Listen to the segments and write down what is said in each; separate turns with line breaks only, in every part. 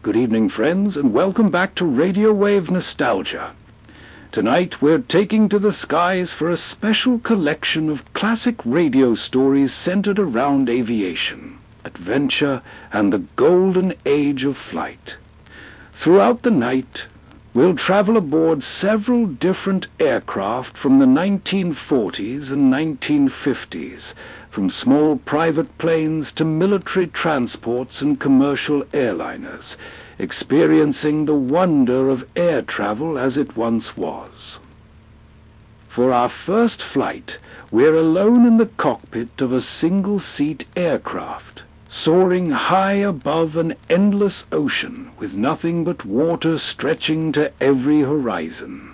Good evening, friends, and welcome back to Radio Wave Nostalgia. Tonight we're taking to the skies for a special collection of classic radio stories centered around aviation, adventure, and the golden age of flight. Throughout the night, we'll travel aboard several different aircraft from the 1940s and 1950s, from small private planes to military transports and commercial airliners, experiencing the wonder of air travel as it once was. For our first flight, we're alone in the cockpit of a single-seat aircraft, soaring high above an endless ocean with nothing but water stretching to every horizon.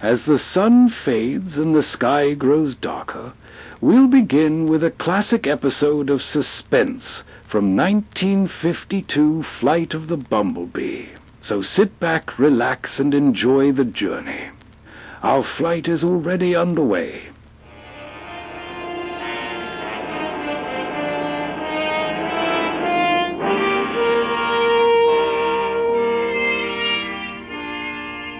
As the sun fades and the sky grows darker, we'll begin with a classic episode of Suspense from 1952 Flight of the Bumblebee. So sit back, relax, and enjoy the journey. Our flight is already underway.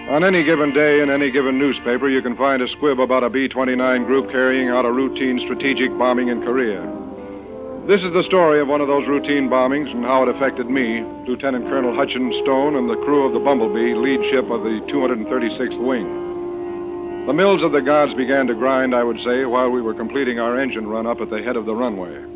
On any given day in any given newspaper, you can find a squib about a B-29 group carrying out a routine strategic bombing in Korea. This is the story of one of those routine bombings and how it affected me, Lieutenant Colonel Hutchins Stone, and the crew of the Bumblebee, lead ship of the 236th Wing. The mills of the gods began to grind, I would say, while we were completing our engine run up at the head of the runway.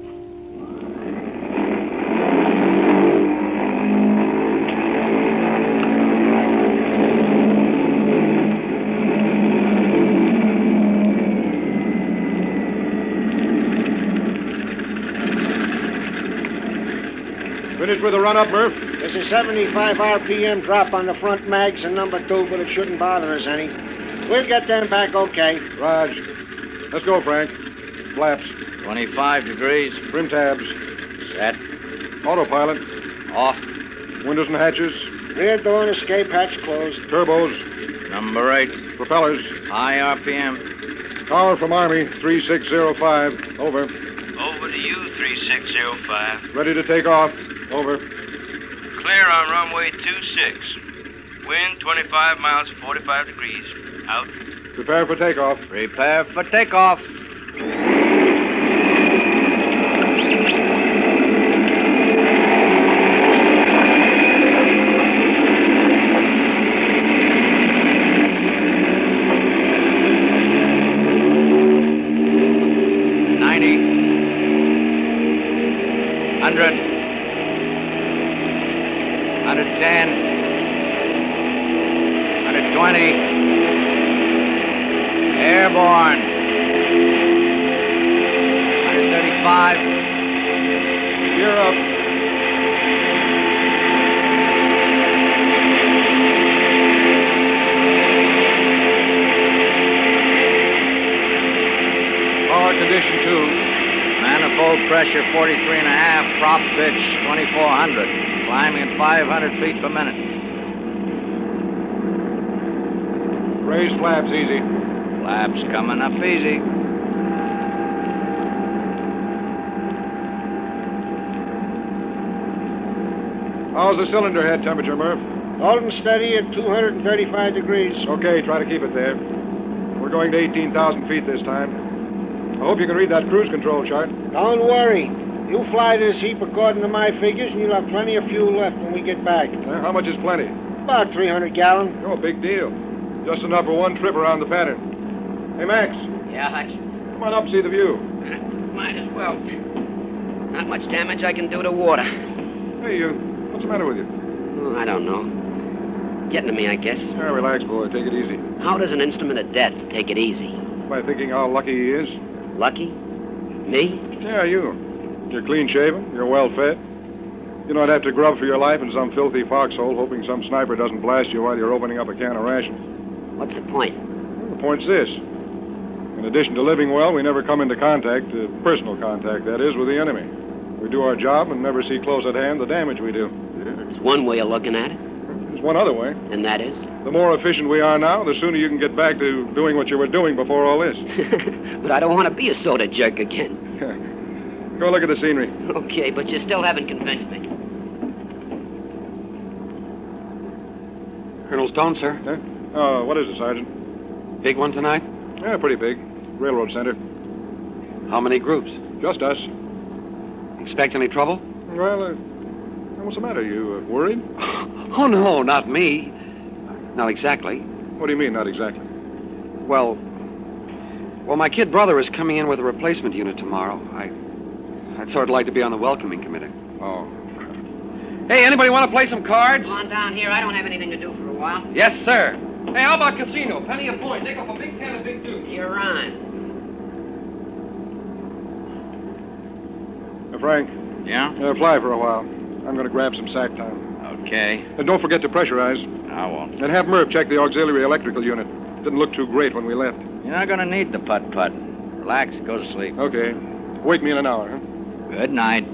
Finished with the run-up, Murph?
There's a 75 RPM drop on the front mags and number 2, but it shouldn't bother us any. We'll get them back okay.
Raj. Let's go, Frank. Flaps.
25 degrees.
Trim tabs.
Set.
Autopilot.
Off.
Windows and hatches.
Rear door and escape hatch closed.
Turbos.
Number 8.
Propellers.
High RPM.
Tower from Army, 3605. Over.
Over to you, 3605.
Ready to take off. Over.
Clear on runway 26. Wind 25 miles, 45 degrees. Out.
Prepare for takeoff.
Prepare for takeoff.
Airborne. 135.
Gear up. Power condition 2.
Manifold pressure 43.5. Prop pitch 2400. Climbing at 500 feet per minute.
Raise flaps easy.
Flaps coming up easy.
How's the cylinder head temperature, Murph?
Holding steady at 235 degrees.
Okay, try to keep it there. We're going to 18,000 feet this time. I hope you can read that cruise control chart.
Don't worry. You fly this heap according to my figures, and you'll have plenty of fuel left when we get back.
How much is plenty?
About 300 gallons.
Oh, big deal. Just enough for one trip around the pattern. Hey, Max.
Yeah, Hutch?
Come on up, see the view.
Might as well. Not much damage I can do to water.
Hey, what's the matter with you?
Oh, I don't know. Getting to me, I guess.
Yeah, relax, boy. Take it easy.
How does an instrument of death take it easy?
By thinking how lucky he is.
Lucky? Me?
Yeah, you. You're clean-shaven. You're well-fed. You don't have to grub for your life in some filthy foxhole hoping some sniper doesn't blast you while you're opening up a can of rations.
What's the point?
Well, the point's this. In addition to living well, we never come into contact, personal contact, that is, with the enemy. We do our job and never see close at hand the damage we do.
That's one way of looking at it.
There's one other way.
And that is?
The more efficient we are now, the sooner you can get back to doing what you were doing before all this.
But I don't want to be a soda jerk again.
Go look at the scenery.
Okay, but you still haven't convinced me.
Colonel Stone, sir.
Huh? What is it, Sergeant?
Big one tonight?
Yeah, pretty big. Railroad center.
How many groups?
Just us.
Expect any trouble?
Well, what's the matter? You worried?
Oh, no, not me. Not exactly.
What do you mean, not exactly?
Well, my kid brother is coming in with a replacement unit tomorrow. I'd sort of like to be on the welcoming committee.
Oh.
Hey, anybody want to play some cards?
Go on down here. I don't have anything to do for a while.
Yes, sir. Hey, how about casino? Penny a point. Take off a big 10 and a big 2.
You're on.
Frank.
Yeah?
Fly for a while. I'm going to grab some sack time.
Okay.
And don't forget to pressurize.
I won't.
And have Murph check the auxiliary electrical unit. Didn't look too great when we left.
You're not going to need the putt-putt. Relax. Go to sleep.
Okay. Wake me in an hour, huh?
Good night.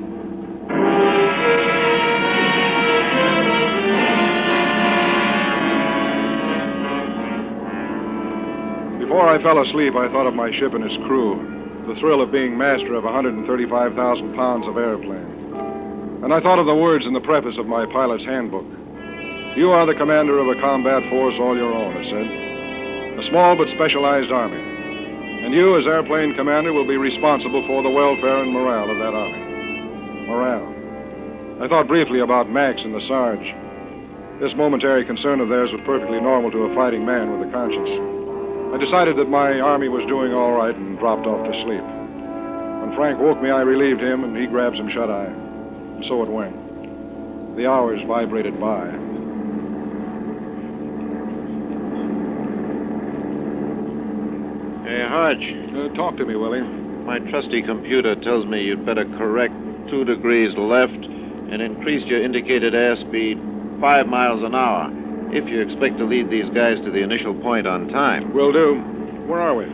Before I fell asleep, I thought of my ship and its crew. The thrill of being master of 135,000 pounds of airplane. And I thought of the words in the preface of my pilot's handbook. You are the commander of a combat force all your own, it said. A small but specialized army. And you, as airplane commander, will be responsible for the welfare and morale of that army. Morale. I thought briefly about Max and the Sarge. This momentary concern of theirs was perfectly normal to a fighting man with a conscience. I decided that my army was doing all right and dropped off to sleep. When Frank woke me, I relieved him, and he grabbed some shut-eye. And so it went. The hours vibrated by.
Hey, Hodge.
Talk to me, Willie.
My trusty computer tells me you'd better correct 2 degrees left and increase your indicated airspeed 5 miles an hour if you expect to lead these guys to the initial point on time.
Will do. Where are we?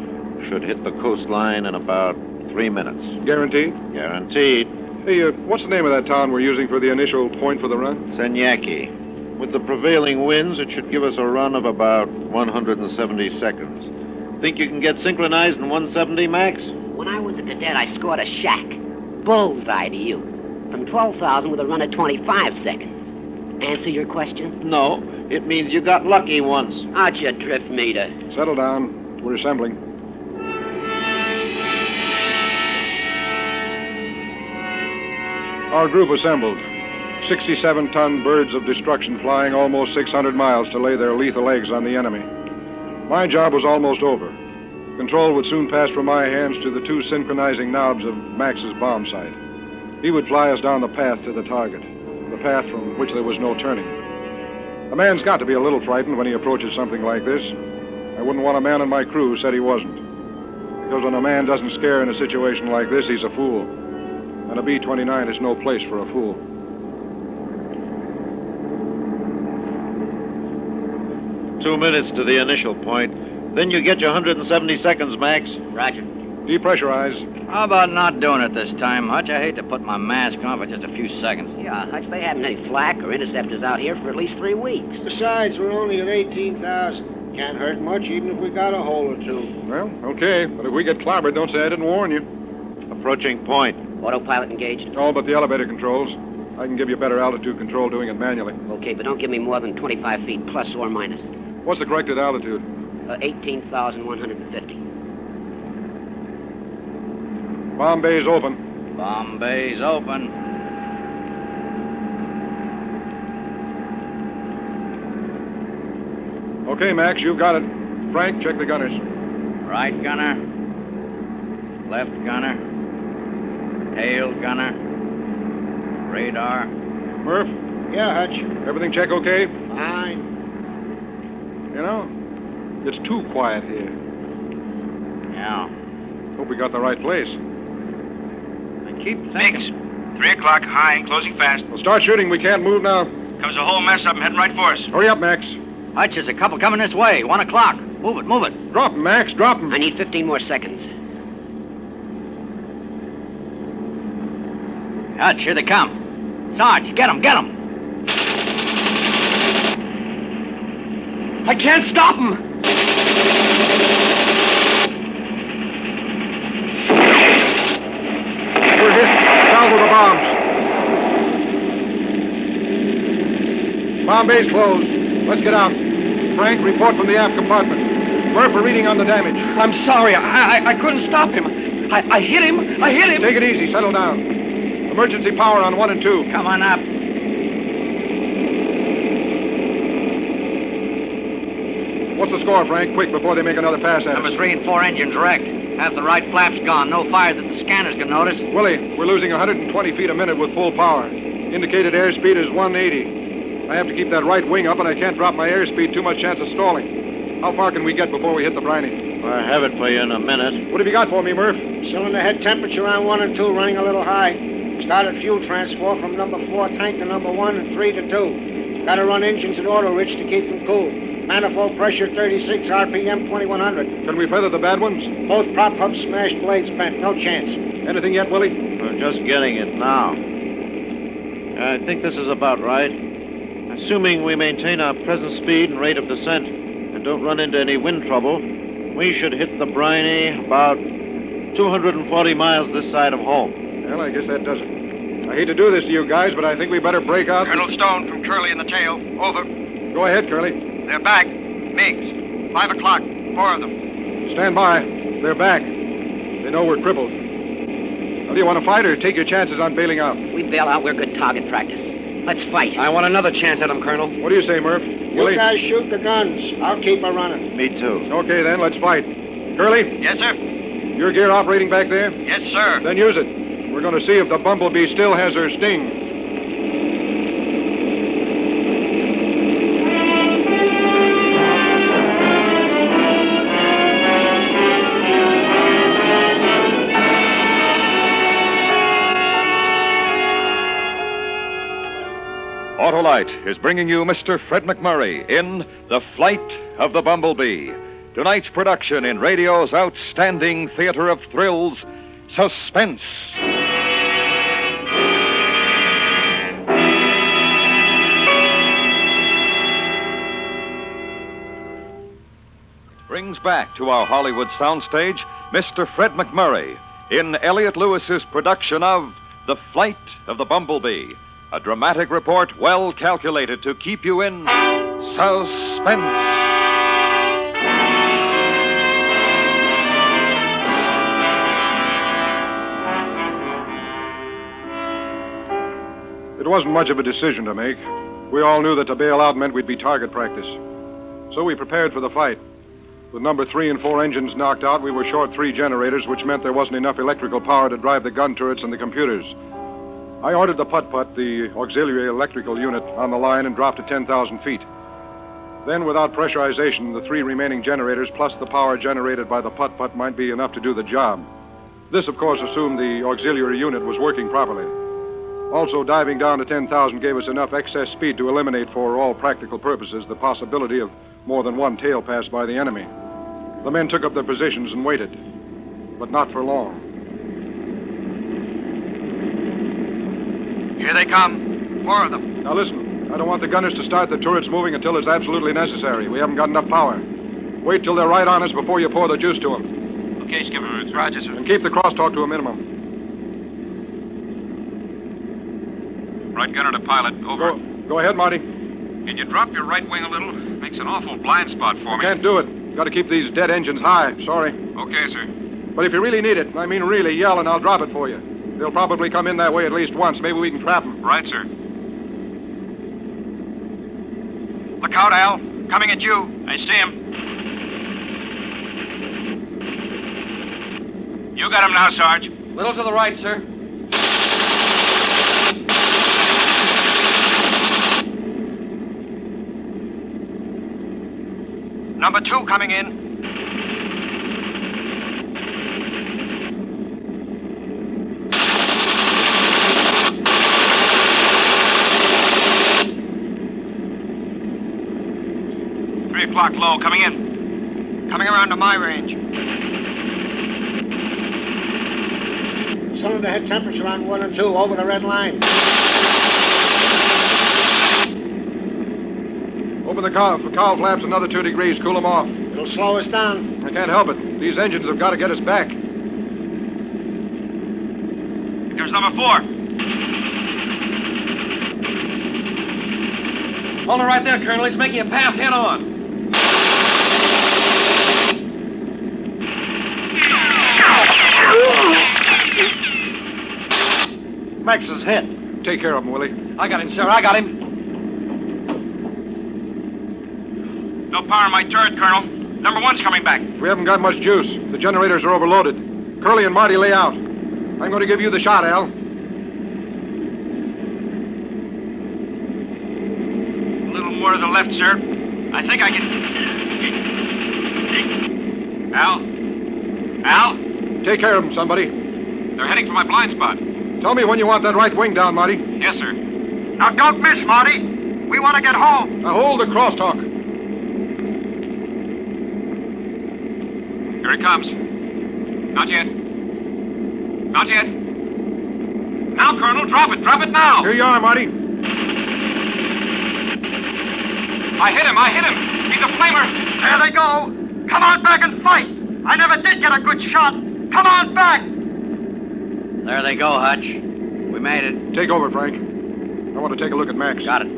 Should hit the coastline in about 3 minutes.
Guaranteed?
Guaranteed.
Hey, what's the name of that town we're using for the initial point for the run?
Senyaki. With the prevailing winds, it should give us a run of about 170 seconds. Think you can get synchronized in 170, Max?
When I was a cadet, I scored a shack. Bullseye to you. From 12,000 with a run of 25 seconds. Answer your question?
No. It means you got lucky once.
Out your drift meter.
Settle down. We're assembling. Our group assembled. 67-ton birds of destruction flying almost 600 miles to lay their lethal eggs on the enemy. My job was almost over. Control would soon pass from my hands to the 2 synchronizing knobs of Max's bomb sight. He would fly us down the path to the target, the path from which there was no turning. A man's got to be a little frightened when he approaches something like this. I wouldn't want a man on my crew who said he wasn't. Because when a man doesn't scare in a situation like this, he's a fool. And a B-29 is no place for a fool.
Two minutes to the initial point. Then you get your 170 seconds, Max.
Roger.
Depressurize.
How about not doing it this time, Hutch? I hate to put my mask on for just a few seconds.
Yeah, Hutch, they haven't any flak or interceptors out here for at least 3 weeks.
Besides, we're only at 18,000. Can't hurt much, even if we got a hole or 2.
Well, okay. But if we get clobbered, don't say I didn't warn you.
Approaching point.
Autopilot engaged?
All but the elevator controls. I can give you better altitude control doing it manually.
Okay, but don't give me more than 25 feet, plus or minus.
What's the corrected altitude?
18,150.
Bomb bay's open.
Bomb bay's open.
Okay, Max, you've got it. Frank, check the gunners.
Right gunner. Left gunner. Tail gunner. Radar.
Murph,
Yeah, Hutch.
everything check okay?
Fine.
You know, it's too quiet here.
Yeah.
Hope we got the right place.
I keep
Mix.
thinking.
3 o'clock, high, closing fast.
Well, start shooting. We can't move now.
Comes a whole mess up and heading right for us.
Hurry up, Max.
Hutch, there's a couple coming this way. 1 o'clock. Move it, move it.
Drop 'em, Max. Drop 'em.
I need 15 more seconds.
Hutch, here they come. Sarge, get 'em, get 'em.
I can't stop him!
We're hit. Salvo the bombs. Bomb bay's closed. Let's get out. Frank. Report from the aft compartment. Murph, we're reading on the damage.
I'm sorry. I couldn't stop him. I hit him.
Take it easy. Settle down. Emergency power on 1 and 2.
Come on up.
What's the score, Frank? Quick, before they make another pass at
Number
us.
3 and 4 engines wrecked. Half the right flap's gone. No fire that the scanners can notice.
Willie, we're losing 120 feet a minute with full power. Indicated airspeed is 180. I have to keep that right wing up, and I can't drop my airspeed. Too much chance of stalling. How far can we get before we hit the briny?
I have it for you in a minute.
What have you got for me, Murph?
Cylinder head temperature on 1 and 2 running a little high. Started fuel transfer from number 4 tank to number 1 and 3 to 2. Got to run engines at auto rich to keep them cool. Manifold pressure 36, RPM 2100.
Can we feather the bad ones?
Both prop hubs smashed, blades bent. No chance.
Anything yet, Willie?
We're just getting it now. I think this is about right. Assuming we maintain our present speed and rate of descent and don't run into any wind trouble, we should hit the briny about 240 miles this side of home.
Well, I guess that does it. I hate to do this to you guys, but I think we better break out.
Colonel Stone from Curly in the tail. Over.
Go ahead, Curly.
They're back. Meigs. 5 o'clock. 4 of them.
Stand by. They're back. They know we're crippled. Well, do you want to fight or take your chances on bailing out?
We bail out. We're good target practice. Let's fight.
I want another chance at him, Colonel.
What do you say, Murph?
You guys shoot the guns. I'll keep her running.
Me too.
Okay, then, let's fight. Curly,
Yes, sir.
your gear operating back there?
Yes, sir.
Then use it. We're going to see if the Bumblebee still has her sting.
Autolite is bringing you Mr. Fred McMurray in The Flight of the Bumblebee. Tonight's production in radio's outstanding theater of thrills, Suspense. Brings back to our Hollywood soundstage Mr. Fred McMurray in Elliot Lewis's production of The Flight of the Bumblebee. A dramatic report well calculated to keep you in suspense.
It wasn't much of a decision to make. We all knew that to bail out meant we'd be target practice. So we prepared for the fight. With number 3 and 4 engines knocked out, we were short 3 generators, which meant there wasn't enough electrical power to drive the gun turrets and the computers. I ordered the putt-putt, the auxiliary electrical unit, on the line and dropped to 10,000 feet. Then, without pressurization, the 3 remaining generators plus the power generated by the putt-putt might be enough to do the job. This, of course, assumed the auxiliary unit was working properly. Also, diving down to 10,000 gave us enough excess speed to eliminate, for all practical purposes, the possibility of more than one tail pass by the enemy. The men took up their positions and waited, but not for long.
Here they come. 4 of them.
Now listen, I don't want the gunners to start the turrets moving until it's absolutely necessary. We haven't got enough power. Wait till they're right on us before you pour the juice to them.
Okay, Skipper. Roger, sir.
And keep the crosstalk to a minimum.
Right gunner to pilot. Over.
Go ahead, Marty.
Can you drop your right wing a little? Makes an awful blind spot for me.
Can't do it. Got to keep these dead engines high. Sorry.
Okay, sir.
But if you really need it, I mean really, yell and I'll drop it for you. They'll probably come in that way at least once. Maybe we can trap them.
Right, sir. Look out, Al. Coming at you. I see him. You got him now, Sarge.
Little to the right, sir.
Number 2 coming in. O'clock low, coming in. Coming around to my range.
Cylinder head temperature on 1 and 2, over the red line.
Open the cowl flaps another 2 degrees. Cool them off.
It'll slow us down.
I can't help it. These engines have got to get us back.
There's number 4.
Hold it right there, Colonel. He's making a pass head on.
Max's head. Take care of him, Willie.
I got him, sir. I got him.
No power in my turret, Colonel. Number 1's coming back.
We haven't got much juice. The generators are overloaded. Curly and Marty lay out. I'm going to give you the shot, Al.
A little more to the left, sir. I think I can... Al? Al?
Take care of them, somebody.
They're heading for my blind spot.
Tell me when you want that right wing down, Marty.
Yes, sir. Now, don't miss, Marty. We want to get home.
Now, hold the crosstalk.
Here it comes. Not yet. Not yet. Now, Colonel, drop it. Drop it now.
Here you are, Marty.
I hit him. He's a flamer. There they go. Come on back and fight. I never did get a good shot. Come on back.
There they go, Hutch. We made it.
Take over, Frank. I want to take a look at Max.
Got it.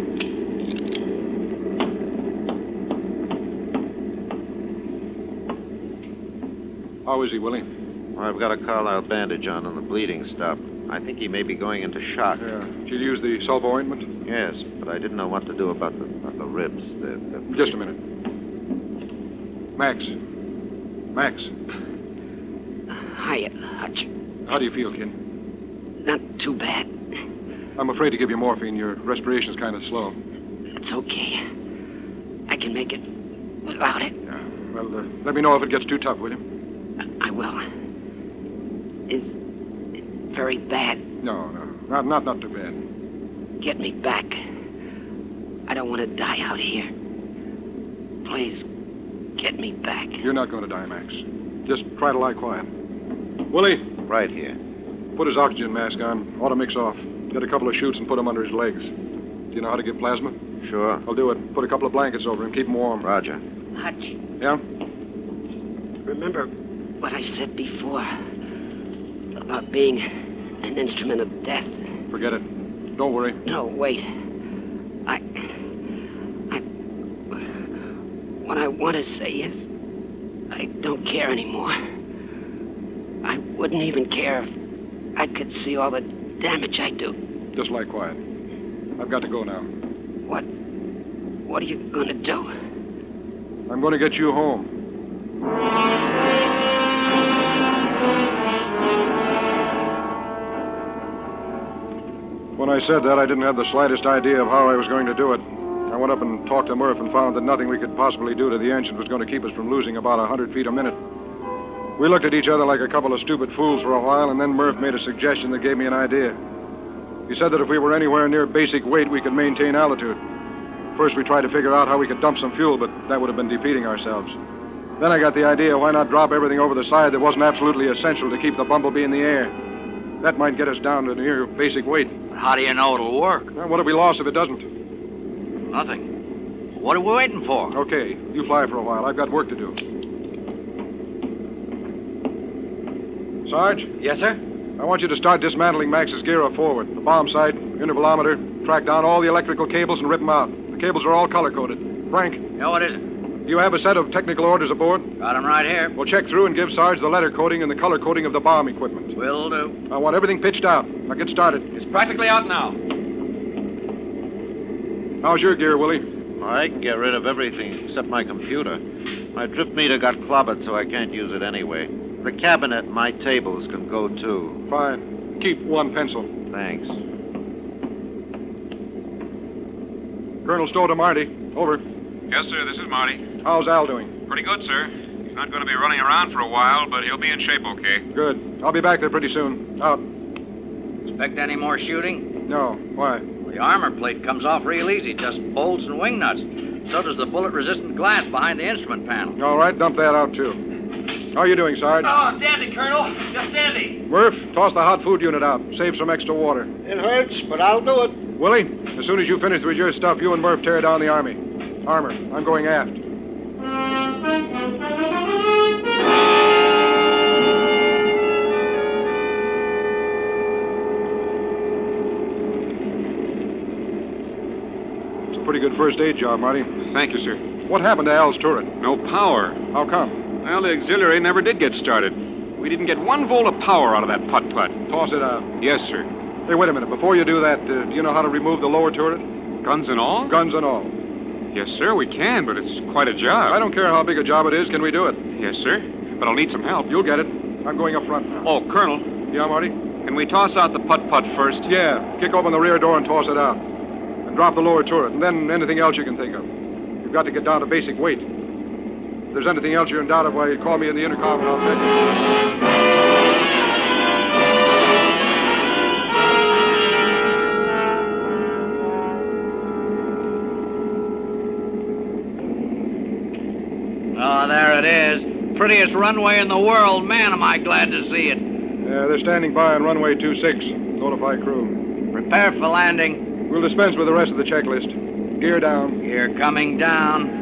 How is he, Willie?
Well, I've got a Carlisle bandage on and the bleeding stopped. I think he may be going into shock.
Yeah. Did you use the sulfur ointment?
Yes, but I didn't know what to do about the ribs.
Just a minute. Max.
Hiya, Hutch.
How do you feel, kid?
Not too bad.
I'm afraid to give you morphine. Your respiration's kind of slow.
It's okay. I can make it without it.
Yeah. Well, let me know if it gets too tough, will you?
I will. Is it very bad?
No. Not too bad.
Get me back. I don't want to die out here. Please, get me back.
You're not going to die, Max. Just try to lie quiet. Willie.
Right here.
Put his oxygen mask on. Ought to mix off. Get a couple of chutes and put them under his legs. Do you know how to give plasma?
Sure.
I'll do it. Put a couple of blankets over him. Keep him warm.
Roger.
Hutch.
Yeah?
Remember what I said before about being an instrument of death?
Forget it. Don't worry.
No, wait. What I want to say is, I don't care anymore. I wouldn't even care if I could see all the damage I do.
Just lie quiet. I've got to go now.
What are you going to do?
I'm going to get you home. When I said that, I didn't have the slightest idea of how I was going to do it. I went up and talked to Murph and found that nothing we could possibly do to the engine was going to keep us from losing about 100 feet a minute. We looked at each other like a couple of stupid fools for a while, and then Murph made a suggestion that gave me an idea. He said that if we were anywhere near basic weight, we could maintain altitude. First, we tried to figure out how we could dump some fuel, but that would have been defeating ourselves. Then I got the idea, why not drop everything over the side that wasn't absolutely essential to keep the Bumblebee in the air? That might get us down to near basic weight.
How do you know it'll work?
Well, what have we lost if it doesn't?
Nothing. What are we waiting for?
Okay, you fly for a while. I've got work to do. Sarge?
Yes, sir?
I want you to start dismantling Max's gear up forward. The bomb sight, intervalometer, track down all the electrical cables and rip them out. The cables are all color-coded. Frank?
Yeah, what is it?
You have a set of technical orders aboard?
Got 'em right here.
Well, check through and give Sarge the letter coding and the color coding of the bomb equipment.
Will do.
I want everything pitched out. Now get started.
It's practically out now.
How's your gear, Willie?
I can get rid of everything except my computer. My drift meter got clobbered, so I can't use it anyway. The cabinet and my tables can go, too.
Fine. Keep one pencil.
Thanks.
Colonel Stowe to Marty. Over.
Yes, sir, this is Marty.
How's Al doing?
Pretty good, sir. He's not going to be running around for a while, but he'll be in shape okay.
Good. I'll be back there pretty soon. Out.
Expect any more shooting?
No. Why?
The armor plate comes off real easy, just bolts and wing nuts. So does the bullet-resistant glass behind the instrument panel.
All right, dump that out, too. How are you doing, Sarge?
Oh, dandy, Colonel. Just dandy.
Murph, toss the hot food unit out. Save some extra water.
It hurts, but I'll do it.
Willie, as soon as you finish with your stuff, you and Murph tear down the armor. I'm going aft. It's a pretty good first aid job, Marty.
Thank you, sir.
What happened to Al's turret?
No power.
How come?
Well, the auxiliary never did get started. We didn't get 1 volt of power out of that putt-putt.
Toss it out.
Yes, sir.
Hey, wait a minute. Before you do that, do you know how to remove the lower turret?
Guns and all?
Guns and all.
Yes, sir, we can, but it's quite a job.
I don't care how big a job it is. Can we do it?
Yes, sir, but I'll need some help.
You'll get it. I'm going up front now.
Oh, Colonel.
Yeah, Marty?
Can we toss out the putt-putt first?
Yeah. Kick open the rear door and toss it out. And drop the lower turret, and then anything else you can think of. You've got to get down to basic weight. If there's anything else you're in doubt of, why, call me in the intercom and I'll tell you.
Oh, there it is. Prettiest runway in the world. Man, am I glad to see it.
Yeah, they're standing by on runway 26. Notify crew.
Prepare for landing.
We'll dispense with the rest of the checklist. Gear down.
Gear coming down.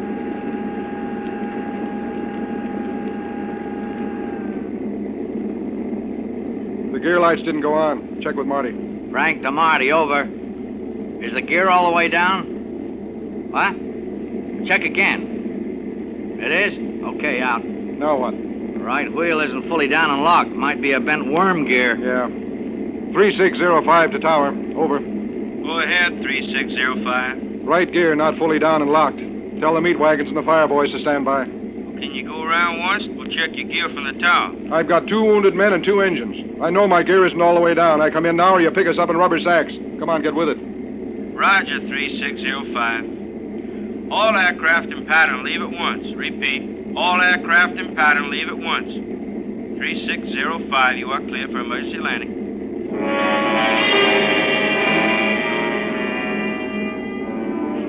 The gear lights didn't go on. Check with Marty.
Frank to Marty, over. Is the gear all the way down? What? Check again. It is? Okay, out.
Now what?
The right wheel isn't fully down and locked. Might be a bent worm gear.
Yeah. 3605 to tower. Over.
Go ahead, 3605.
Right gear not fully down and locked. Tell the meat wagons and the fire boys to stand by.
Can you go around once? We'll check your gear from the tower.
I've got 2 wounded men and 2 engines. I know my gear isn't all the way down. I come in now or you pick us up in rubber sacks. Come on, get with it.
Roger, 3605. All aircraft in pattern, leave at once. Repeat. All aircraft in pattern, leave at once. 3605, you are clear for emergency landing.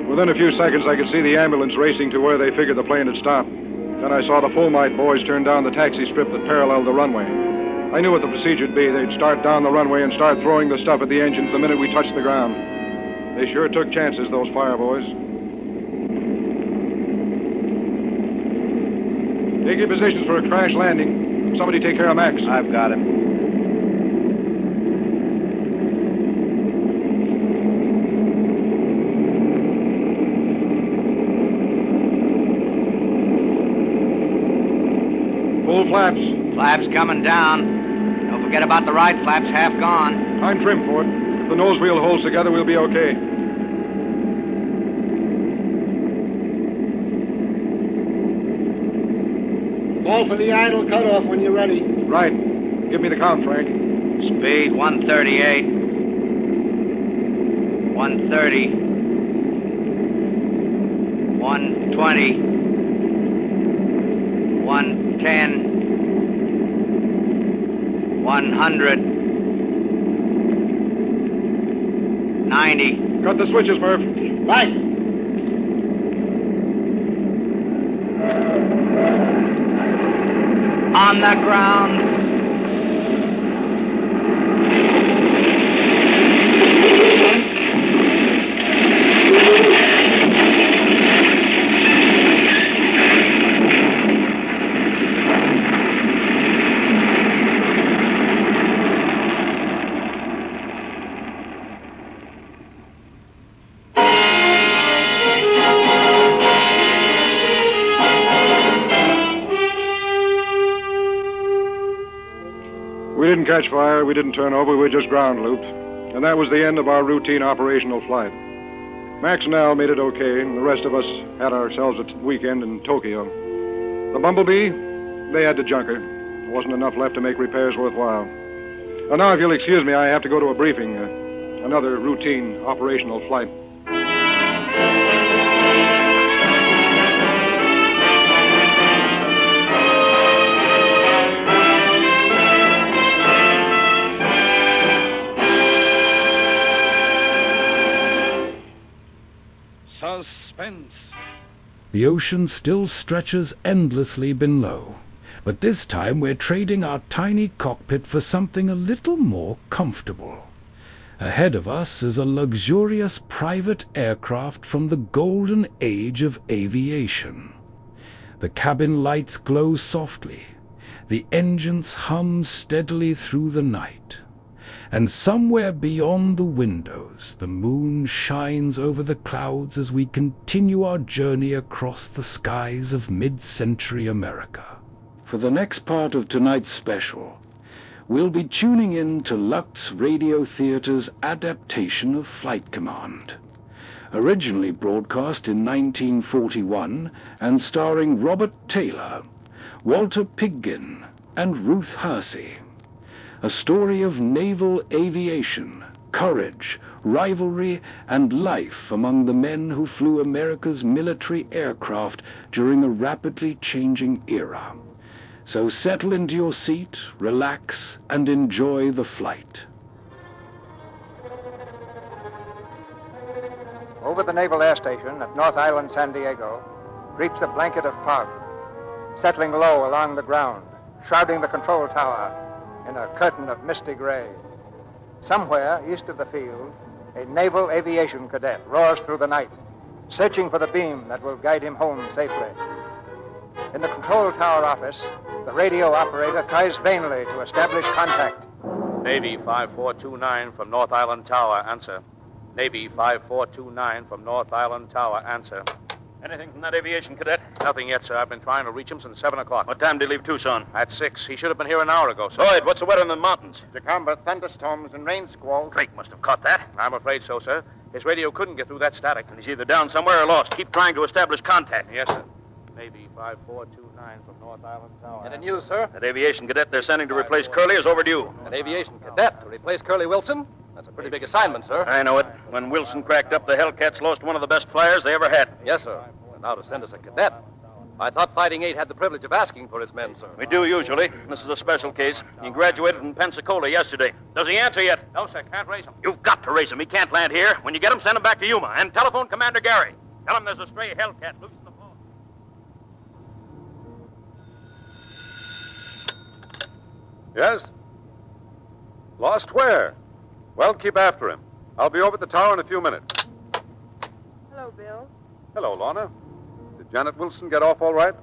Within a few seconds, I could see the ambulance racing to where they figured the plane had stopped. Then I saw the Fulmite boys turn down the taxi strip that paralleled the runway. I knew what the procedure'd be. They'd start down the runway and start throwing the stuff at the engines the minute we touched the ground. They sure took chances, those fire boys. Take your positions for a crash landing. Somebody take care of Max.
I've got him.
Full flaps.
Flaps coming down. Don't forget about the right flaps, half gone.
I'm trim for it. If the nose wheel holds together, we'll be okay.
Call for the idle cutoff when you're ready.
Right. Give me the count, Frank.
Speed 138. 130. 120. 110. 100. 90.
Cut the switches, Murph.
Right.
On the ground.
We didn't catch fire, we didn't turn over, we were just ground looped. And that was the end of our routine operational flight. Max and Al made it okay, and the rest of us had ourselves a weekend in Tokyo. The Bumblebee, they had to junk her. There wasn't enough left to make repairs worthwhile. And now, if you'll excuse me, I have to go to a briefing. Another routine operational flight.
Suspense.
The ocean still stretches endlessly below, but this time we're trading our tiny cockpit for something a little more comfortable. Ahead of us is a luxurious private aircraft from the golden age of aviation. The cabin lights glow softly, the engines hum steadily through the night, and somewhere beyond the windows the moon shines over the clouds as we continue our journey across the skies of mid-century America. For the next part of tonight's special, we'll be tuning in to Lux Radio Theatre's adaptation of Flight Command. Originally broadcast in 1941 and starring Robert Taylor, Walter Pidgeon, and Ruth Hussey. A story of naval aviation, courage, rivalry, and life among the men who flew America's military aircraft during a rapidly changing era. So settle into your seat, relax, and enjoy the flight.
Over the Naval Air Station at North Island, San Diego, creeps a blanket of fog, settling low along the ground, shrouding the control tower in a curtain of misty gray. Somewhere east of the field, a naval aviation cadet roars through the night, searching for the beam that will guide him home safely. In the control tower office, the radio operator tries vainly to establish contact.
Navy 5429 from North Island Tower, answer. Navy 5429 from North Island Tower, answer.
Anything from that aviation cadet?
Nothing yet, sir. I've been trying to reach him since 7 o'clock.
What time did he leave Tucson?
At 6. He should have been here an hour ago, sir.
Lloyd, what's the weather in the mountains?
To combat thunderstorms and rain squalls.
Drake must have caught that.
I'm afraid so, sir. His radio couldn't get through that static.
And he's either down somewhere or lost. Keep trying to establish contact.
Yes, sir. Navy 5429 from North Island Tower.
And news, sir?
That aviation cadet they're sending to replace Curly is overdue.
An aviation cadet to replace Curly Wilson? That's a pretty big assignment, sir.
I know it. When Wilson cracked up, the Hellcats lost one of the best flyers they ever had.
Yes, sir. And now to send us a cadet. I thought Fighting 8 had the privilege of asking for his men, sir.
We do usually. This is a special case. He graduated from Pensacola yesterday. Does he answer yet?
No, sir. Can't raise him.
You've got to raise him. He can't land here. When you get him, send him back to Yuma. And telephone Commander Gary. Tell him there's a stray Hellcat loose in the floor.
Yes? Lost where? Well, keep after him. I'll be over at the tower in a few minutes.
Hello, Bill.
Hello, Lorna. Did Janet Wilson get off all right?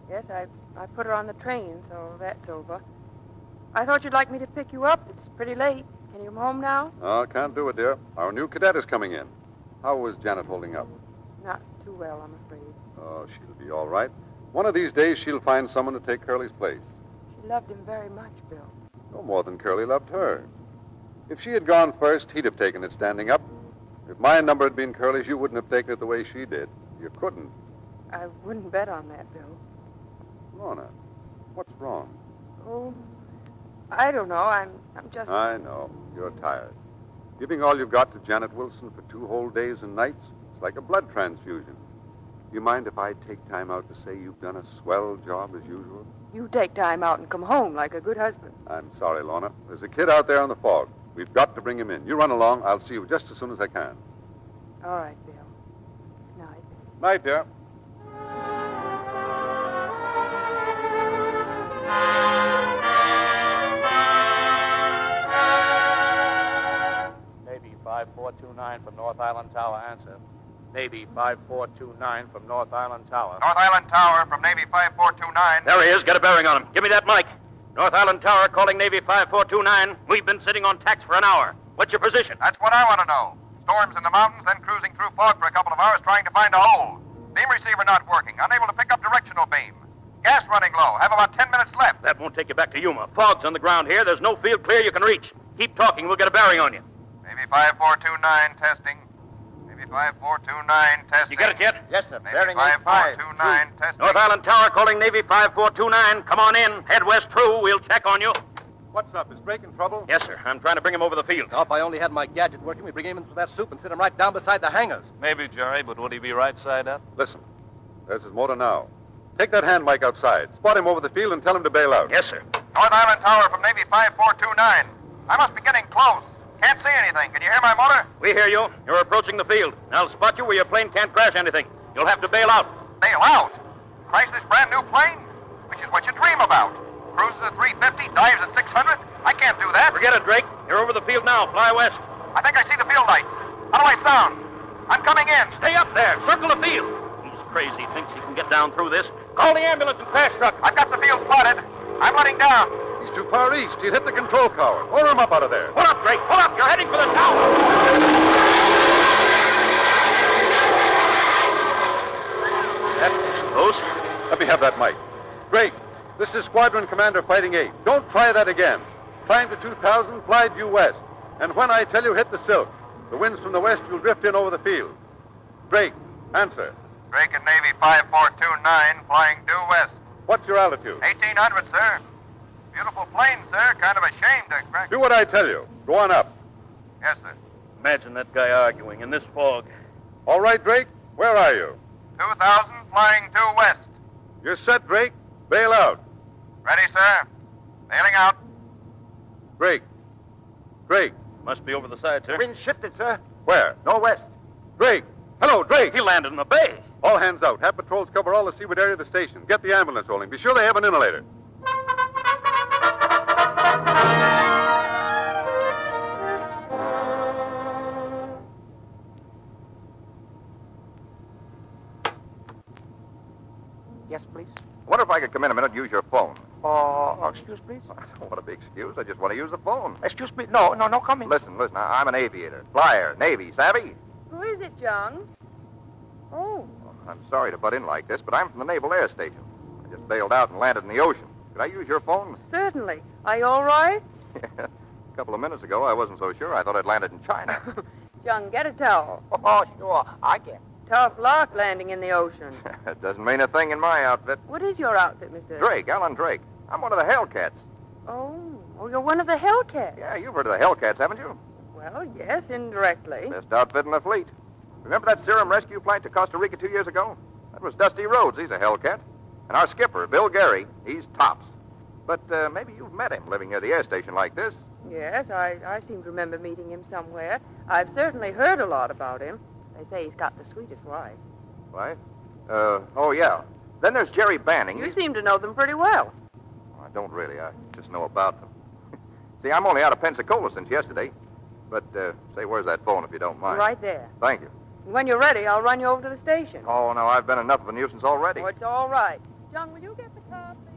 Yes, I put her on the train, so that's over. I thought you'd like me to pick you up. It's pretty late. Can you come home now?
Oh, can't do it, dear. Our new cadet is coming in. How is Janet holding up?
Not too well, I'm afraid.
Oh, she'll be all right. One of these days, she'll find someone to take Curly's place.
She loved him very much, Bill.
No more than Curly loved her. If she had gone first, he'd have taken it standing up. If my number had been Curly's, you wouldn't have taken it the way she did. You couldn't.
I wouldn't bet on that, Bill.
Lorna, what's wrong?
Oh, I don't know. I'm just...
I know. You're tired. Giving all you've got to Janet Wilson for 2 whole days and nights, it's like a blood transfusion. You mind if I take time out to say you've done a swell job as usual?
You take time out and come home like a good husband.
I'm sorry, Lorna. There's a kid out there in the fog. We've got to bring him in. You run along. I'll see you just as soon as I can.
All right, Bill. Good night.
Night, dear.
Navy 5429 from North Island Tower, answer. Navy 5429 from North Island Tower.
North Island Tower from Navy 5429.
There he is. Get a bearing on him. Give me that mic. North Island Tower calling Navy 5429. We've been sitting on tacks for an hour. What's your position?
That's what I want to know. Storms in the mountains, then cruising through fog for a couple of hours trying to find a hole. Beam receiver not working. Unable to pick up directional beam. Gas running low. Have about 10 minutes left.
That won't take you back to Yuma. Fog's on the ground here. There's no field clear you can reach. Keep talking. We'll get a bearing on you.
Navy 5429 testing. Navy 5429 testing.
You get it yet?
Yes, sir.
Navy 5429 testing.
North Island Tower calling Navy 5429. Come on in. Head west true. We'll check on you.
What's up? Is Drake in trouble?
Yes, sir. I'm trying to bring him over the field.
Now, if I only had my gadget working, we'd bring him in through that soup and sit him right down beside the hangars.
Maybe, Jerry, but would he be right side up?
Listen, there's his motor now. Take that hand mic outside. Spot him over the field and tell him to bail out.
Yes, sir.
North Island Tower from Navy 5429. I must be getting close. Can't see anything. Can you hear my motor?
We hear you. You're approaching the field. I'll spot you where your plane can't crash anything. You'll have to bail out.
Bail out? Crash this brand new plane? Which is what you dream about. Cruises at 350, dives at 600. I can't do that.
Forget it, Drake. You're over the field now. Fly west.
I think I see the field lights. How do I sound? I'm coming in.
Stay up there. Circle the field. He's crazy. Thinks he can get down through this. Call the ambulance and crash truck.
I've got the field spotted. I'm letting down.
He's too far east. He'll hit the control tower. Order him up out of there.
Pull up, Drake. Pull up. You're heading for the tower. That was close.
Let me have that mic. Drake, this is Squadron Commander Fighting 8. Don't try that again.
Climb to 2,000, fly due west. And when I tell you hit the silk, the winds from the west, you'll drift in over the field. Drake, answer.
Drake and Navy 5429, flying due west.
What's your altitude?
1,800, sir. Beautiful plane, sir. Kind of a shame to crack.
Do what I tell you. Go on up.
Yes, sir.
Imagine that guy arguing in this fog.
All right, Drake. Where are you?
2,000, flying due west.
You're set, Drake. Bail out.
Ready, sir. Bailing out.
Drake. Drake.
Must be over the side, sir.
Wind shifted, sir.
Where?
Northwest.
Drake. Hello, Drake.
He landed in the bay.
All hands out. Have patrols cover all the seaward area of the station. Get the ambulance rolling. Be sure they have an inhalator.
Yes, please.
I wonder if I could come in a minute and use your phone.
Excuse, please.
I don't want to be excused. I just want to use the phone.
Excuse me. No, come in.
Listen. I'm an aviator. Flyer. Navy. Savvy?
Who is it, Jung? Oh.
I'm sorry to butt in like this, but I'm from the Naval Air Station. I just bailed out and landed in the ocean. Could I use your phone?
Certainly. Are you all right?
A couple of minutes ago, I wasn't so sure. I thought I'd landed in China.
Jung, get a towel.
Oh, sure. I get.
Tough luck landing in the ocean.
That doesn't mean a thing in my outfit.
What is your outfit, Mr.
Drake, Alan Drake. I'm one of the Hellcats.
Oh, you're one of the Hellcats.
Yeah, you've heard of the Hellcats, haven't you?
Well, yes, indirectly.
Best outfit in the fleet. Remember that serum rescue flight to Costa Rica 2 years ago? That was Dusty Rhodes. He's a Hellcat. And our skipper, Bill Gary, he's tops. But maybe you've met him living near the air station like this.
Yes, I seem to remember meeting him somewhere. I've certainly heard a lot about him. They say he's got the sweetest wife.
Wife? Oh, yeah. Then there's Jerry Banning.
You seem to know them pretty well.
I don't really. I just know about them. See, I'm only out of Pensacola since yesterday. But, say, where's that phone, if you don't mind?
Right there.
Thank you.
When you're ready, I'll run you over to the station.
Oh, no, I've been enough of a nuisance already.
Oh, it's all right. Jung, will you get the car, please?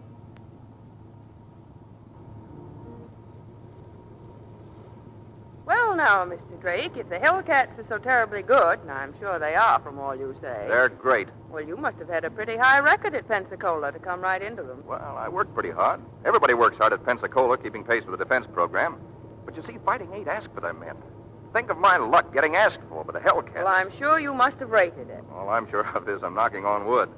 Well, now, Mr. Drake, if the Hellcats are so terribly good, and I'm sure they are from all you say...
They're great.
Well, you must have had a pretty high record at Pensacola to come right into them.
Well, I worked pretty hard. Everybody works hard at Pensacola, keeping pace with the defense program. But you see, fighting ain't asked for them men. Think of my luck getting asked for by the Hellcats.
Well, I'm sure you must have rated it.
All I'm sure of is I'm knocking on wood.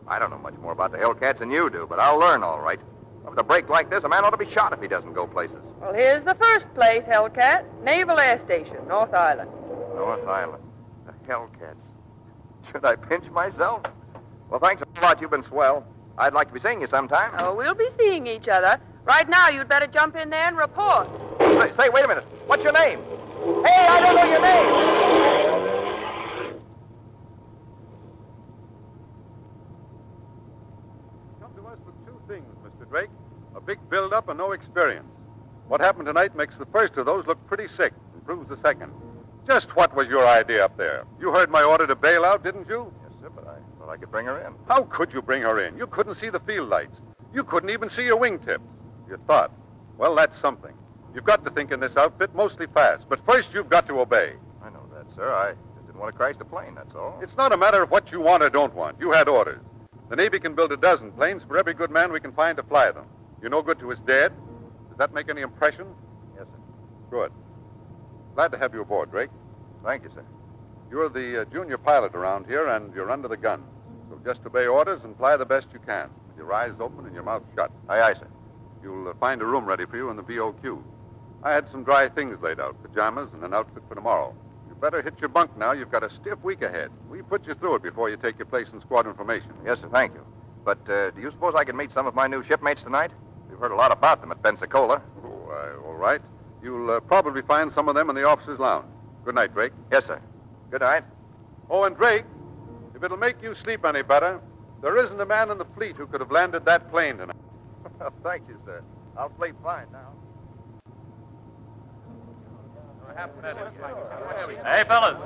I don't know much more about the Hellcats than you do, but I'll learn all right. With a break like this, a man ought to be shot if he doesn't go places.
Well, here's the first place, Hellcat. Naval Air Station, North Island.
North Island. The Hellcats. Should I pinch myself? Well, thanks a lot. You've been swell. I'd like to be seeing you sometime.
Oh, we'll be seeing each other. Right now, you'd better jump in there and report.
Say, wait a minute. What's your name? Hey, I don't know your name!
Come to us with two things, Mr. Drake. A big build-up and no experience. What happened tonight makes the first of those look pretty sick and proves the second. Just what was your idea up there? You heard my order to bail out, didn't you?
Yes, sir, but I thought I could bring her in.
How could you bring her in? You couldn't see the field lights. You couldn't even see your wingtips. You thought. Well, that's something. You've got to think in this outfit mostly fast, but first you've got to obey.
I know that, sir. I just didn't want to crash the plane, that's all.
It's not a matter of what you want or don't want. You had orders. The Navy can build a dozen planes for every good man we can find to fly them. You're no good to us dead. Does that make any impression?
Yes, sir.
Good. Glad to have you aboard, Drake.
Thank you, sir.
You're the junior pilot around here, and you're under the gun. So just obey orders and fly the best you can, with your eyes open and your mouth shut.
Aye, aye, sir.
You'll find a room ready for you in the BOQ. I had some dry things laid out, pajamas and an outfit for tomorrow. You better hit your bunk now. You've got a stiff week ahead. We put you through it before you take your place in squadron formation.
Yes, sir, thank you. But do you suppose I can meet some of my new shipmates tonight? We've heard a lot about them at Pensacola.
Oh, all right. You'll probably find some of them in the officers' lounge. Good night, Drake.
Yes, sir. Good night.
Oh, and Drake, if it'll make you sleep any better, there isn't a man in the fleet who could have landed that plane tonight.
Well, thank you, sir. I'll sleep fine now.
Hey, fellas.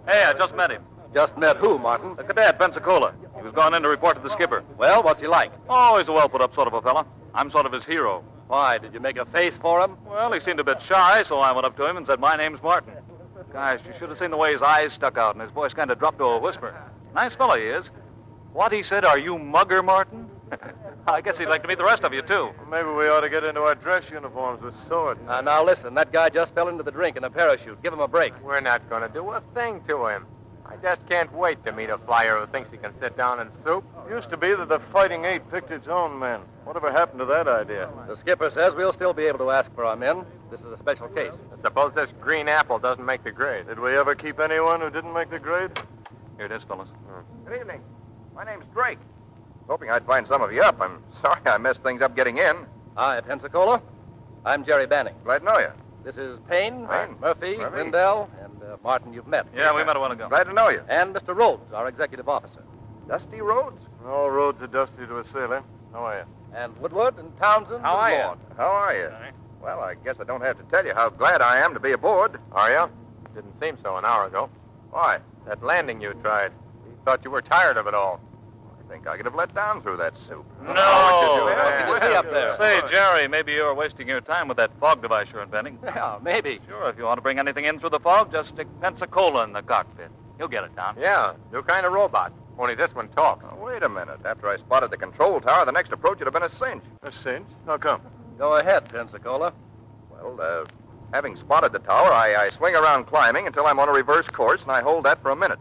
Hey, I just met him.
Just met who, Martin?
The cadet, Pensacola. He was gone in to report to the skipper.
Well, what's he like?
Oh, he's a well-put-up sort of a fella. I'm sort of his hero.
Why, did you make a face for him?
Well, he seemed a bit shy, so I went up to him and said, "My name's Martin." Gosh, you should have seen the way his eyes stuck out and his voice kind of dropped to a whisper. Nice fellow he is. What he said, "Are you Mugger Martin?" I guess he'd like to meet the rest of you, too.
Maybe we ought to get into our dress uniforms with swords.
Now listen, that guy just fell into the drink in a parachute. Give him a break.
We're not going to do a thing to him. I just can't wait to meet a flyer who thinks he can sit down and soup.
Used to be that the Fighting Eight picked its own men. Whatever happened to that idea?
The skipper says we'll still be able to ask for our men. This is a special case.
Suppose this green apple doesn't make the grade.
Did we ever keep anyone who didn't make the grade?
Here it is, fellas.
Good evening. My name's Drake. Hoping I'd find some of you up. I'm sorry I messed things up getting in.
Hi, Pensacola. I'm Jerry Banning.
Glad to know you.
This is Payne,
Payne.
Murphy, Lindell, and Martin you've met.
Yeah, we met a while ago.
Glad to know you.
And Mr. Rhodes, our executive officer.
Dusty Rhodes?
All roads are dusty to a sailor. How are you?
And Woodward and Townsend
How are
and
you?
Lord.
How are you? Well, I guess I don't have to tell you how glad I am to be aboard.
Are you? Didn't seem so an hour ago.
Why?
That landing you tried. We thought you were tired of it all.
I think I could have let down through that soup.
No!
Good to see you up there.
Say, Jerry, maybe you're wasting your time with that fog device you're inventing.
Yeah, maybe.
Sure, if you want to bring anything in through the fog, just stick Pensacola in the cockpit. He'll get it down.
Yeah, new kind of robot. Only this one talks.
Now, wait a minute. After I spotted the control tower, the next approach would have been a cinch.
A cinch? How come?
Go ahead, Pensacola.
Well, having spotted the tower, I swing around climbing until I'm on a reverse course, and I hold that for a minute.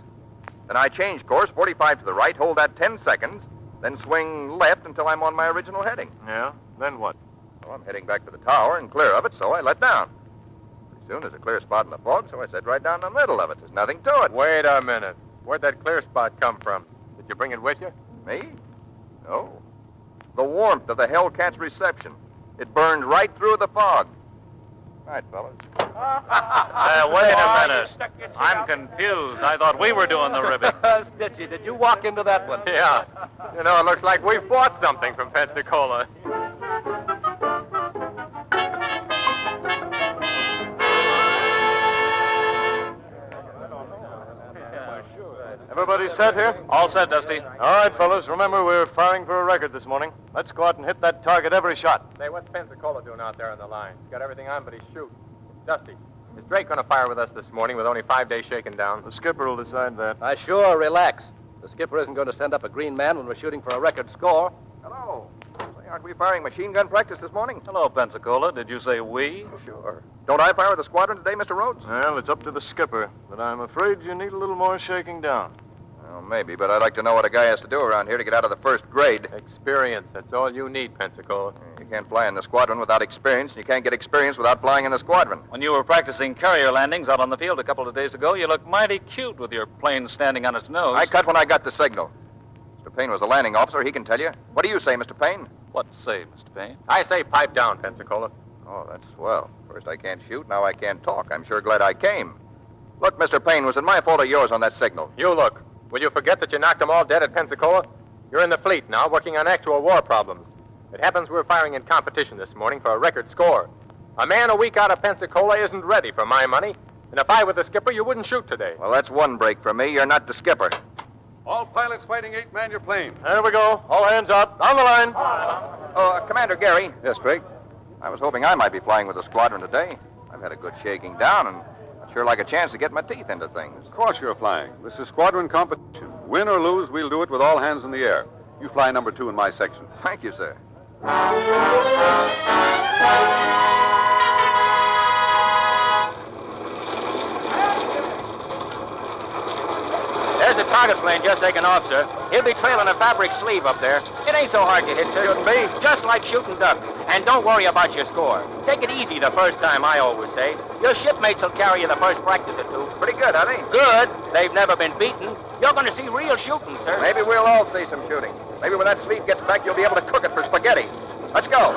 Then I change course 45 to the right, hold that 10 seconds, then swing left until I'm on my original heading.
Yeah? Then what?
Well, I'm heading back to the tower and clear of it, so I let down. Pretty soon there's a clear spot in the fog, so I set right down in the middle of it. There's nothing to it.
Wait a minute. Where'd that clear spot come from? Did you bring it with you?
Me? No. The warmth of the Hellcat's reception. It burned right through the fog. All right, fellas.
Wait a minute. I'm confused. I thought we were doing the ribbing.
Stitchy, did you walk into that one?
Yeah. You know, it looks like we bought something from Pensacola.
Everybody set here?
All set, Dusty.
All right, fellas. Remember, we're firing for a record this morning. Let's go out and hit that target every shot.
Say, what's Pensacola doing out there on the line? He's got everything on, but he's shooting. Dusty, is Drake going to fire with us this morning with only 5 days shaken down?
The skipper will decide that.
Sure, relax. The skipper isn't going to send up a green man when we're shooting for a record score.
Hello. Say, aren't we firing machine gun practice this morning?
Hello, Pensacola. Did you say we?
Sure. Don't I fire with the squadron today, Mr. Rhodes?
Well, it's up to the skipper, but I'm afraid you need a little more shaking down.
Well, maybe, but I'd like to know what a guy has to do around here to get out of the first grade.
Experience. That's all you need, Pensacola.
You can't fly in the squadron without experience, and you can't get experience without flying in the squadron.
When you were practicing carrier landings out on the field a couple of days ago, you looked mighty cute with your plane standing on its nose.
I cut when I got the signal. Mr. Payne was a landing officer. He can tell you. What do you say, Mr. Payne?
What say, Mr. Payne?
I say pipe down, Pensacola.
Oh, that's swell. First I can't shoot, now I can't talk. I'm sure glad I came. Look, Mr. Payne, was it my fault or yours on that signal?
You look. Will you forget that you knocked them all dead at Pensacola? You're in the fleet now, working on actual war problems. It happens we're firing in competition this morning for a record score. A man a week out of Pensacola isn't ready for my money. And if I were the skipper, you wouldn't shoot today.
Well, that's one break for me. You're not the skipper.
All pilots Fighting 8, man your plane.
There we go. All hands up. On the line.
Oh, Commander Gary. Yes, Drake. I was hoping I might be flying with the squadron today. I've had a good shaking down, and I'd sure like a chance to get my teeth into things.
Of course you're flying. This is squadron competition. Win or lose, we'll do it with all hands in the air. You fly number 2 in my section.
Thank you, sir.
There's the target plane just taking off, sir. He'll be trailing a fabric sleeve up there. It ain't so hard to hit, sir. Shouldn't be. Just like shooting ducks. And don't worry about your score. Take it easy the first time, I always say. Your shipmates will carry you the first practice or two.
Pretty good, are they?
Good. They've never been beaten. You're going to see real shooting, sir.
Maybe we'll all see some shooting. Maybe when that sleeve gets back, you'll be able to cook it for spaghetti. Let's go.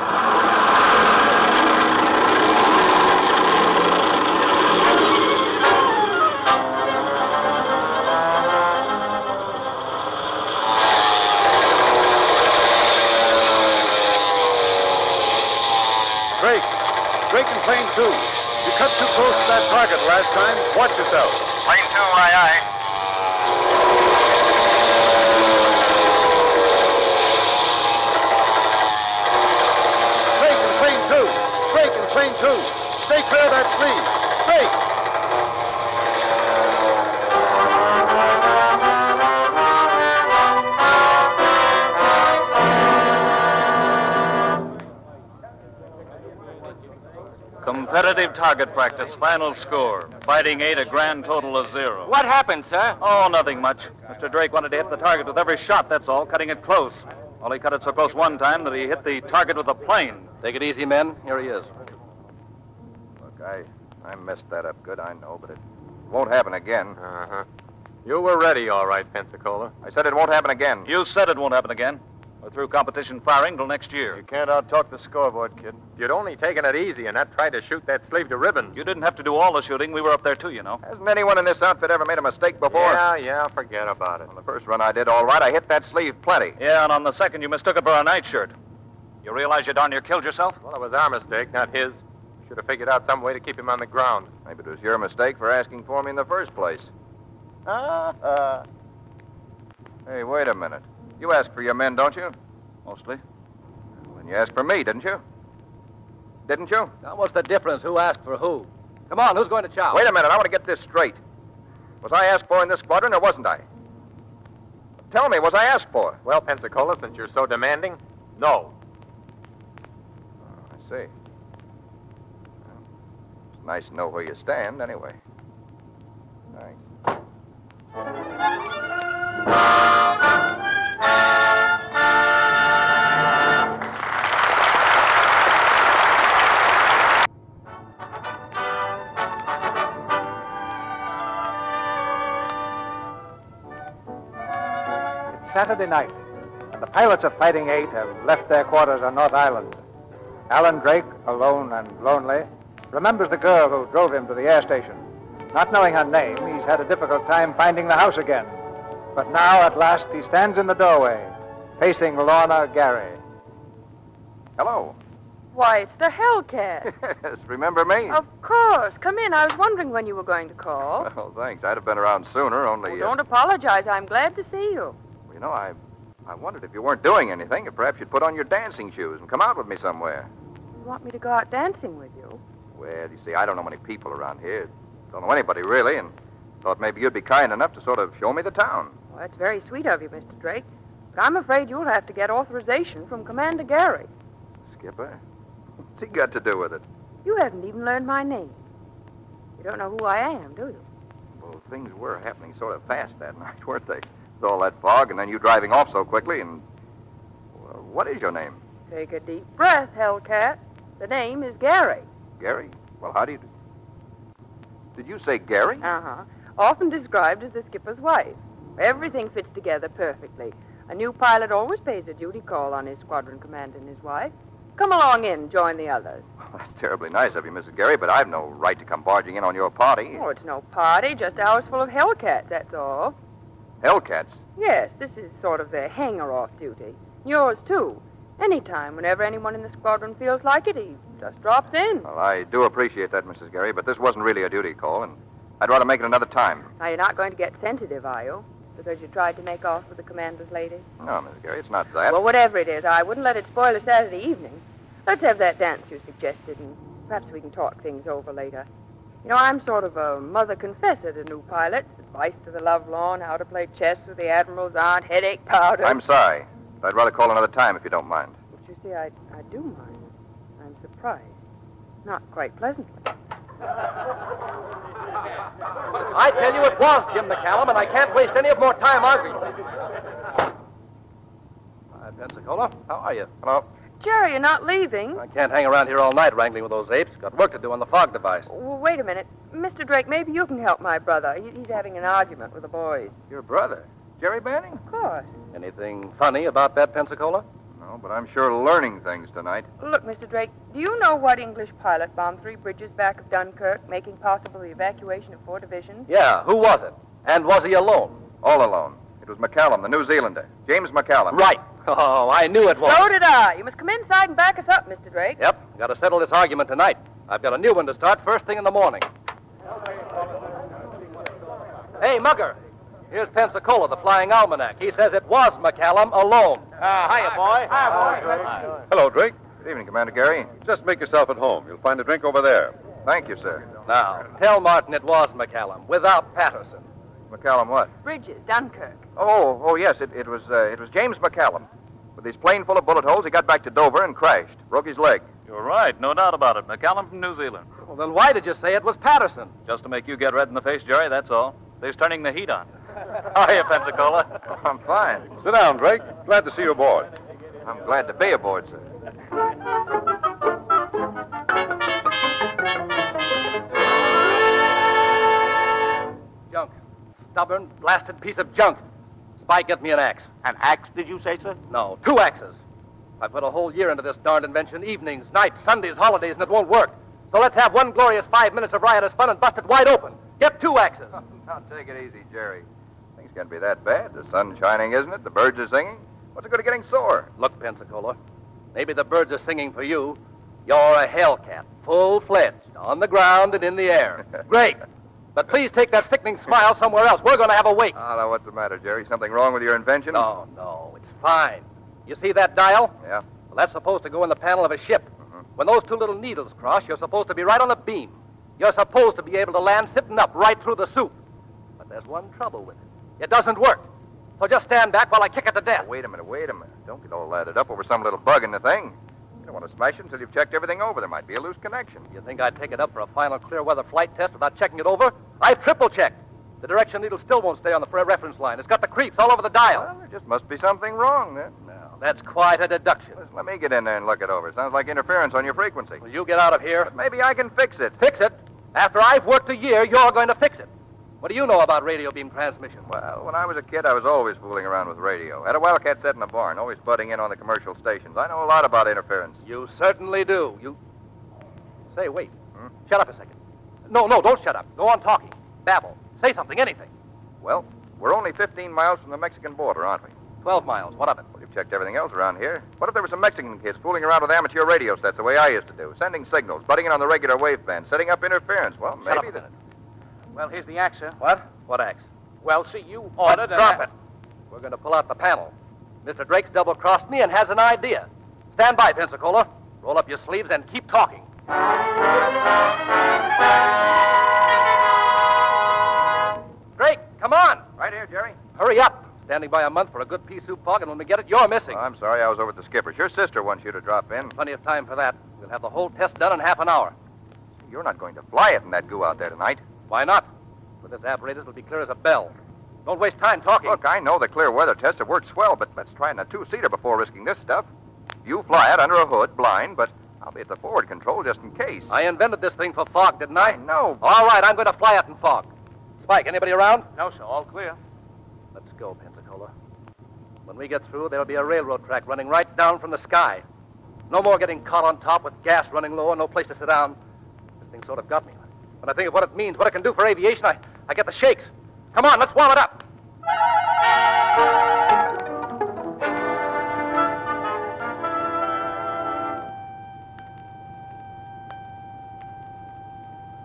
Drake in plane 2. You cut too close to that target last time. Watch yourself.
Plane 2, aye, aye.
Drake in plane 2. Drake in plane 2. Stay clear of that sleeve. Drake.
Competitive target practice, final score. Fighting 8, a grand total of 0.
What happened, sir?
Oh, nothing much. Mr. Drake wanted to hit the target with every shot, that's all, cutting it close. Well, he cut it so close one time that he hit the target with a plane.
Take it easy, men. Here he is.
Look, I messed that up good, I know, but it won't happen again.
Uh-huh. You were ready, all right, Pensacola.
I said it won't happen again.
You said it won't happen again. We're through competition firing till next year.
You can't out-talk the scoreboard, kid. You'd only taken it easy and not tried to shoot that sleeve to ribbons.
You didn't have to do all the shooting. We were up there, too, you know.
Hasn't anyone in this outfit ever made a mistake before?
Yeah, forget about it.
On the first run I did all right. I hit that sleeve plenty.
Yeah, and on the second you mistook it for a nightshirt. You realize you darn near killed yourself?
Well, it was our mistake, not his. Should have figured out some way to keep him on the ground.
Maybe it was your mistake for asking for me in the first place. Hey, wait a minute. You ask for your men, don't you?
Mostly.
Well, then you asked for me, didn't you? Didn't you?
Now, what's the difference? Who asked for who? Come on, who's going to chow?
Wait a minute. I want to get this straight. Was I asked for in this squadron or wasn't I? Tell me, was I asked for?
Well, Pensacola, since you're so demanding, no.
Oh, I see. Well, it's nice to know where you stand, anyway. Thanks.
Saturday night, and the pilots of Fighting 8 have left their quarters on North Island. Alan Drake, alone and lonely, remembers the girl who drove him to the air station. Not knowing her name, he's had a difficult time finding the house again. But now, at last, he stands in the doorway, facing Lorna Gary.
Hello.
Why, it's the Hellcat.
Yes, remember me?
Of course. Come in. I was wondering when you were going to call.
Well, thanks. I'd have been around sooner, only...
Oh, don't apologize. I'm glad to see you.
You know, I wondered if you weren't doing anything, if perhaps you'd put on your dancing shoes and come out with me somewhere.
You want me to go out dancing with you?
Well, you see, I don't know many people around here. Don't know anybody, really, and thought maybe you'd be kind enough to sort of show me the town.
Well, that's very sweet of you, Mr. Drake. But I'm afraid you'll have to get authorization from Commander Gary.
Skipper? What's he got to do with it?
You haven't even learned my name. You don't know who I am, do you?
Well, things were happening sort of fast that night, weren't they? With all that fog, and then you driving off so quickly, and... Well, what is your name?
Take a deep breath, Hellcat. The name is Gary.
Gary? Well, how do you... Did you say Gary?
Uh-huh. Often described as the skipper's wife. Everything fits together perfectly. A new pilot always pays a duty call on his squadron commander and his wife. Come along in and join the others.
Well, that's terribly nice of you, Mrs. Gary, but I've no right to come barging in on your party.
Oh, it's no party, just hours full of Hellcats, that's all.
Hellcats?
Yes, this is sort of their hanger-off duty. Yours, too. Anytime, whenever anyone in the squadron feels like it, he just drops in.
Well, I do appreciate that, Mrs. Gary, but this wasn't really a duty call, and I'd rather make it another time.
Now, you're not going to get sensitive, are you? Because you tried to make off with the commander's lady?
No, Mrs. Gary, it's not that.
Well, whatever it is, I wouldn't let it spoil a Saturday evening. Let's have that dance you suggested, and perhaps we can talk things over later. You know, I'm sort of a mother confessor to new pilots. Advice to the lovelorn, how to play chess with the admiral's aunt, headache powder.
I'm sorry, but I'd rather call another time if you don't mind.
But you see, I do mind. I'm surprised. Not quite pleasantly.
I tell you it was Jim McCallum, and I can't waste any more time arguing. Hi, Pensacola. How are you?
Hello.
Jerry, you're not leaving.
I can't hang around here all night wrangling with those apes. Got work to do on the fog device.
Well, wait a minute. Mr. Drake, maybe you can help my brother. He's having an argument with the boys.
Your brother? Jerry Banning?
Of course.
Anything funny about that, Pensacola?
No, but I'm sure learning things tonight.
Look, Mr. Drake, do you know what English pilot bombed 3 bridges back of Dunkirk, making possible the evacuation of 4 divisions?
Yeah, who was it? And was he alone?
All alone. It was McCallum, the New Zealander. James McCallum.
Right. Oh, I knew it was.
So did I. You must come inside and back us up, Mr. Drake.
Yep. Got to settle this argument tonight. I've got a new one to start first thing in the morning. Hey, Mugger. Here's Pensacola, the flying almanac. He says it was McCallum alone.
Hiya, boy.
Hi,
Drake.
Hello, Drake.
Good evening, Commander Gary.
Just make yourself at home. You'll find a drink over there.
Thank you, sir.
Now, tell Martin it was McCallum, without Patterson.
McCallum what?
Bridges, Dunkirk.
Oh, yes, it was James McCallum. With his plane full of bullet holes, he got back to Dover and crashed. Broke his leg.
You're right, no doubt about it. McCallum from New Zealand.
Well, then why did you say it was Patterson?
Just to make you get red in the face, Jerry, that's all. They's turning the heat on. How are you, Pensacola?
I'm fine.
Sit down, Drake. Glad to see you aboard.
I'm glad to be aboard, sir.
Junk. Stubborn, blasted piece of junk. Spike, get me an axe.
An axe, did you say, sir?
No, 2 axes. I put a whole year into this darned invention, evenings, nights, Sundays, holidays, and it won't work. So let's have one glorious 5 minutes of riotous fun and bust it wide open. Get 2 axes.
Now, take it easy, Jerry. Things can't be that bad. The sun's shining, isn't it? The birds are singing. What's the good of getting sore?
Look, Pensacola, maybe the birds are singing for you. You're a hellcat, full-fledged, on the ground and in the air. Great. But please take that sickening smile somewhere else. We're going to have a wake.
Oh, now, what's the matter, Jerry? Something wrong with your invention?
No, it's fine. You see that dial?
Yeah.
Well, that's supposed to go in the panel of a ship. When those 2 little needles cross, you're supposed to be right on the beam. You're supposed to be able to land sitting up right through the soup. But there's one trouble with it. It doesn't work. So just stand back while I kick it to death.
Oh, wait a minute. Don't get all lathered up over some little bug in the thing. You don't want to smash it until you've checked everything over. There might be a loose connection.
You think I'd take it up for a final clear weather flight test without checking it over? I've triple-checked. The direction needle still won't stay on the reference line. It's got the creeps all over the dial.
Well, there just must be something wrong then.
Now, that's quite a deduction.
Listen, let me get in there and look it over. Sounds like interference on your frequency.
Will you get out of here?
But maybe I can fix it.
Fix it? After I've worked a year, you're going to fix it. What do you know about radio beam transmission?
Well, when I was a kid, I was always fooling around with radio. Had a wildcat set in the barn, always butting in on the commercial stations. I know a lot about interference.
You certainly do. Say, wait. Shut up a second. No, don't shut up. Go on talking. Babble. Say something, anything.
Well, we're only 15 miles from the Mexican border, aren't we?
12 miles. What of it?
Well, you've checked everything else around here. What if there were some Mexican kids fooling around with amateur radio sets the way I used to do, sending signals, butting in on the regular waveband, setting up interference? Well,
Shut
maybe
up.
Well, here's the axe, sir.
What? What axe?
Well, see, you ordered
Drop it. We're going to pull out the panel. Mr. Drake's double-crossed me and has an idea. Stand by, Pensacola. Roll up your sleeves and keep talking. Drake, come on.
Right here, Jerry.
Hurry up. Standing by a month for a good pea soup fog, and when we get it, you're missing.
Oh, I'm sorry, I was over at the skipper's. Your sister wants you to drop in.
Plenty of time for that. We'll have the whole test done in half an hour.
You're not going to fly it in that goo out there tonight.
Why not? With this apparatus, it'll be clear as a bell. Don't waste time talking.
Look, I know the clear weather tests have worked swell, but let's try in a 2-seater before risking this stuff. You fly it under a hood, blind, but I'll be at the forward control just in case.
I invented this thing for fog, didn't I?
No.
All right, I'm going to fly it in fog. Spike, anybody around?
No, sir. All clear.
Let's go, Pensacola. When we get through, there'll be a railroad track running right down from the sky. No more getting caught on top with gas running low and no place to sit down. This thing sort of got me. When I think of what it means, what it can do for aviation, I get the shakes. Come on, let's warm it up.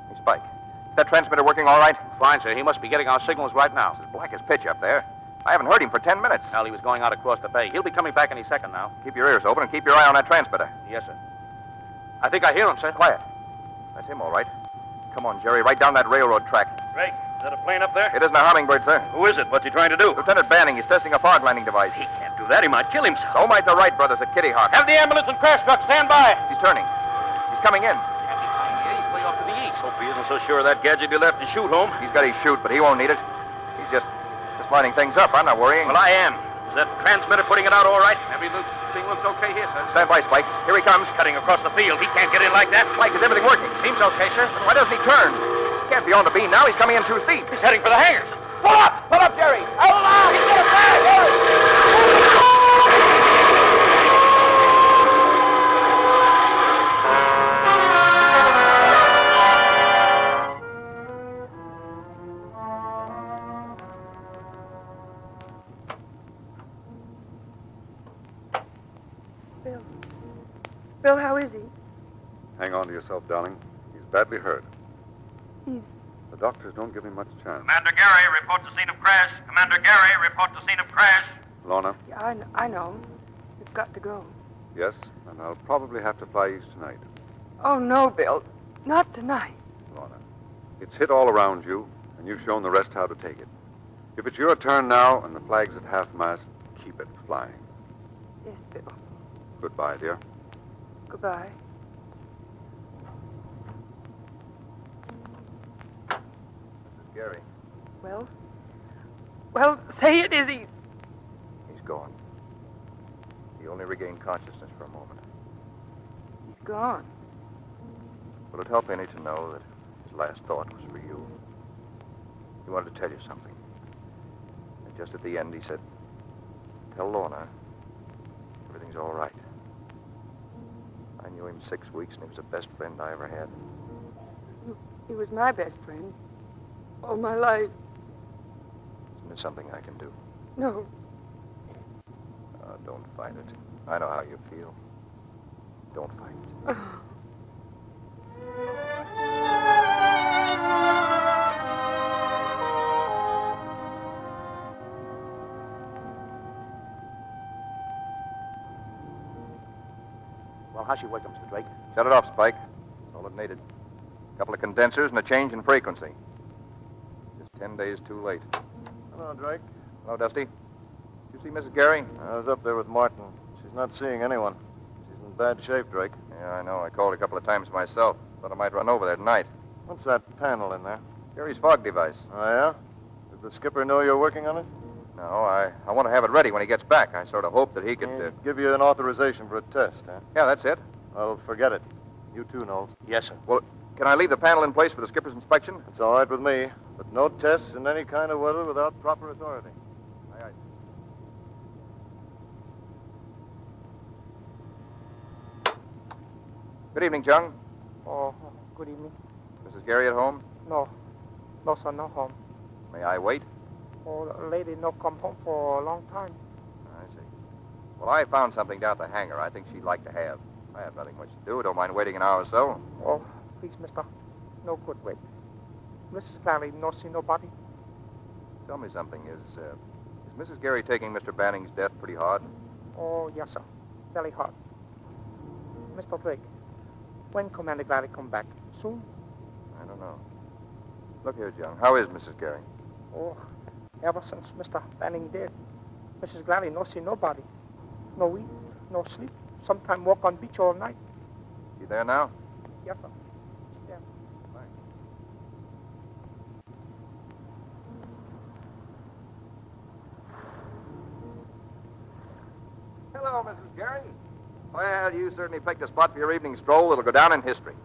Hey, Spike, is that transmitter working all right?
Fine, sir. He must be getting our signals right now.
It's as black as pitch up there. I haven't heard him for 10 minutes.
Well, he was going out across the bay. He'll be coming back any second now.
Keep your ears open and keep your eye on that transmitter.
Yes, sir. I think I hear him, sir.
Quiet. That's him, all right. Come on, Jerry, right down that railroad track.
Drake, is that a plane up there?
It isn't a hummingbird, sir.
Who is it? What's he trying to do?
Lieutenant Banning. He's testing a fog landing device.
He can't do that. He might kill himself.
So might the Wright brothers at Kitty Hawk.
Have the ambulance and crash truck stand by.
He's turning. He's coming in.
He's way off to the east.
Hope he isn't so sure of that gadget he left to shoot home.
He's got his chute, but he won't need it. He's just lining things up. I'm not worrying.
Well, I am. Is that transmitter putting it out all right?
Everything looks okay here, sir.
Stand by, Spike. Here he comes.
Cutting across the field. He can't get in like that.
Spike, is everything working?
Seems okay, sir.
Why doesn't he turn? He can't be on the beam now. He's coming in too steep.
He's heading for the hangars.
Pull up! Pull up, Jerry! Hold on! He's gonna crash! Jerry!
Bill, how is he?
Hang on to yourself, darling. He's badly hurt.
He's...
The doctors don't give him much chance.
Commander Gary, report to scene of crash. Commander Gary, report to scene of crash.
Lorna?
Yeah, I know. We've got to go.
Yes, and I'll probably have to fly east tonight.
Oh, no, Bill. Not tonight.
Lorna, it's hit all around you, and you've shown the rest how to take it. If it's your turn now and the flag's at half-mast, keep it flying.
Yes, Bill.
Goodbye, dear.
Goodbye.
Gary.
Well? Well, say it, Izzy.
He's gone. He only regained consciousness for a moment.
He's gone.
Will it help any to know that his last thought was for you? He wanted to tell you something. And just at the end, he said, "Tell Lorna everything's all right." I knew him 6 weeks, and he was the best friend I ever had.
He was my best friend. All my life.
Isn't there something I can do?
No.
Don't fight it. I know how you feel. Don't fight it.
Well, how's she working, Mr. Drake?
Shut it off, Spike. That's all it needed. A couple of condensers and a change in frequency. Just 10 days too late.
Hello, Drake.
Hello, Dusty. Did you see Mrs. Gary?
I was up there with Martin. She's not seeing anyone. She's in bad shape, Drake.
Yeah, I know. I called a couple of times myself. Thought I might run over there tonight.
What's that panel in there?
Gary's fog device.
Oh, yeah? Does the skipper know you're working on it?
No, I want to have it ready when he gets back. I sort of hope that he could...
Give you an authorization for a test, huh?
Yeah, that's it.
Well, forget it. You too, Knowles.
Yes, sir.
Well, can I leave the panel in place for the skipper's inspection?
It's all right with me, but no tests in any kind of weather without proper authority.
Aye, aye. Good evening, Chung.
Oh, good evening.
Mrs. Gary at home?
No. No, sir, no home.
May I wait?
Oh, the lady no come home for a long time.
I see. Well, I found something down at the hangar I think she'd like to have. I have nothing much to do. Don't mind waiting an hour or so.
Oh, please, mister. No good wait. Mrs. Gary no see nobody.
Tell me something. Is Mrs. Gary taking Mr. Banning's death pretty hard?
Oh, yes, sir. Very hard. Mr. Drake, when Commander Gary come back? Soon?
I don't know. Look here, John. How is Mrs. Gary?
Oh, ever since Mr. Banning dead, Mrs. Gary no see nobody. No eat, no sleep. Sometime walk on beach all night.
You there now?
Yes, sir. Yeah.
Thanks. Hello, Mrs. Gary. Well, you certainly picked a spot for your evening stroll that'll go down in history.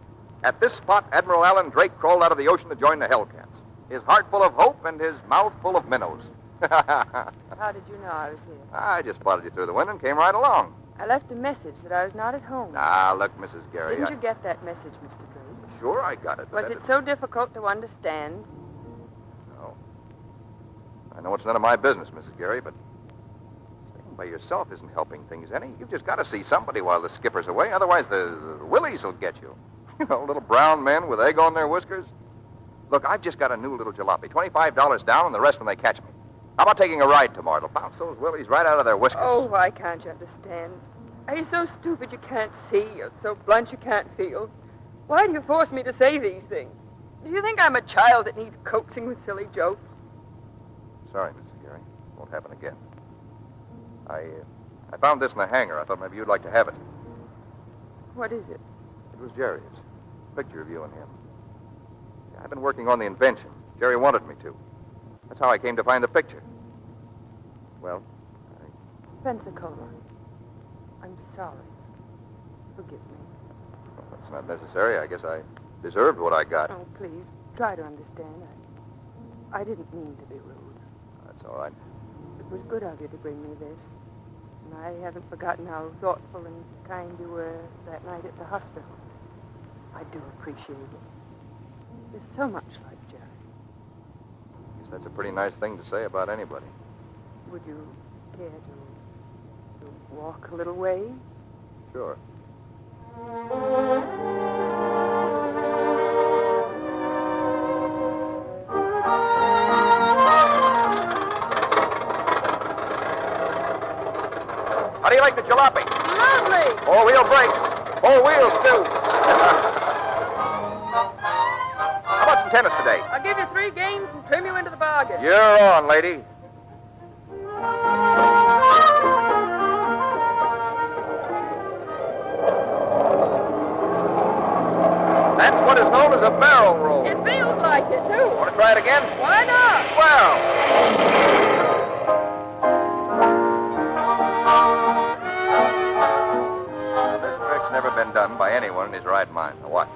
At this spot, Admiral Alan Drake crawled out of the ocean to join the Hellcats. His heart full of hope and his mouth full of minnows.
How did you know I was here?
I just spotted you through the window and came right along.
I left a message that I was not at home.
Ah, look, Mrs. Gary.
Didn't you get that message, Mr. Drake?
Sure, I got it.
Was it so difficult to understand?
No. I know it's none of my business, Mrs. Gary, but staying by yourself isn't helping things any. You've just got to see somebody while the skipper's away. Otherwise, the willies will get you. You know, little brown men with egg on their whiskers. Look, I've just got a new little jalopy. $25 down and the rest when they catch me. How about taking a ride tomorrow? It'll bounce those willies right out of their whiskers.
Oh, why can't you understand? Are you so stupid you can't see, or so blunt you can't feel? Why do you force me to say these things? Do you think I'm a child that needs coaxing with silly jokes?
Sorry, Mrs. Gary. Won't happen again. I found this in the hangar. I thought maybe you'd like to have it.
What is it?
It was Jerry's. Picture of you and him. Yeah, I've been working on the invention. Jerry wanted me to. That's how I came to find the picture. Well,
Pensacola, I'm sorry. Forgive me.
well, that's not necessary. I guess I deserved what I got.
Oh, please, try to understand. I didn't mean to be rude.
That's all right.
It was good of you to bring me this. And I haven't forgotten how thoughtful and kind you were that night at the hospital. I do appreciate it. You're so much like Jerry.
I guess that's a pretty nice thing to say about anybody.
Would you care to walk a little way?
Sure. How do you like the jalopy?
Lovely!
All-wheel brakes. Four wheels, too. How about some tennis today?
I'll give you 3 games and trim you into the bargain.
You're on, lady. That's what is known as a barrel roll.
It feels like like it, too.
Want to try it again?
Why not?
Now, this trick's never been done by anyone in his right mind. Now, watch.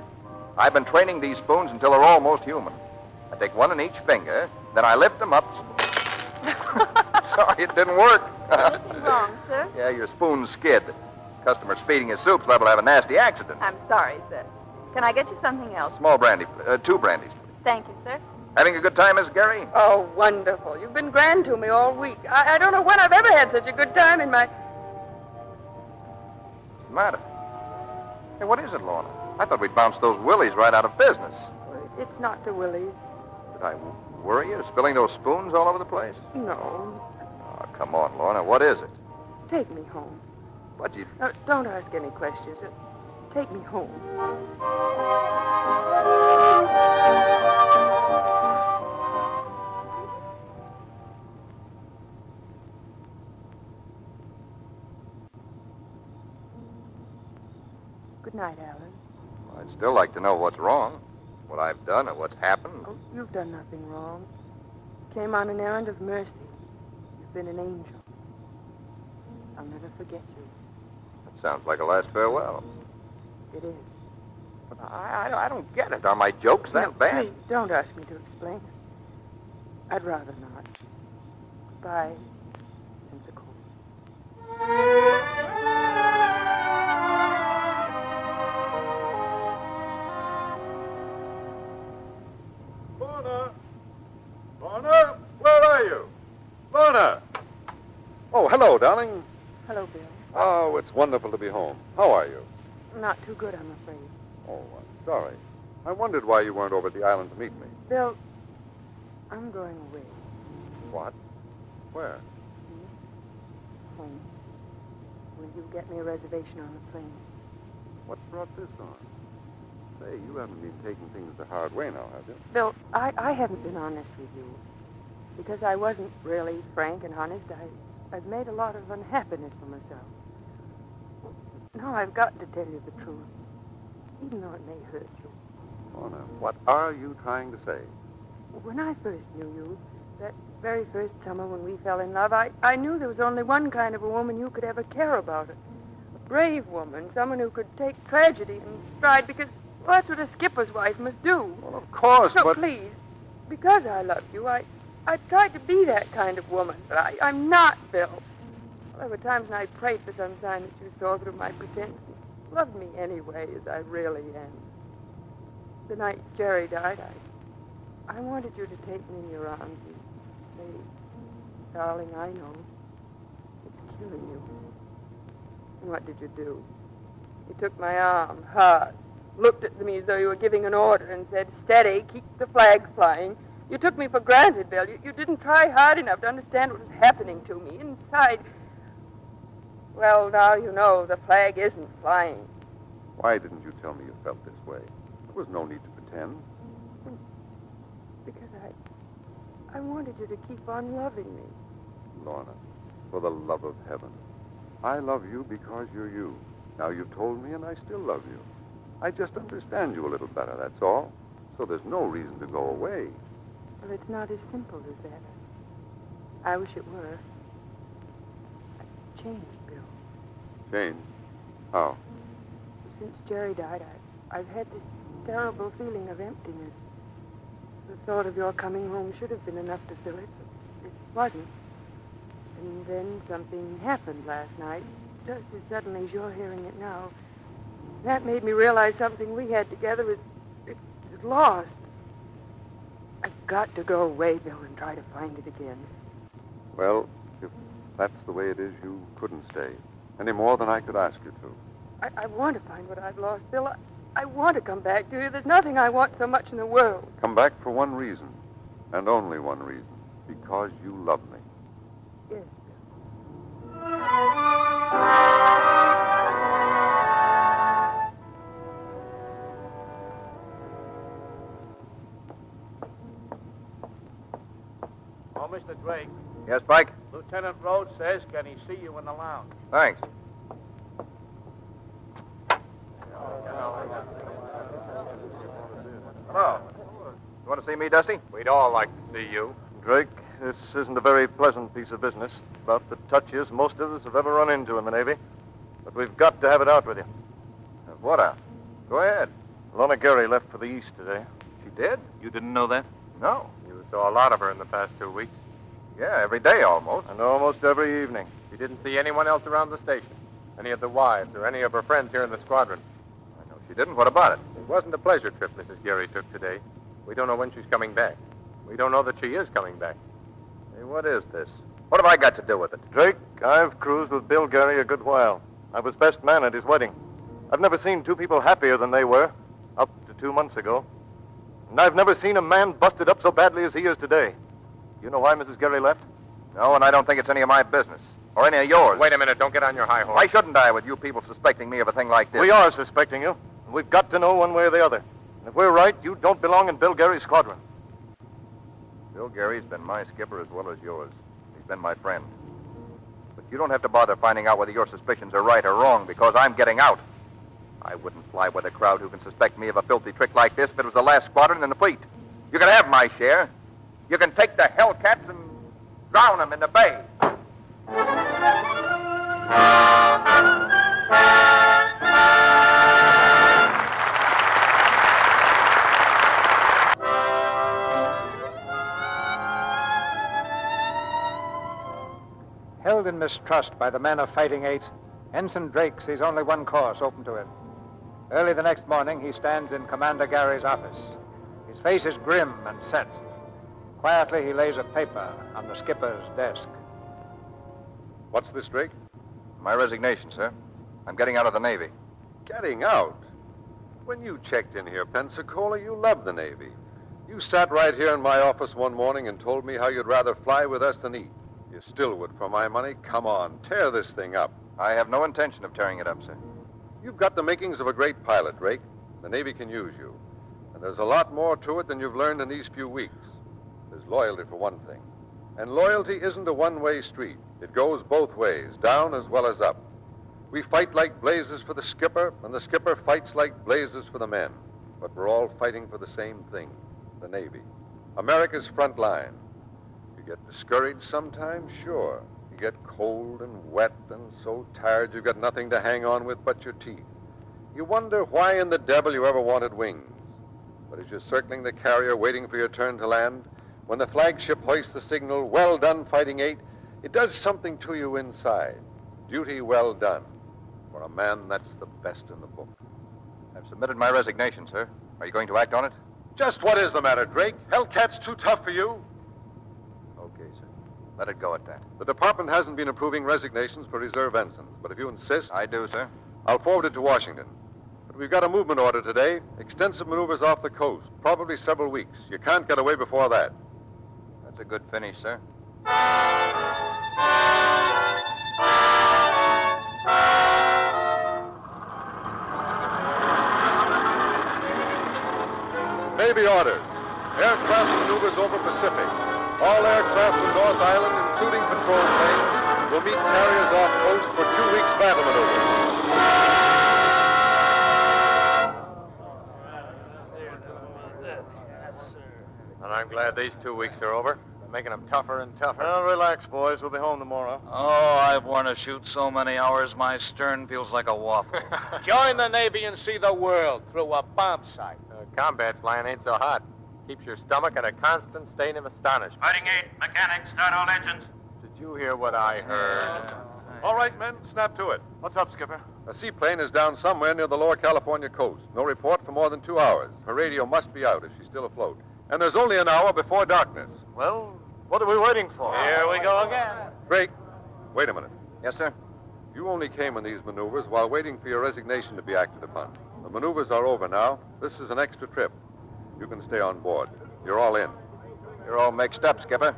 I've been training these spoons until they're almost human. I take one in each finger, then I lift them up. Sorry, it didn't work.
Anything wrong, sir?
Yeah, your spoon skid. Customer speeding his soup's liable to have a nasty accident.
I'm sorry, sir. Can I get you something else?
Small brandy, 2 brandies.
Thank you, sir.
Having a good time, Miss Gary?
Oh, wonderful. You've been grand to me all week. I don't know when I've ever had such a good time in my...
What's the matter? Hey, what is it, Lorna? I thought we'd bounced those Willies right out of business.
It's not the Willies.
Did I worry you, spilling those spoons all over the place?
No.
Oh, come on, Lorna. What is it?
Take me home.
What'd you...
No, don't ask any questions. Take me home. Good night, Alan.
I'd still like to know what's wrong. What I've done or what's happened.
Oh, you've done nothing wrong. Came on an errand of mercy. You've been an angel. I'll never forget you.
That sounds like a last farewell.
It is.
But I don't get it. Are my jokes that bad?
Please, don't ask me to explain it. I'd rather not. Goodbye, Pensacola.
Lorna, where are you? Lorna! Oh, hello, darling.
Hello, Bill.
Oh, it's wonderful to be home. How are you?
Not too good, I'm afraid.
Oh, I'm sorry. I wondered why you weren't over at the island to meet me.
Bill, I'm going away.
What? Where?
Home. Will you get me a reservation on the plane?
What brought this on? Say, you haven't been taking things the hard way now, have you?
Bill, I haven't been honest with you. Because I wasn't really frank and honest, I've made a lot of unhappiness for myself. Now I've got to tell you the truth, even though it may hurt you.
Lorna, what are you trying to say?
When I first knew you, that very first summer when we fell in love, I knew there was only one kind of a woman you could ever care about. A brave woman, someone who could take tragedy in stride, because well, that's what a skipper's wife must do.
Well, of course,
no,
but...
please, because I love you, I tried to be that kind of woman, but I'm not, Bill. Well, there were times when I prayed for some sign that you saw through my pretense and loved me anyway as I really am. The night Jerry died, I wanted you to take me in your arms and say, darling, I know it's killing you. And what did you do? You took my arm, hard, looked at me as though you were giving an order and said, steady, keep the flag flying. You took me for granted, Bill. You didn't try hard enough to understand what was happening to me inside. Well, now you know the flag isn't flying.
Why didn't you tell me you felt this way? There was no need to pretend.
Because I wanted you to keep on loving me.
Lorna, for the love of heaven. I love you because you're you. Now you've told me and I still love you. I just understand you a little better, that's all. So there's no reason to go away.
Well, it's not as simple as that. I wish it were. I've changed, Bill.
Changed? How?
Since Jerry died, I've had this terrible feeling of emptiness. The thought of your coming home should have been enough to fill it, but it wasn't. And then something happened last night, just as suddenly as you're hearing it now. That made me realize something we had together is lost. I've got to go away, Bill, and try to find it again.
Well, if that's the way it is, you couldn't stay. Any more than I could ask you to.
I want to find what I've lost, Bill. I want to come back to you. There's nothing I want so much in the world.
Come back for one reason, and only one reason. Because you love me.
Yes,
Oh, Mr. Drake.
Yes, Pike?
Lieutenant Rhodes says, can he see you in the lounge?
Thanks. Hello. Do want to see me, Dusty?
We'd all like to see you.
Drake, this isn't a very pleasant piece of business. About the touchiest most of us have ever run into in the Navy. But we've got to have it out with you.
What out? Go ahead.
Lorna Gary left for the East today.
She did?
You didn't know that?
No.
You saw a lot of her in the past 2 weeks.
Yeah, every day almost.
And almost every evening.
She didn't see anyone else around the station. Any of the wives or any of her friends here in the squadron.
I know she didn't. What about it?
It wasn't a pleasure trip Mrs. Gary took today. We don't know when she's coming back. We don't know that she is coming back.
Hey, what is this? What have I got to do with it?
Drake, I've cruised with Bill Gary a good while. I was best man at his wedding. I've never seen two people happier than they were, up to 2 months ago. And I've never seen a man busted up so badly as he is today. You know why Mrs. Gary left?
No, and I don't think it's any of my business. Or any of yours.
Wait a minute. Don't get on your high horse.
Why shouldn't I, with you people suspecting me of a thing like this?
We are suspecting you. And we've got to know one way or the other. And if we're right, you don't belong in Bill Gary's squadron.
Bill Gary's been my skipper as well as yours. He's been my friend. But you don't have to bother finding out whether your suspicions are right or wrong, because I'm getting out. I wouldn't fly with a crowd who can suspect me of a filthy trick like this if it was the last squadron in the fleet. You can have my share. You can take the Hellcats and drown them in the bay.
Held in mistrust by the men of Fighting 8, Ensign Drake sees only one course open to him. Early the next morning, he stands in Commander Gary's office. His face is grim and set. Quietly, he lays a paper on the skipper's desk.
What's this, Drake?
My resignation, sir. I'm getting out of the Navy.
Getting out? When you checked in here, Pensacola, you loved the Navy. You sat right here in my office one morning and told me how you'd rather fly with us than eat. You still would for my money. Come on, tear this thing up.
I have no intention of tearing it up, sir.
You've got the makings of a great pilot, Drake. The Navy can use you. And there's a lot more to it than you've learned in these few weeks. There's loyalty for one thing. And loyalty isn't a one-way street. It goes both ways, down as well as up. We fight like blazes for the skipper, and the skipper fights like blazes for the men. But we're all fighting for the same thing, the Navy. America's front line. You get discouraged sometimes, sure. You get cold and wet and so tired you've got nothing to hang on with but your teeth. You wonder why in the devil you ever wanted wings. But as you're circling the carrier waiting for your turn to land, when the flagship hoists the signal, "Well done, Fighting 8," it does something to you inside. Duty well done. For a man, that's the best in the book.
I've submitted my resignation, sir. Are you going to act on it?
Just what is the matter, Drake? Hellcat's too tough for you?
Okay, sir. Let it go at that.
The department hasn't been approving resignations for reserve ensigns, but if you insist...
I do, sir.
I'll forward it to Washington. But we've got a movement order today. Extensive maneuvers off the coast. Probably several weeks. You can't get away before that.
That's a good finish, sir.
Navy orders. Aircraft maneuvers over Pacific. All aircraft from North Island, including patrol planes, will meet carriers off coast for 2 weeks battle maneuvers.
And I'm glad these 2 weeks are over. They're making them tougher and tougher.
Well, relax, boys. We'll be home tomorrow.
Oh, I've worn a chute so many hours, my stern feels like a waffle.
Join the Navy and see the world through a bomb sight.
Combat flying ain't so hot. Keeps your stomach in a constant state of astonishment.
Fighting 8, mechanics, start all engines.
Did you hear what I heard?
All right, men, snap to it.
What's up, Skipper?
A seaplane is down somewhere near the lower California coast. No report for more than 2 hours. Her radio must be out if she's still afloat. And there's only an hour before darkness.
Well, what are we waiting for?
Here we go again.
Drake, wait a minute.
Yes, sir?
You only came in these maneuvers while waiting for your resignation to be acted upon. The maneuvers are over now. This is an extra trip. You can stay on board. You're all in.
You're all mixed up, Skipper.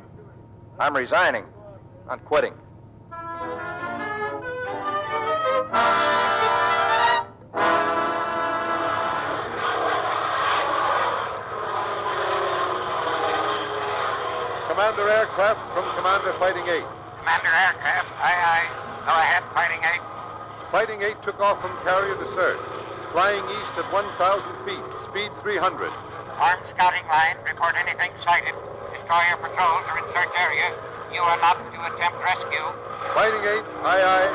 I'm resigning. Not quitting.
Commander Aircraft from Commander Fighting 8.
Commander Aircraft, aye. Go ahead, Fighting 8.
Fighting 8 took off from carrier to search, flying east at 1,000 feet, speed 300.
Armed scouting line, report anything sighted. Destroyer patrols are in search area. You are not to attempt rescue.
Fighting 8, aye, aye.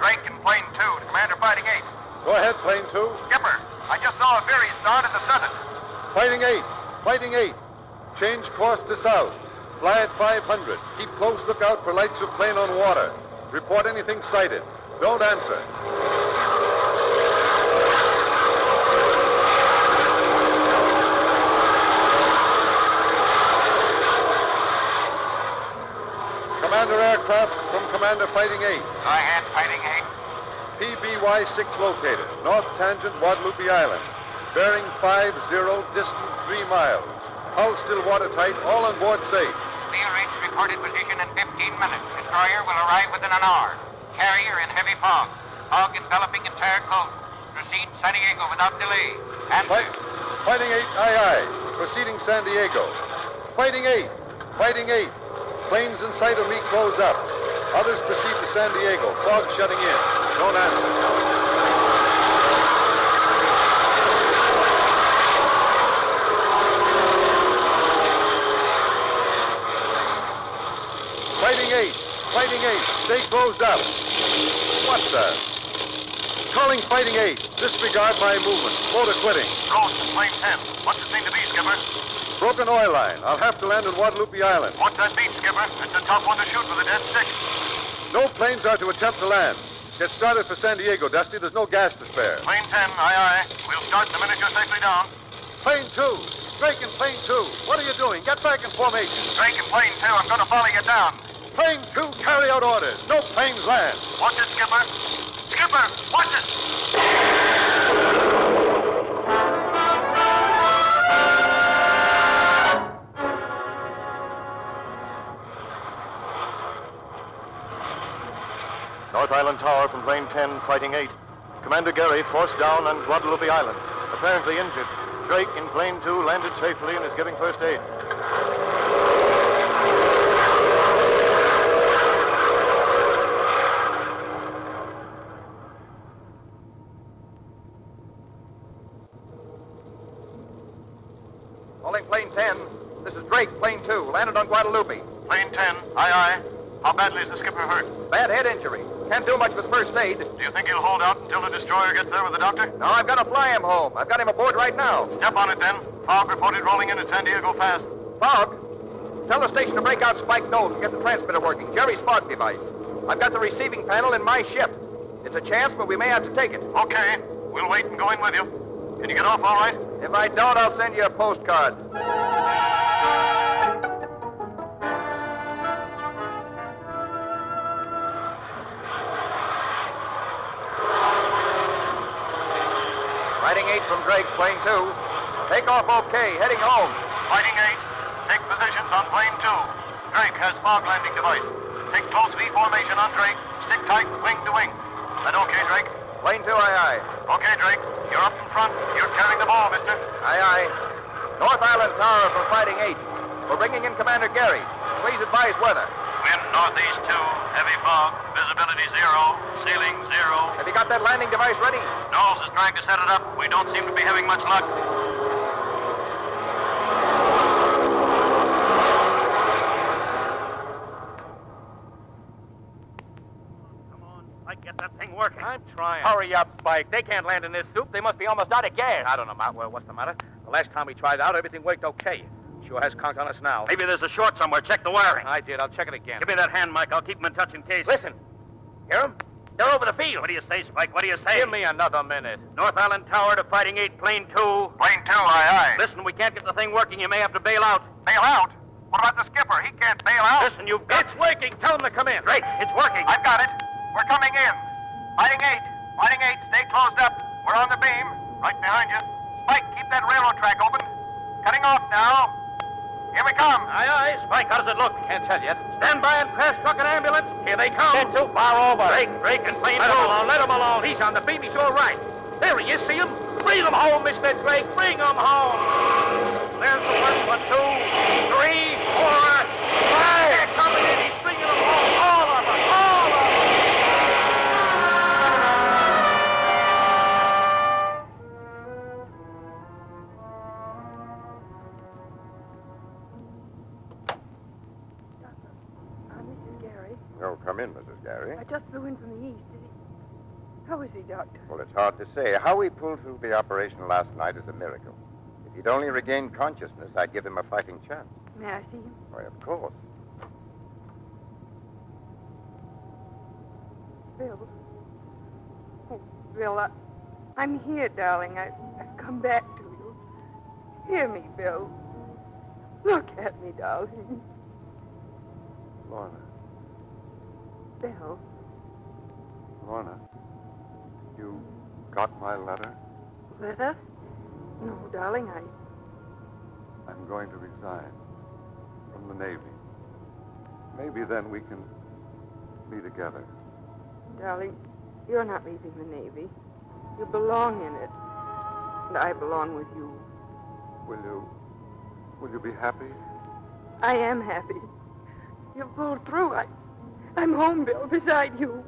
Drake in plane 2 to Commander Fighting 8.
Go ahead, plane 2.
Skipper, I just saw a Veery start in the southern.
Fighting 8, Fighting 8. Change course to south. Fly at 500. Keep close lookout for lights of plane on water. Report anything sighted. Don't answer. Commander aircraft from Commander Fighting 8.
Go ahead, Fighting 8.
PBY-6 located. North tangent, Guadalupe Island. Bearing 50, distant 3 miles. Hull still watertight, all on board safe.
We'll reach reported position in 15 minutes. Destroyer will arrive within an hour. Carrier in heavy fog. Fog enveloping entire coast. Proceed San Diego without delay.
Fighting 8, aye, aye. Proceeding San Diego. Fighting 8, Fighting 8. Planes in sight of me close up. Others proceed to San Diego. Fog shutting in. Don't answer. Fighting 8, stay closed up. What the? Calling Fighting 8. Disregard my movement. Motor quitting.
Ghost in plane 10. What's it seem to be, Skipper?
Broken oil line. I'll have to land on Guadalupe Island.
What's that beat, Skipper? It's a tough one to shoot with a dead stick.
No planes are to attempt to land. Get started for San Diego, Dusty. There's no gas to spare.
Plane 10, aye, aye. We'll start the minute you're safely down.
Plane 2. Drake in plane 2. What are you doing? Get back in formation.
Drake in plane 2. I'm going to follow you down.
Plane 2, carry out orders. No planes land.
Watch it, Skipper. Skipper, watch it.
North Island Tower from plane 10, Fighting 8. Commander Gary forced down on Guadalupe Island. Apparently injured. Drake in plane 2 landed safely and is giving first aid.
Calling plane 10. This is Drake, plane 2. Landed on Guadalupe. Plane 10, aye, aye. How badly is the skipper hurt? Bad head injury. Can't do much with first aid. Do you think he'll hold out until the destroyer gets there with the doctor? No, I've got to fly him home. I've got him aboard right now. Step on it, then. Fog reported rolling in at San Diego fast. Fog? Tell the station to break out Spike nose and get the transmitter working. Jerry's fog device. I've got the receiving panel in my ship. It's a chance, but we may have to take it. Okay. We'll wait and go in with you. Can you get off all right? If I don't, I'll send you a postcard. Fighting 8 from Drake, plane 2. Take off okay, heading home. Fighting 8, take positions on plane 2. Drake has fog landing device. Take close V formation on Drake. Stick tight, wing to wing. That okay, Drake? Plane 2, aye, aye. Okay, Drake. You're up in front. You're carrying the ball, mister. Aye, aye. North Island Tower from Fighting 8. We're bringing in Commander Gary. Please advise weather. Wind northeast 2, heavy fog, visibility 0, ceiling 0. Have you got that landing device ready? Knowles is trying to set it up. We don't seem to be having much luck.
Get that thing working.
I'm trying.
Hurry up, Spike. They can't land in this soup. They must be almost out of gas.
I don't know, Well, what's the matter? The last time we tried out, everything worked okay. Sure has conked on us now.
Maybe there's a short somewhere. Check the wiring.
I did. I'll check it again.
Give me that hand, Mike. I'll keep them in touch in case.
Listen.
Hear them? They're over the field. What do you say, Spike? What do you say?
Give me another minute.
North Island Tower to Fighting 8, plane 2.
Plane 2, aye, aye.
Listen, we can't get the thing working. You may have to bail out.
Bail out? What about the skipper? He can't bail out.
Listen, you've got...
It's working. Tell him to come in.
Great. It's working.
I've got it. We're coming in. Fighting 8. Fighting 8, stay closed up. We're on the beam. Right behind you. Spike, keep that railroad track open. Cutting off now. Here we come.
Aye, aye. Spike, how does it look?
Can't tell yet.
Stand by and crash truck and ambulance. Here they come.
They're too far over.
Drake and plane 2.
Let him alone. Let him alone. He's on the beam. He's all right. There he is. See him? Bring him home, Mr. Drake. Bring him home.
There's the first one. 2, 3, 4, 5.
They're coming in. He's bringing them home. All
in, Mrs. Gary.
I just flew in from the east. How is he, Doctor?
Well, it's hard to say. How he pulled through the operation last night is a miracle. If he'd only regained consciousness, I'd give him a fighting chance.
May I see him?
Why, of course.
Bill. Oh, Bill, I'm here, darling. I've come back to you. Hear me, Bill. Look at me, darling.
Lorna.
Bill.
Lorna, you got my letter?
Letter? No, darling,
I'm going to resign from the Navy. Maybe then we can be together.
Darling, you're not leaving the Navy. You belong in it. And I belong with you.
Will you be happy?
I am happy. You pulled through. I'm home, Bill, beside you.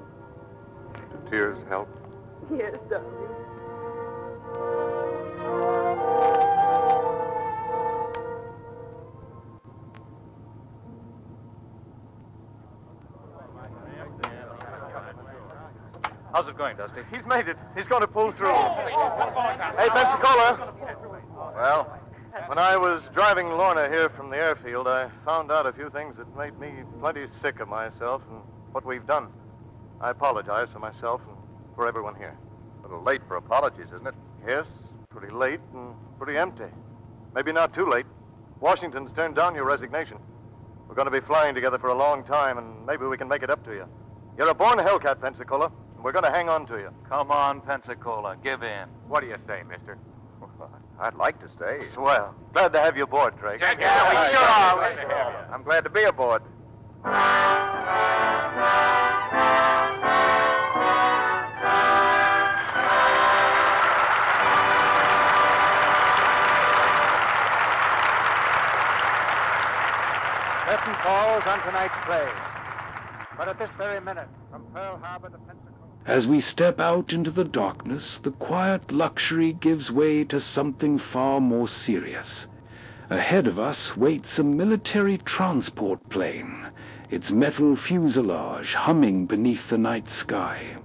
Do tears help?
Yes, darling.
How's it going, Dusty?
He's made it. He's going to pull through. Hey, Pensacola. Well, when I was driving Lorna here from the airfield, I found out a few things that made me plenty sick of myself and what we've done. I apologize for myself and for everyone here.
A little late for apologies, isn't it?
Yes, pretty late and pretty empty. Maybe not too late. Washington's turned down your resignation. We're going to be flying together for a long time, and maybe we can make it up to you. You're a born Hellcat, Pensacola, and we're going to hang on to you.
Come on, Pensacola. Give in.
What do you say, mister? I'd like to stay.
Swell. Glad to have you aboard, Drake.
Yeah, we sure are. I'm glad to be aboard.
Curtain falls on tonight's play. But at this very minute, from Pearl Harbor to Pensacola...
As we step out into the darkness, the quiet luxury gives way to something far more serious. Ahead of us waits a military transport plane, its metal fuselage humming beneath the night sky.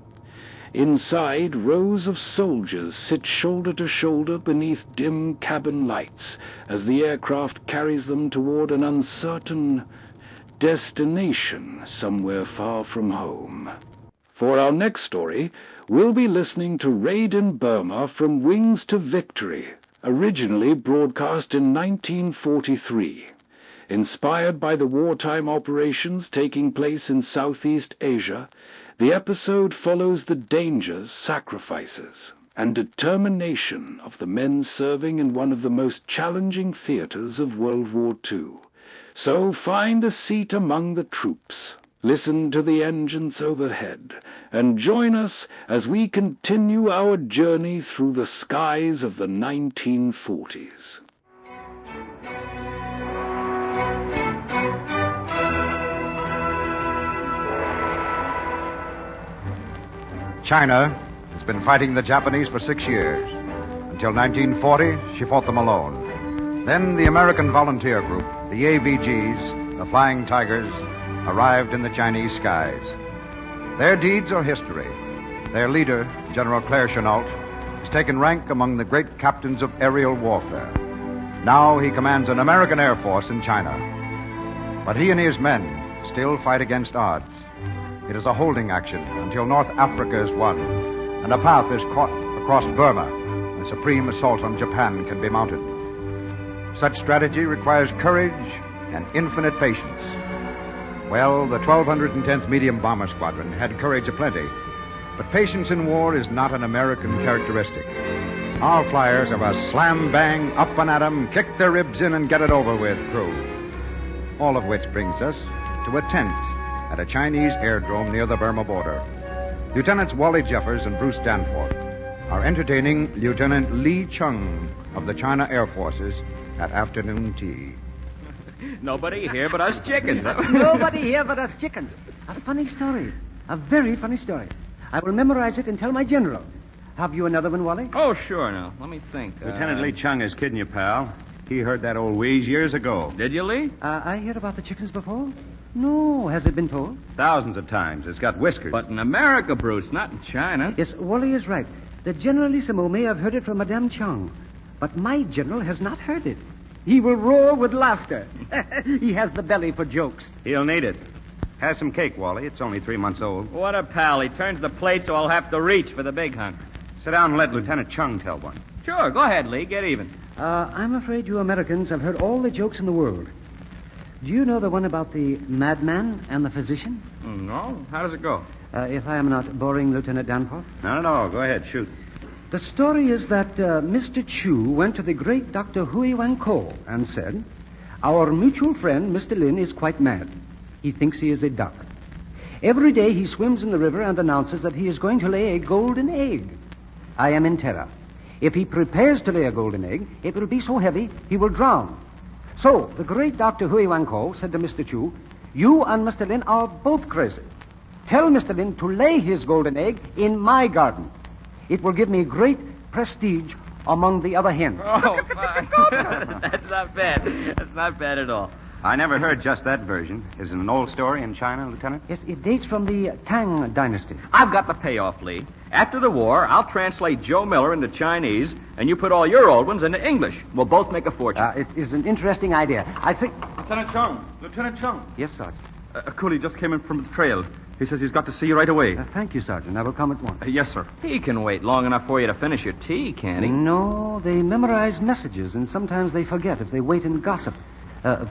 Inside, rows of soldiers sit shoulder to shoulder beneath dim cabin lights as the aircraft carries them toward an uncertain destination somewhere far from home. For our next story, we'll be listening to Raid in Burma from Wings to Victory, originally broadcast in 1943. Inspired by the wartime operations taking place in Southeast Asia, the episode follows the dangers, sacrifices, and determination of the men serving in one of the most challenging theaters of World War II. So find a seat among the troops, listen to the engines overhead, and join us as we continue our journey through the skies of the 1940s.
China has been fighting the Japanese for 6 years. Until 1940, she fought them alone. Then the American volunteer group, the AVGs, the Flying Tigers, arrived in the Chinese skies. Their deeds are history. Their leader, General Claire Chennault, has taken rank among the great captains of aerial warfare. Now he commands an American Air Force in China. But he and his men still fight against odds. It is a holding action until North Africa is won, and a path is cut across Burma. A supreme assault on Japan can be mounted. Such strategy requires courage and infinite patience. Well, the 1210th Medium Bomber Squadron had courage aplenty, but patience in war is not an American characteristic. Our flyers have a slam-bang, up and at 'em, kick their ribs in and get it over with crew. All of which brings us to a tent at a Chinese airdrome near the Burma border. Lieutenants Wally Jeffers and Bruce Danforth are entertaining Lieutenant Li Chung of the China Air Forces at afternoon tea.
Nobody here but us chickens.
Nobody here but us chickens. A funny story. A very funny story. I will memorize it and tell my general. Have you another one, Wally?
Oh, sure, now. Let me think.
Lieutenant Li Chung is kidding you, pal.
He heard that old wheeze years ago.
Did you, Lee?
I heard about the chickens before? No. Has it been told?
Thousands of times. It's got whiskers.
But in America, Bruce, not in China.
Yes, Wally is right. The Generalissimo may have heard it from Madame Chang, but my general has not heard it. He will roar with laughter. He has the belly for jokes.
He'll need it. Have some cake, Wally. It's only 3 months old.
What a pal. He turns the plate so I'll have to reach for the big hunk.
Sit down and let Lieutenant Chung tell one.
Sure, go ahead, Lee. Get even.
I'm afraid you Americans have heard all the jokes in the world. Do you know the one about the madman and the physician?
No. How does it go?
If I am not boring, Lieutenant Danforth?
Not at all. Go ahead, shoot.
The story is that Mr. Chu went to the great Dr. Hui Wan Ko and said, "Our mutual friend, Mr. Lin, is quite mad. He thinks he is a duck. Every day he swims in the river and announces that he is going to lay a golden egg. I am in terror. If he prepares to lay a golden egg, it will be so heavy he will drown." So the great Dr. Hui Wan Ko said to Mr. Chu, "You and Mr. Lin are both crazy. Tell Mr. Lin to lay his golden egg in my garden. It will give me great prestige among the other hens."
Oh, fine. That's not bad. That's not bad at all.
I never heard just that version. Is it an old story in China, Lieutenant?
Yes, it dates from the Tang Dynasty.
I've got the payoff, Lee. After the war, I'll translate Joe Miller into Chinese, and you put all your old ones into English. We'll both make a fortune.
It is an interesting idea. I think...
Lieutenant Chung! Lieutenant Chung!
Yes, Sergeant.
A coolie just came in from the trail. He says he's got to see you right away.
Thank you, Sergeant. I will come at once.
Yes, sir.
He can wait long enough for you to finish your tea, can't he?
No, they memorize messages, and sometimes they forget if they wait and gossip.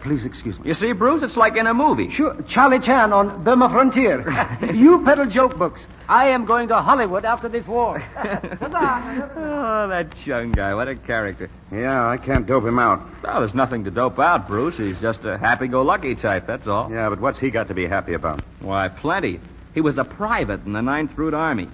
Please excuse me.
You see, Bruce, it's like in a movie.
Sure. Charlie Chan on Burma Frontier. You peddle joke books. I am going to Hollywood after this war.
Oh, that Chung guy. What a character.
Yeah, I can't dope him out.
Well, there's nothing to dope out, Bruce. He's just a happy-go-lucky type, that's all.
Yeah, but what's he got to be happy about?
Why, plenty. He was a private in the 9th Route Army.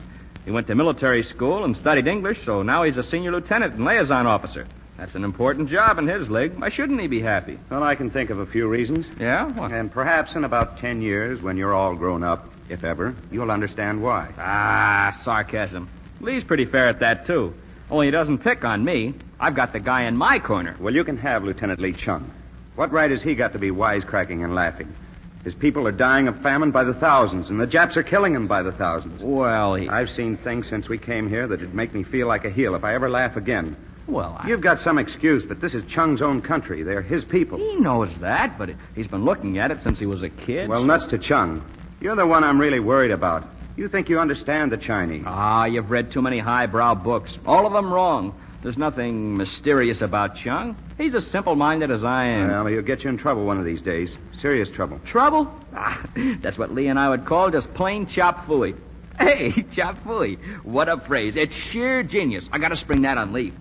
He went to military school and studied English, so now he's a senior lieutenant and liaison officer. That's an important job in his league. Why shouldn't he be happy?
Well, I can think of a few reasons.
Yeah? What?
And perhaps in about 10 years, when you're all grown up, if ever, you'll understand why.
Ah, sarcasm. Lee's pretty fair at that, too. Only he doesn't pick on me. I've got the guy in my corner.
Well, you can have Lieutenant Lee Chung. What right has he got to be wisecracking and laughing? His people are dying of famine by the thousands, and the Japs are killing them by the thousands.
Well,
I've seen things since we came here that'd make me feel like a heel if I ever laugh again.
Well,
You've got some excuse, but this is Chung's own country. They're his people.
He knows that, but he's been looking at it since he was a kid.
Well, nuts to Chung. You're the one I'm really worried about. You think you understand the Chinese.
Ah, you've read too many highbrow books. All of them wrong. There's nothing mysterious about Chung. He's as simple-minded as I am.
Well, he'll get you in trouble one of these days. Serious trouble.
Trouble? Ah, that's what Lee and I would call just plain chop fooey. Hey, chop fooey. What a phrase. It's sheer genius. I gotta spring that on Lee.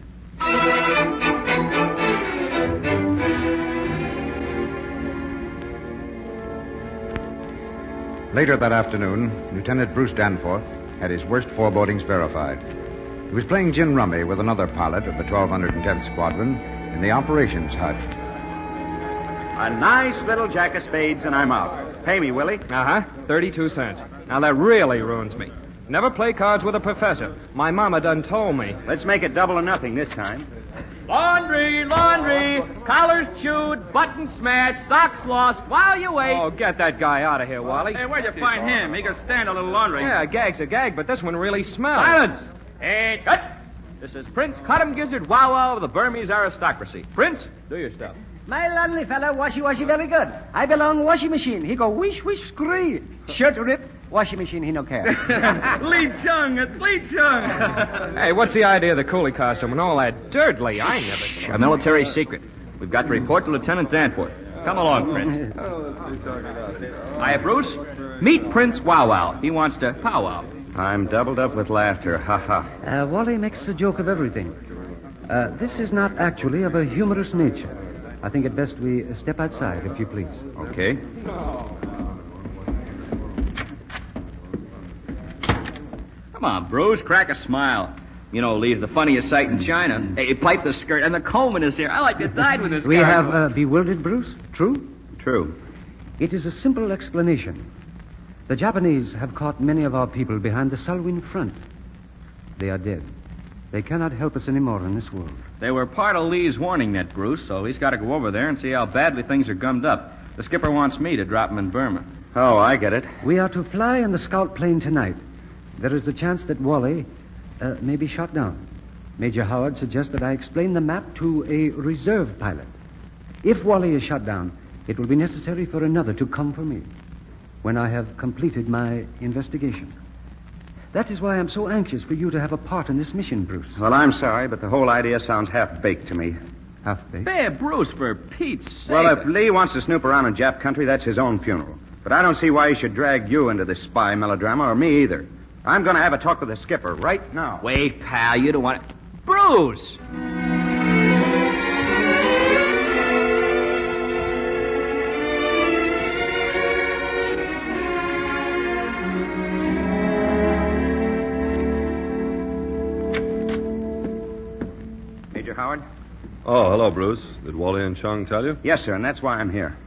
Later that afternoon, Lieutenant Bruce Danforth had his worst forebodings verified. He was playing gin rummy with another pilot of the 1210th Squadron in the operations hut.
A nice little jack of spades, and I'm out. Pay me, Willie.
32 cents. Now, that really ruins me. Never play cards with a professor. My mama done told me.
Let's make it double or nothing this time.
Laundry, laundry, collars chewed, buttons smashed, socks lost while you wait.
Oh, get that guy out of here, Wally.
Hey, where'd you find him? He could stand a little laundry.
Yeah, a gag's a gag, but this one really smells.
Silence! Hey, cut! This is Prince Cottam Gizzard Wow Wow of the Burmese aristocracy. Prince, do your stuff.
My lovely fella, washy very good. I belong washing machine. He go wish scree. Shirt rip, washing machine he no care.
Lee Chung, it's Lee Chung.
Hey, what's the idea of the coolie costume and all that dirt, Lee? I never...
A military secret. We've got to report to Lieutenant Danforth. Come along, Prince. Hiya, Bruce. Meet Prince Wow Wow. He wants to powwow.
I'm doubled up with laughter. Ha ha.
Wally makes a joke of everything. This is not actually of a humorous nature. I think it best we step outside, if you please.
Okay.
Come on, Bruce. Crack a smile. You know, Lee's the funniest sight in China. Hey, pipe the skirt, and the comb in his hair. I like to die with this
We
guy.
have bewildered Bruce? True?
True.
It is a simple explanation. The Japanese have caught many of our people behind the Salween front. They are dead. They cannot help us anymore in this world.
They were part of Lee's warning net, Bruce, so he's got to go over there and see how badly things are gummed up. The skipper wants me to drop him in Burma.
Oh, I get it.
We are to fly in the scout plane tonight. There is a chance that Wally may be shot down. Major Howard suggests that I explain the map to a reserve pilot. If Wally is shot down, it will be necessary for another to come for me when I have completed my investigation. That is why I'm so anxious for you to have a part in this mission, Bruce.
Well, I'm sorry, but the whole idea sounds half-baked to me.
Half-baked?
Hey, Bruce, for Pete's sake.
Well, if Lee wants to snoop around in Jap country, that's his own funeral. But I don't see why he should drag you into this spy melodrama, or me either. I'm going to have a talk with the skipper right now.
Wait, pal, you don't want to... Bruce!
Major Howard?
Oh, hello, Bruce. Did Wally and Chung tell you?
Yes, sir, and that's why I'm here.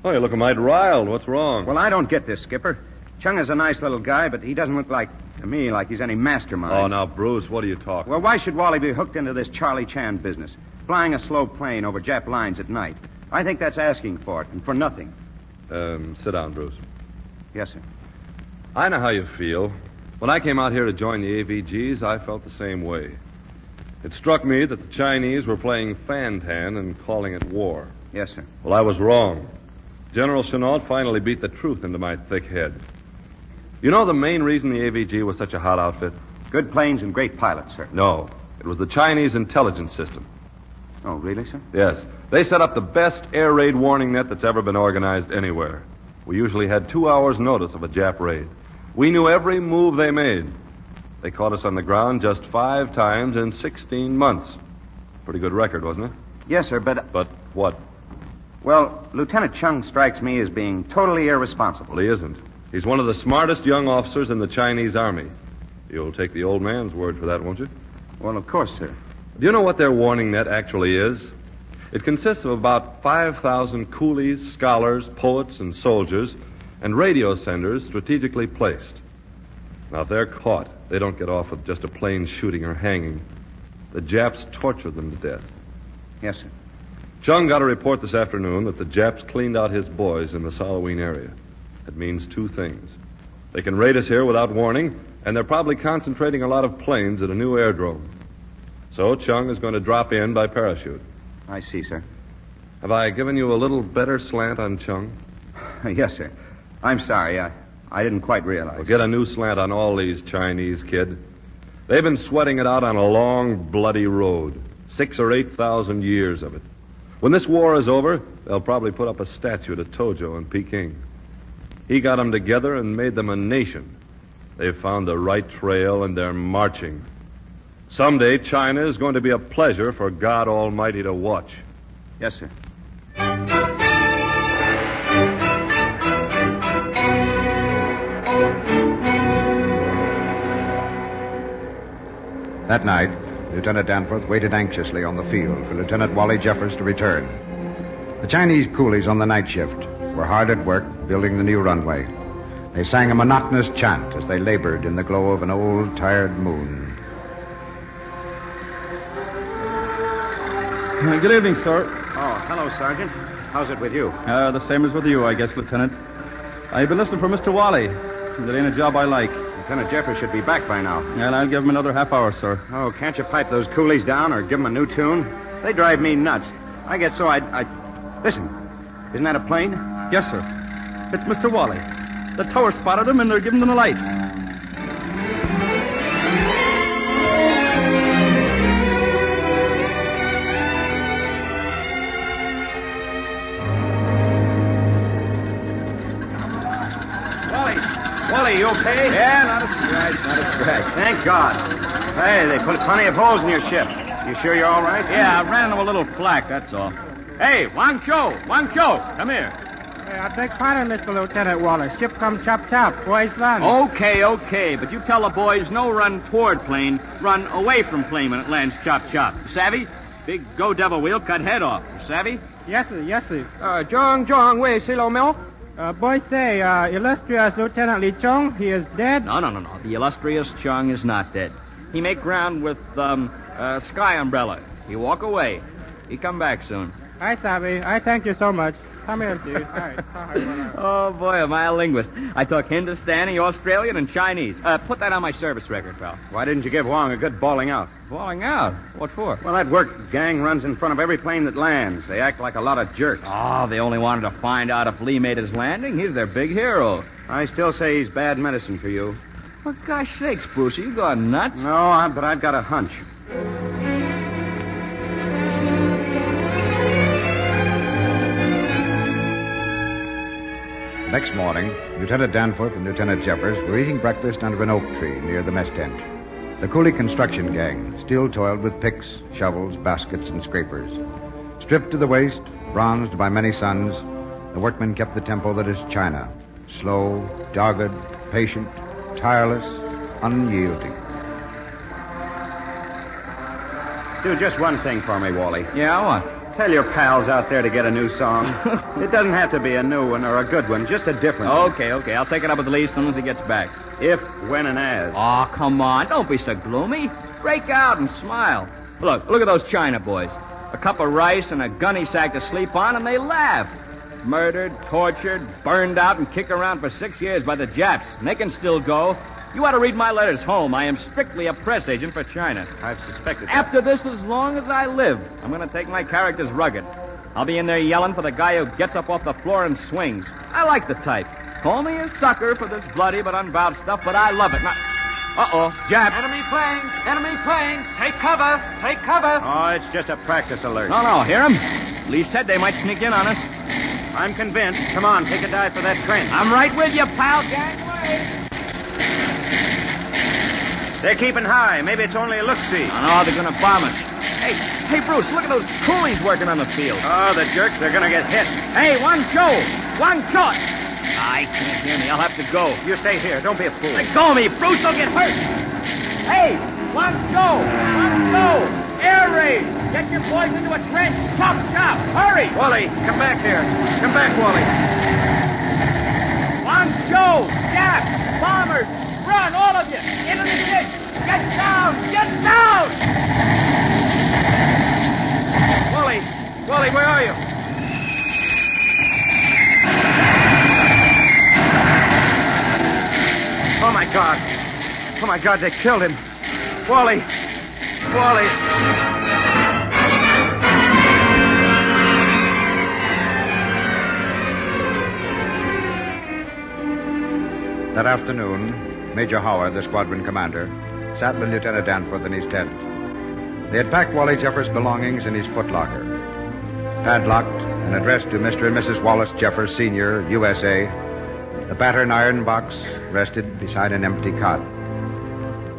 Oh, you're looking mighty riled. What's wrong?
Well, I don't get this, Skipper. Chung is a nice little guy, but he doesn't look to me like he's any mastermind.
Oh, now, Bruce, what are you talking?
Well, why should Wally be hooked into this Charlie Chan business? Flying a slow plane over Jap lines at night. I think that's asking for it, and for nothing.
Sit down, Bruce.
Yes, sir.
I know how you feel. When I came out here to join the AVGs, I felt the same way. It struck me that the Chinese were playing fan-tan and calling it war.
Yes, sir.
Well, I was wrong. General Chenault finally beat the truth into my thick head. You know the main reason the AVG was such a hot outfit?
Good planes and great pilots, sir.
No. It was the Chinese intelligence system.
Oh, really, sir?
Yes. They set up the best air raid warning net that's ever been organized anywhere. We usually had 2 hours' notice of a Jap raid. We knew every move they made. They caught us on the ground just 5 times in 16 months. Pretty good record, wasn't it?
Yes, sir, but...
But what?
Well, Lieutenant Chung strikes me as being totally irresponsible.
Well, he isn't. He's one of the smartest young officers in the Chinese Army. You'll take the old man's word for that, won't you?
Well, of course, sir.
Do you know what their warning net actually is? It consists of about 5,000 coolies, scholars, poets, and soldiers, and radio senders strategically placed. Now, if they're caught, they don't get off with just a plain shooting or hanging. The Japs torture them to death.
Yes, sir.
Chung got a report this afternoon that the Japs cleaned out his boys in the Salween area. It means 2 things. They can raid us here without warning, and they're probably concentrating a lot of planes at a new airdrome. So Chung is going to drop in by parachute.
I see, sir.
Have I given you a little better slant on Chung?
Yes, sir. I'm sorry. I didn't quite realize.
Well, get a new slant on all these Chinese, kid. They've been sweating it out on a long, bloody road. 6,000 or 8,000 years of it. When this war is over, they'll probably put up a statue to Tojo in Peking. He got them together and made them a nation. They've found the right trail, and they're marching. Someday, China is going to be a pleasure for God Almighty to watch.
Yes, sir.
That night, Lieutenant Danforth waited anxiously on the field for Lieutenant Wally Jeffers to return. The Chinese coolies on the night shift were hard at work building the new runway. They sang a monotonous chant as they labored in the glow of an old, tired moon.
Good evening, sir.
Oh, hello, Sergeant. How's it with you?
The same as with you, I guess, Lieutenant. I've been listening for Mr. Wally. It ain't a job I like.
Lieutenant Jeffers should be back by now.
And I'll give him another half hour, sir.
Oh, can't you pipe those coolies down or give them a new tune? They drive me nuts. I get so I... Listen, isn't that a plane?
Yes, sir. It's Mr. Wally. The tower spotted him, and they're giving them the lights.
Wally, you okay?
Yeah, not a scratch.
Thank God. Hey, they put plenty of holes in your ship. You sure you're all right?
Yeah, I ran into a little flak, that's all. Hey, Wang Cho, come here.
Hey, I beg pardon, Mr. Lieutenant Wallace. Ship come chop. Boys run.
Okay, but you tell the boys no run toward plane, run away from plane when it lands chop. Savvy? Big go devil wheel cut head off. Savvy?
Yes, sir.
Zhong, where is Silo Milk?
Boys say, illustrious Lieutenant Li Chong, he is dead.
No. The illustrious Chung is not dead. He make ground with sky umbrella. He walk away. He come back soon.
I sabi. I thank you so much. Come here, Chief.
Oh, boy, am I a linguist. I talk Hindustani, Australian, and Chinese. Put that on my service record, pal.
Why didn't you give Wong a good bawling out?
Bawling out? What for?
Well, that work gang runs in front of every plane that lands. They act like a lot of jerks.
Oh, they only wanted to find out if Lee made his landing. He's their big hero.
I still say he's bad medicine for you.
For gosh sakes, Bruce, you gone nuts?
No, but I've got a hunch.
Next morning, Lieutenant Danforth and Lieutenant Jeffers were eating breakfast under an oak tree near the mess tent. The Cooley construction gang still toiled with picks, shovels, baskets, and scrapers. Stripped to the waist, bronzed by many suns, the workmen kept the tempo that is China. Slow, dogged, patient, tireless, unyielding.
Do just one thing for me, Wally.
Yeah, what?
Tell your pals out there to get a new song. It doesn't have to be a new one or a good one, just a different one.
Okay. I'll take it up with Lee as soon as he gets back.
If, when, and as.
Oh, come on. Don't be so gloomy. Break out and smile. Look at those China boys. A cup of rice and a gunny sack to sleep on, and they laugh. Murdered, tortured, burned out, and kicked around for 6 years by the Japs. And they can still go. You ought to read my letters home. I am strictly a press agent for China.
I've suspected that.
After this, as long as I live, I'm going to take my characters rugged. I'll be in there yelling for the guy who gets up off the floor and swings. I like the type. Call me a sucker for this bloody but unvowed stuff, but I love it. Now, Japs.
Enemy planes. Take cover.
Oh, it's just a practice alert.
No, hear him? Lee said they might sneak in on us.
I'm convinced. Come on, take a dive for that trench.
I'm right with you, pal. Gangway.
They're keeping high. Maybe it's only a look-see.
No, they're going to bomb us. Hey, Bruce, look at those coolies working on the field.
Oh, the jerks, they're going to get hit.
Hey, one shot. I can't hear me. I'll have to go.
You stay here. Don't be a fool.
Let go of me. Bruce will get hurt. Hey, one show. Air raid. Get your boys into a trench. Chop. Hurry.
Wally, come back here. Come back, Wally.
One show. Japs. Bombers. Run, all of you. Into the ditch. Get down.
Wally, where are you? Oh, my God, they killed him. Wally.
That afternoon, Major Howard, the squadron commander, sat with Lieutenant Danforth in his tent. They had packed Wally Jeffers' belongings in his footlocker. Padlocked and addressed to Mr. and Mrs. Wallace Jeffers, Sr., USA, the battered iron box rested beside an empty cot.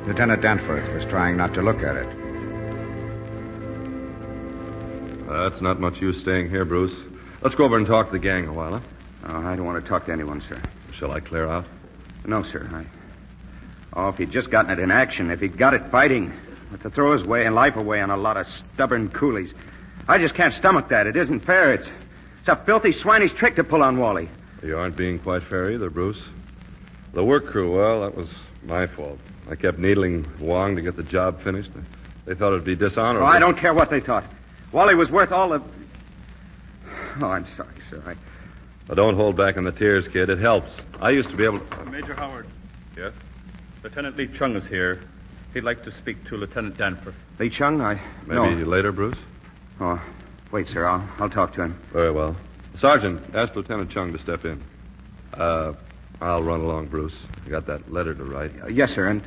Lieutenant Danforth was trying not to look at it.
That's not much use staying here, Bruce. Let's go over and talk to the gang a while, huh?
Oh, I don't want to talk to anyone, sir.
Shall I clear out?
No, sir. If he'd just gotten it in action, if he'd got it fighting, but to throw his life away on a lot of stubborn coolies. I just can't stomach that. It isn't fair. It's a filthy, swinish trick to pull on Wally.
You aren't being quite fair either, Bruce. The work crew, well, that was my fault. I kept needling Wong to get the job finished. They thought it'd be dishonorable.
Oh, I don't care what they thought. Wally was worth all the... Oh, I'm sorry, sir.
Well, don't hold back on the tears, kid. It helps. I used to be able to...
Major Howard.
Yes?
Lieutenant Lee Chung is here. He'd like to speak to Lieutenant Danforth.
Lee Chung?
Maybe later, Bruce?
Oh, wait, sir. I'll talk to him.
Very well. Sergeant, ask Lieutenant Chung to step in. I'll run along, Bruce. I got that letter to write.
Yes, sir. And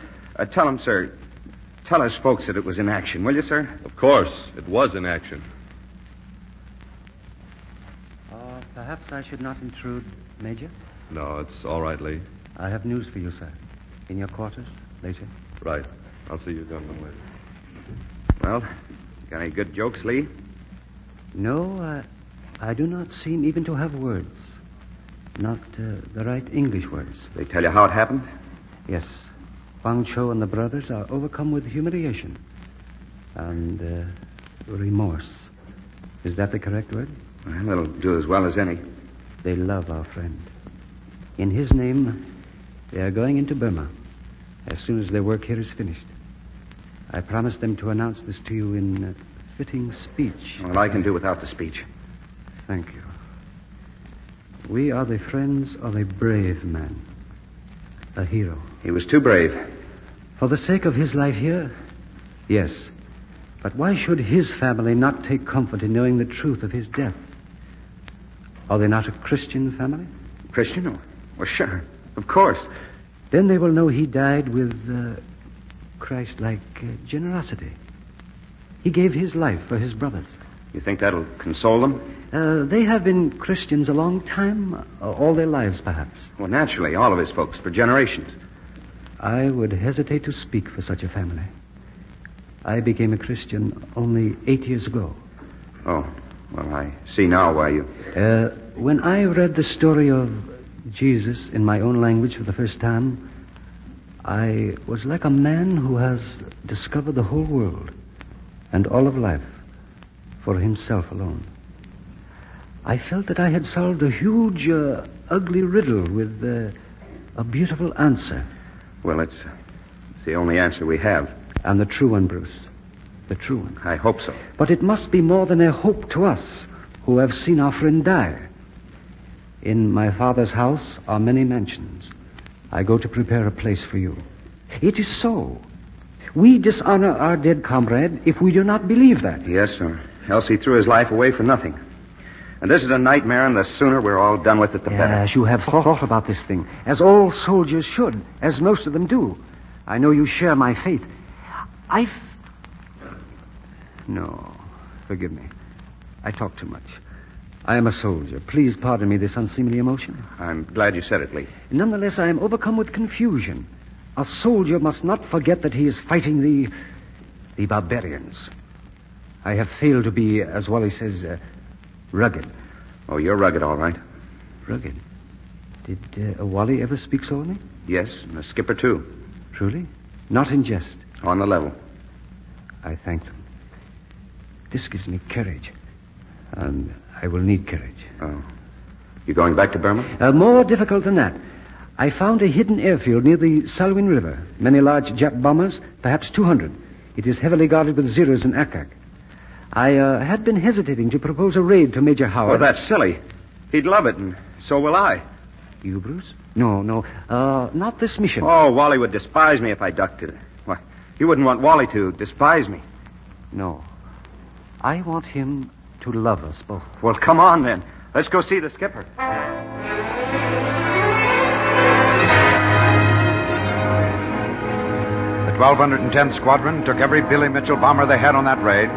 tell him, sir, tell us folks that it was in action, will you, sir?
Of course. It was in action.
Perhaps I should not intrude, Major?
No, it's all right, Lee.
I have news for you, sir. In your quarters, later.
Right. I'll see you gentlemen later.
Well, got any good jokes, Lee?
No, I do not seem even to have words. Not the right English words.
They tell you how it happened?
Yes. Fang Cho and the brothers are overcome with humiliation and remorse. Is that the correct word?
Well, it'll do as well as any.
They love our friend. In his name, they are going into Burma as soon as their work here is finished. I promised them to announce this to you in fitting speech.
Well, I can do without the speech.
Thank you. We are the friends of a brave man. A hero.
He was too brave.
For the sake of his life here? Yes. But why should his family not take comfort in knowing the truth of his death? Are they not a Christian family?
Christian? Oh, well, sure. Of course.
Then they will know he died with Christ-like generosity. He gave his life for his brothers.
You think that'll console them?
They have been Christians a long time, all their lives, perhaps.
Well, naturally, all of his folks, for generations.
I would hesitate to speak for such a family. I became a Christian only 8 years ago.
Oh, well, I see now why you...
When I read the story of Jesus in my own language for the first time, I was like a man who has discovered the whole world and all of life for himself alone. I felt that I had solved a huge, ugly riddle with a beautiful answer.
Well, it's the only answer we have.
And the true one, Bruce. The true one.
I hope so.
But it must be more than a hope to us who have seen our friend die. In my father's house are many mansions. I go to prepare a place for you. It is so. We dishonor our dead comrade if we do not believe that.
Yes, sir. Else he threw his life away for nothing. And this is a nightmare, and the sooner we're all done with it, the better.
Yes, you have thought about this thing, as all soldiers should, as most of them do. I know you share my faith. No, forgive me. I talk too much. I am a soldier. Please pardon me this unseemly emotion.
I'm glad you said it, Lee.
Nonetheless, I am overcome with confusion. A soldier must not forget that he is fighting the barbarians. I have failed to be, as Wally says, rugged.
Oh, you're rugged, all right.
Rugged? Did Wally ever speak so of me?
Yes, and the skipper, too.
Truly? Not in jest?
On the level.
I thank them. This gives me courage. And I will need courage.
Oh. You going back to Burma?
More difficult than that. I found a hidden airfield near the Salween River. Many large Jap bombers, perhaps 200. It is heavily guarded with Zeros and Akak. I had been hesitating to propose a raid to Major Howard.
Oh, that's silly. He'd love it, and so will I.
You, Bruce? No. Not this mission.
Oh, Wally would despise me if I ducked it. Why, you wouldn't want Wally to despise me.
No. I want him to love us both.
Well, come on, then. Let's go see the skipper.
The 1210th Squadron took every Billy Mitchell bomber they had on that raid.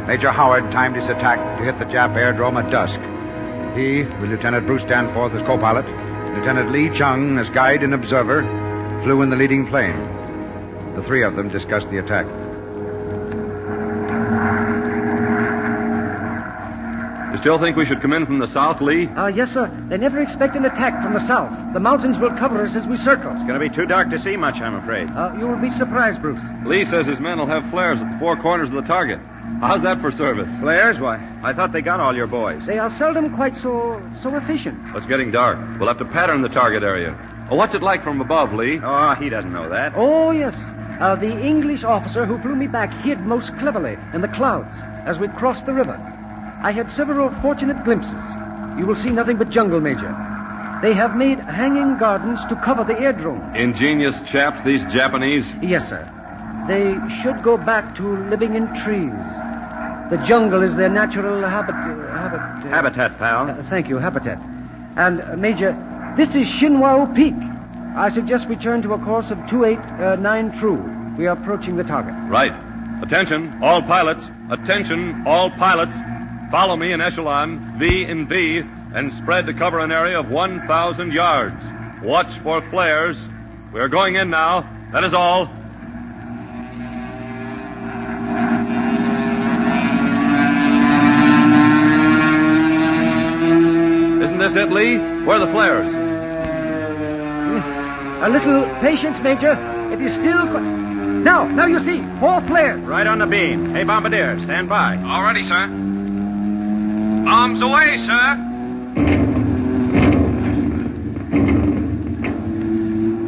Major Howard timed his attack to hit the Jap airdrome at dusk. He, with Lieutenant Bruce Danforth as co-pilot, Lieutenant Lee Chung as guide and observer, flew in the leading plane. The three of them discussed the attack.
You still think we should come in from the south, Lee?
Yes, sir. They never expect an attack from the south. The mountains will cover us as we circle.
It's going to be too dark to see much, I'm afraid.
You will be surprised, Bruce.
Lee says his men will have flares at the four corners of the target. How's that for service?
Flares? Why, I thought they got all your boys.
They are seldom quite so efficient.
It's getting dark. We'll have to pattern the target area. Oh, what's it like from above, Lee?
Oh, he doesn't know that.
Oh, yes. The English officer who flew me back hid most cleverly in the clouds as we crossed the river. I had several fortunate glimpses. You will see nothing but jungle, Major. They have made hanging gardens to cover the airdrome.
Ingenious chaps, these Japanese.
Yes, sir. They should go back to living in trees. The jungle is their natural
habitat, pal.
Thank you, habitat. And, Major, this is Shinwao Peak. I suggest we turn to a course of 28 true. We are approaching the target.
Right. Attention, all pilots. Attention, all pilots. Follow me in echelon, V in V, and spread to cover an area of 1,000 yards. Watch for flares. We're going in now. That is all. Isn't this it, Lee? Where are the flares?
A little patience, Major. It is still... Now you see, 4 flares.
Right on the beam. Hey, Bombardier, stand by.
All ready, sir. Bombs away, sir.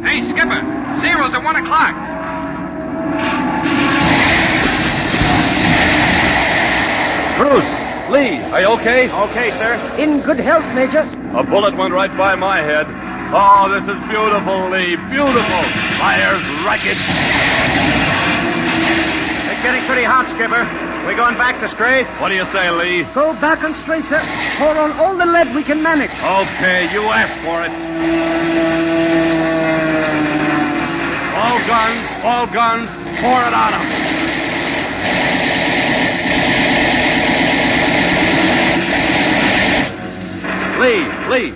Hey, Skipper. Zeros at 1 o'clock.
Lee, are you okay?
Okay, sir.
In good health, Major.
A bullet went right by my head. Oh, this is beautiful, Lee. Beautiful. Fire's wreckage.
It's getting pretty hot, Skipper. We going back to straight?
What do you say, Lee?
Go back on straight, sir. Pour on all the lead we can manage.
Okay, you asked for it. All guns, pour it on them. Lee.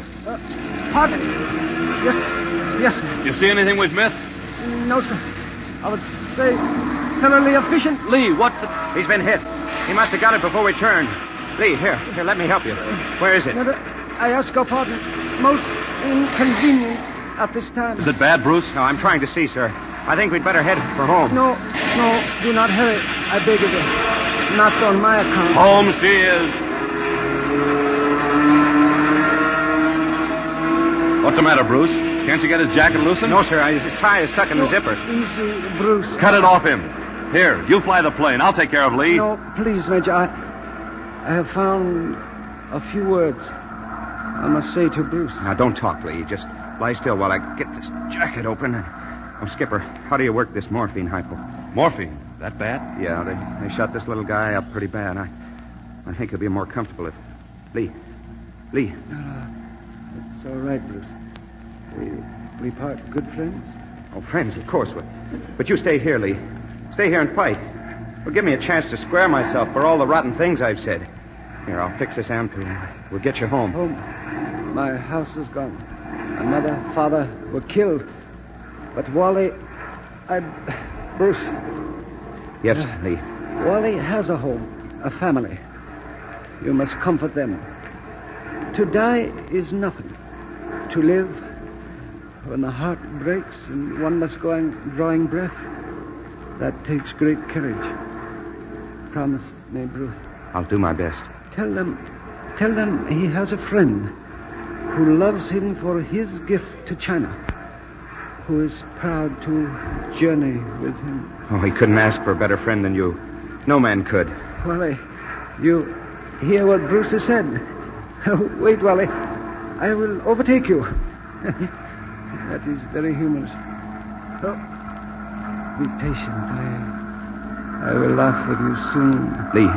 Pardon? Yes, sir.
You see anything we've missed?
No, sir. I would say thoroughly efficient.
Lee, what the...
He's been hit. He must have got it before we turned. Lee, here, let me help you. Where is it?
No, I ask your pardon. Most inconvenient at this time.
Is it bad, Bruce?
No, I'm trying to see, sir. I think we'd better head for home.
No, do not hurry. I beg of you. Not on my account.
Home she is. What's the matter, Bruce? Can't you get his jacket loosened?
No, sir. His tie is stuck in the zipper.
Easy, Bruce.
Cut it off him. Here, you fly the plane. I'll take care of Lee.
No, please, Major. I have found a few words I must say to Bruce.
Now, don't talk, Lee. Just lie still while I get this jacket open. Oh, Skipper, how do you work this morphine hypo?
Morphine? That bad?
Yeah, they shot this little guy up pretty bad. I think he'll be more comfortable if... Lee.
It's all right, Bruce. We part good friends?
Oh, friends, of course. But you stay here, Lee. Stay here and fight. Well, give me a chance to square myself for all the rotten things I've said. Here, I'll fix this ampule. We'll get you home.
Home? My house is gone. My mother, father were killed. But Wally... Bruce.
Yes, Lee.
Wally has a home, a family. You must comfort them. To die is nothing. To live, when the heart breaks and one must go on drawing breath, that takes great courage. Promise me, Bruce.
I'll do my best.
Tell them he has a friend who loves him for his gift to China, who is proud to journey with him.
Oh, he couldn't ask for a better friend than you. No man could.
Wally, you hear what Bruce has said. Wait, Wally. I will overtake you. That is very humorous. Oh, be patient. I will laugh with you soon.
Lee.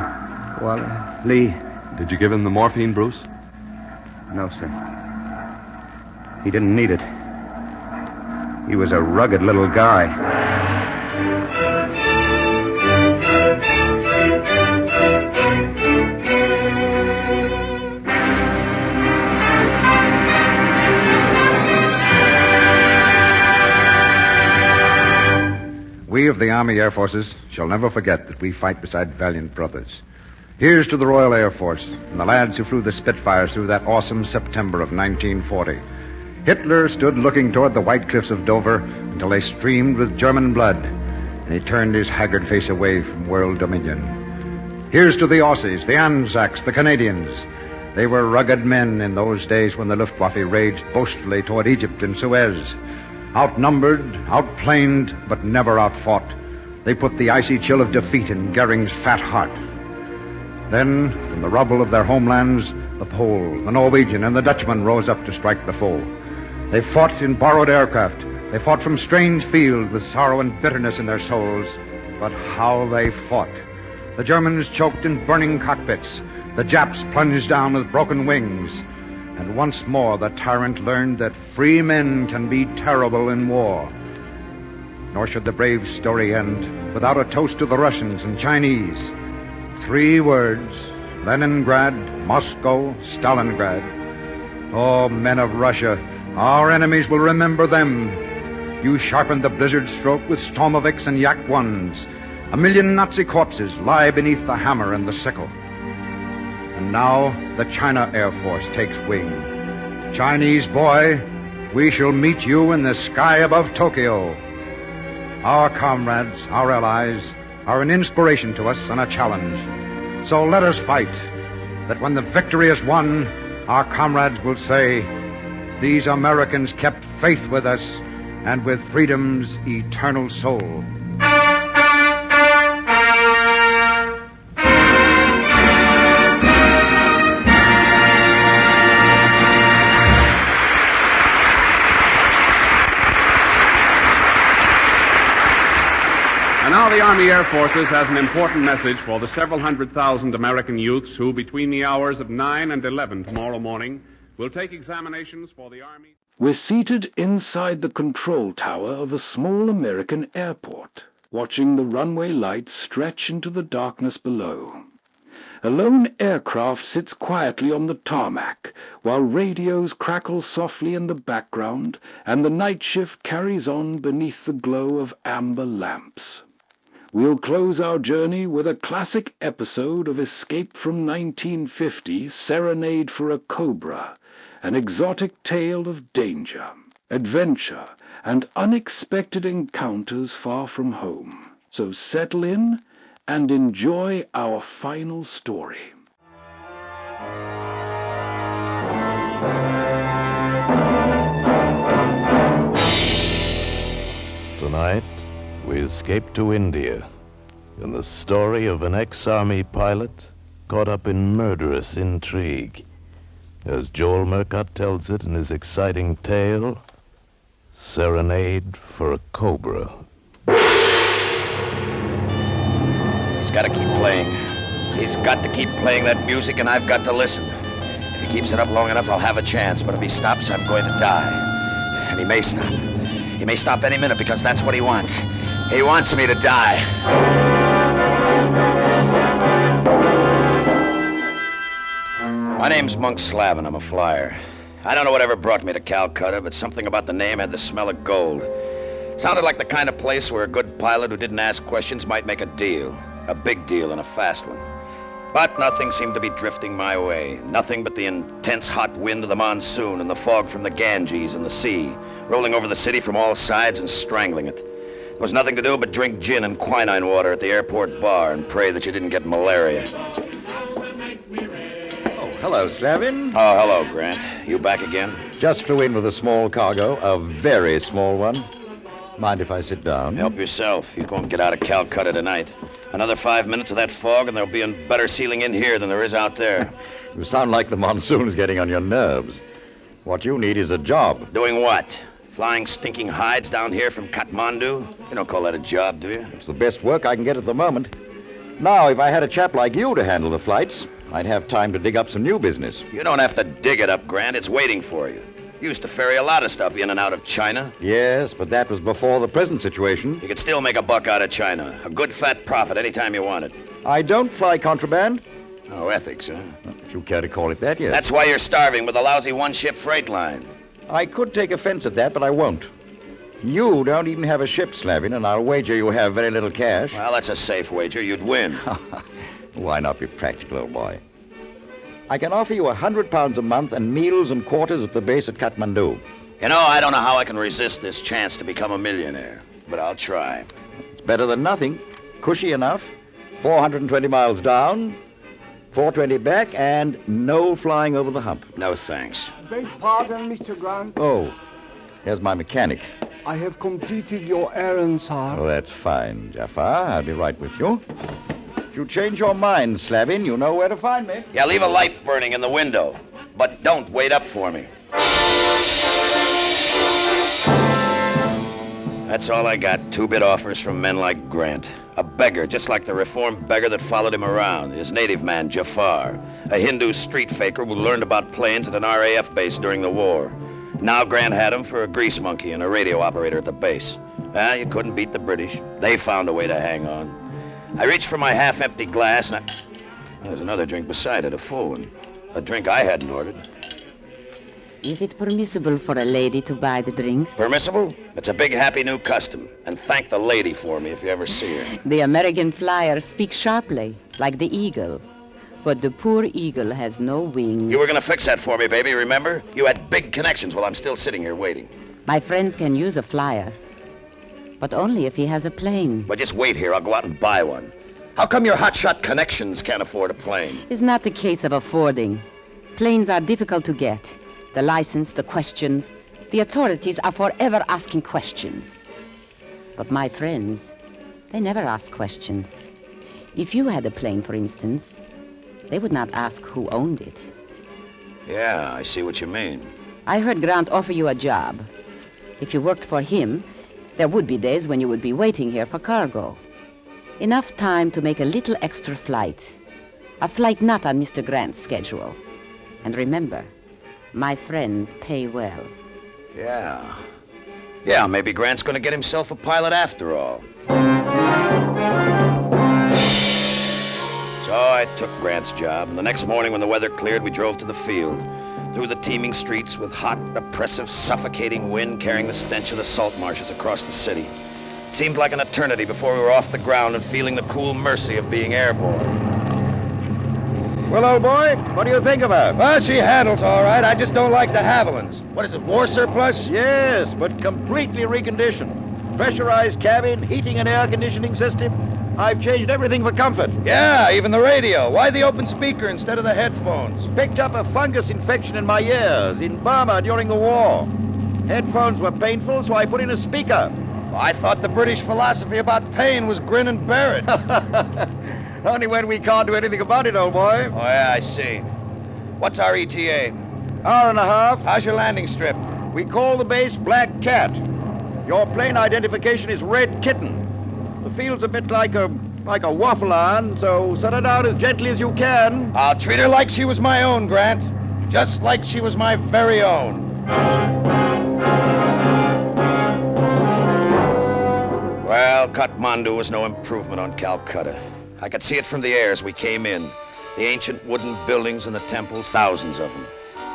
Wally.
Lee.
Did you give him the morphine, Bruce?
No, sir. He didn't need it. He was a rugged little guy.
We of the Army Air Forces shall never forget that we fight beside valiant brothers. Here's to the Royal Air Force and the lads who flew the Spitfires through that awesome September of 1940. Hitler stood looking toward the white cliffs of Dover until they streamed with German blood, and he turned his haggard face away from world dominion. Here's to the Aussies, the Anzacs, the Canadians. They were rugged men in those days when the Luftwaffe raged boastfully toward Egypt and Suez. Outnumbered, outplaned, but never outfought, they put the icy chill of defeat in Goering's fat heart. Then, from the rubble of their homelands, the Pole, the Norwegian, and the Dutchman rose up to strike the foe. They fought in borrowed aircraft. They fought from strange fields with sorrow and bitterness in their souls. But how they fought. The Germans choked in burning cockpits. The Japs plunged down with broken wings. And once more the tyrant learned that free men can be terrible in war. Nor should the brave story end without a toast to the Russians and Chinese. 3 words: Leningrad, Moscow, Stalingrad. Oh, men of Russia, our enemies will remember them. You sharpened the blizzard stroke with Stormoviks and Yak 1s. 1 million Nazi corpses lie beneath the hammer and the sickle. And now the China Air Force takes wing. Chinese boy, we shall meet you in the sky above Tokyo. Our comrades, our allies, are an inspiration to us and a challenge. So let us fight, that when the victory is won, our comrades will say, these Americans kept faith with us and with freedom's eternal soul.
Forces has an important message for the several 100,000 American youths who, between the hours of 9 and 11 tomorrow morning, will take examinations for the Army.
We're seated inside the control tower of a small American airport, watching the runway lights stretch into the darkness below. A lone aircraft sits quietly on the tarmac, while radios crackle softly in the background, and the night shift carries on beneath the glow of amber lamps. We'll close our journey with a classic episode of Escape from 1950, Serenade for a Cobra, an exotic tale of danger, adventure, and unexpected encounters far from home. So settle in and enjoy our final story.
Tonight, we escape to India in the story of an ex-army pilot caught up in murderous intrigue. As Joel Murcott tells it in his exciting tale, Serenade for a Cobra.
He's got to keep playing. He's got to keep playing that music, and I've got to listen. If he keeps it up long enough, I'll have a chance, but if he stops, I'm going to die. And he may stop. He may stop any minute because that's what he wants. He wants me to die. My name's Monk Slavin. I'm a flyer. I don't know whatever brought me to Calcutta, but something about the name had the smell of gold. Sounded like the kind of place where a good pilot who didn't ask questions might make a deal. A big deal and a fast one. But nothing seemed to be drifting my way. Nothing but the intense hot wind of the monsoon and the fog from the Ganges and the sea, rolling over the city from all sides and strangling it. There was nothing to do but drink gin and quinine water at the airport bar and pray that you didn't get malaria.
Hello, Slavin.
Oh, hello, Grant. You back again?
Just flew in with a small cargo, a very small one. Mind if I sit down?
Help yourself. You won't get out of Calcutta tonight. Another 5 minutes of that fog, and there'll be a better ceiling in here than there is out there.
You sound like the monsoon's getting on your nerves. What you need is a job.
Doing what? Flying stinking hides down here from Kathmandu? You don't call that a job, do you?
It's the best work I can get at the moment. Now, if I had a chap like you to handle the flights, I'd have time to dig up some new business.
You don't have to dig it up, Grant. It's waiting for you. You used to ferry a lot of stuff in and out of China.
Yes, but that was before the present situation.
You could still make a buck out of China. A good fat profit anytime you wanted.
I don't fly contraband.
Oh, ethics, huh?
If you care to call it that, yes.
That's why you're starving with a lousy one-ship freight line.
I could take offense at that, but I won't. You don't even have a ship, Slavin, and I'll wager you have very little cash.
Well, that's a safe wager. You'd win.
Why not be practical, old boy? I can offer you £100 a month and meals and quarters at the base at Kathmandu.
You know, I don't know how I can resist this chance to become a millionaire, but I'll try.
It's better than nothing. Cushy enough. 420 miles down, 420 back, and no flying over the hump.
No thanks.
Beg pardon, Mr. Grant.
Oh, here's my mechanic.
I have completed your errand, sir.
Oh, that's fine, Jafar. I'll be right with you. If you change your mind, Slavin, you know where to find me.
Yeah, leave a light burning in the window, but don't wait up for me. That's all I got. 2-bit offers from men like Grant. A beggar, just like the reformed beggar that followed him around, his native man, Jafar. A Hindu street faker who learned about planes at an RAF base during the war. Now Grant had him for a grease monkey and a radio operator at the base. You couldn't beat the British. They found a way to hang on. I reached for my half-empty glass, and there's another drink beside it, a full one. A drink I hadn't ordered.
Is it permissible for a lady to buy the drinks?
Permissible? It's a big, happy new custom. And thank the lady for me if you ever see her.
The American flyer speaks sharply, like the eagle. But the poor eagle has no wings.
You were going to fix that for me, baby, remember? You had big connections while I'm still sitting here waiting.
My friends can use a flyer, but only if he has a plane.
But just wait here. I'll go out and buy one. How come your hotshot connections can't afford a plane?
It's not the case of affording. Planes are difficult to get. The license, the questions. The authorities are forever asking questions. But my friends, they never ask questions. If you had a plane, for instance, they would not ask who owned it.
Yeah, I see what you mean.
I heard Grant offer you a job. If you worked for him, there would be days when you would be waiting here for cargo. Enough time to make a little extra flight. A flight not on Mr. Grant's schedule. And remember, my friends pay well.
Yeah. Yeah, maybe Grant's going to get himself a pilot after all. So I took Grant's job, and the next morning when the weather cleared, we drove to the field. Through the teeming streets with hot, oppressive, suffocating wind carrying the stench of the salt marshes across the city. It seemed like an eternity before we were off the ground and feeling the cool mercy of being airborne. Well, old boy, what do you think of her? Well, she handles all right. I just don't like de Havillands. What is it, war surplus? Yes, but completely reconditioned. Pressurized cabin, heating and air conditioning system. I've changed everything for comfort. Yeah, even the radio. Why the open speaker instead of the headphones? Picked up a fungus infection in my ears in Burma during the war. Headphones were painful, so I put in a speaker. I thought the British philosophy about pain was grin and bear it. Only when we can't do anything about it, old boy. Oh, yeah, I see. What's our ETA? Hour and a half. How's your landing strip? We call the base Black Cat. Your plane identification is Red Kitten. The field's a bit like a waffle iron, so set her down as gently as you can. I'll treat her like she was my own, Grant. Just like she was my very own. Well, Kathmandu was no improvement on Calcutta. I could see it from the air as we came in. The ancient wooden buildings and the temples, thousands of them,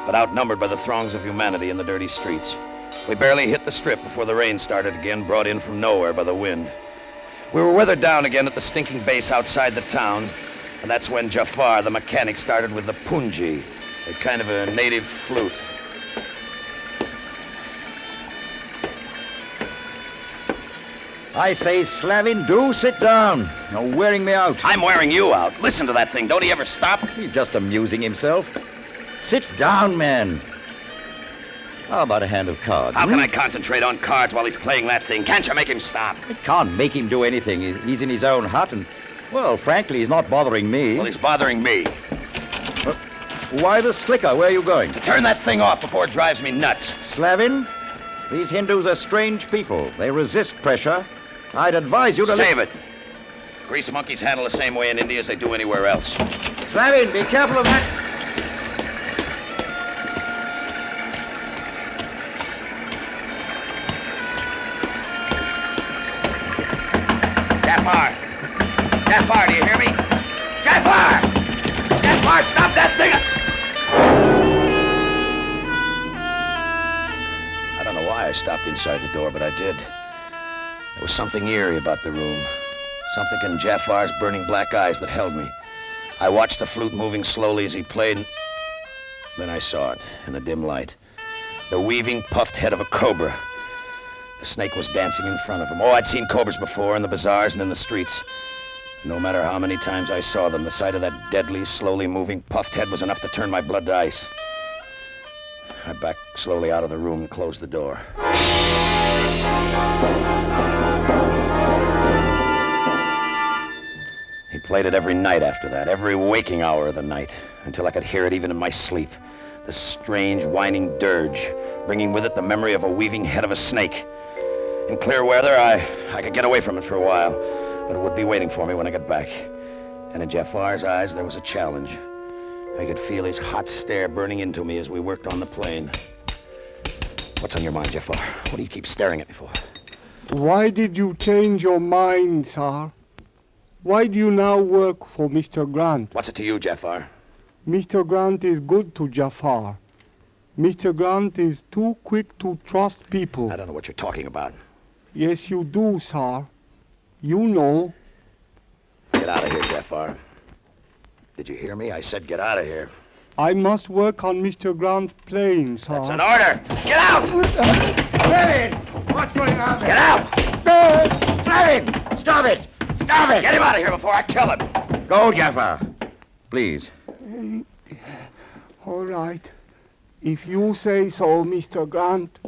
but outnumbered by the throngs of humanity in the dirty streets. We barely hit the strip before the rain started again, brought in from nowhere by the wind. We were weathered down again at the stinking base outside the town, and that's when Jafar, the mechanic, started with the punji, a kind of a native flute. I say, Slavin, do sit down. You're wearing me out. I'm wearing you out. Listen to that thing. Don't he ever stop? He's just amusing himself. Sit down, man. How about a hand of cards? How can I concentrate on cards while he's playing that thing? Can't you make him stop? I can't make him do anything. He's in his own hut, and, well, frankly, he's not bothering me. Well, he's bothering me. Why the slicker? Where are you going? To turn that thing off before it drives me nuts. Slavin, these Hindus are strange people. They resist pressure. I'd advise you to... Save it. Grease monkeys handle the same way in India as they do anywhere else. Slavin, be careful of that. Jafar! Jafar, do you hear me? Jafar! Jafar, stop that thing! I don't know why I stopped inside the door, but I did. There was something eerie about the room. Something in Jafar's burning black eyes that held me. I watched the flute moving slowly as he played. Then I saw it in the dim light. The weaving, puffed head of a cobra. The snake was dancing in front of him. Oh, I'd seen cobras before in the bazaars and in the streets. No matter how many times I saw them, the sight of that deadly, slowly moving, puffed head was enough to turn my blood to ice. I backed slowly out of the room and closed the door. He played it every night after that, every waking hour of the night, until I could hear it even in my sleep. The strange, whining dirge, bringing with it the memory of a weaving head of a snake. In clear weather, I could get away from it for a while, but it would be waiting for me when I got back. And in Jafar's eyes, there was a challenge. I could feel his hot stare burning into me as we worked on the plane. What's on your mind, Jafar? What do you keep staring at me for?
Why did you change your mind, sir? Why do you now work for Mr. Grant?
What's it to you, Jafar?
Mr. Grant is good to Jafar. Mr. Grant is too quick to trust people.
I don't know what you're talking about.
Yes, you do, sir. You know.
Get out of here, Jafar. Did you hear me? I said get out of here.
I must work on Mr. Grant's plane, sir.
That's an order. Get out!
Fleming! What's going on there?
Get out! Fleming! Stop it! Stop it! Get him out of here before I kill him! Go, Jafar. Please.
All right. If you say so, Mr. Grant.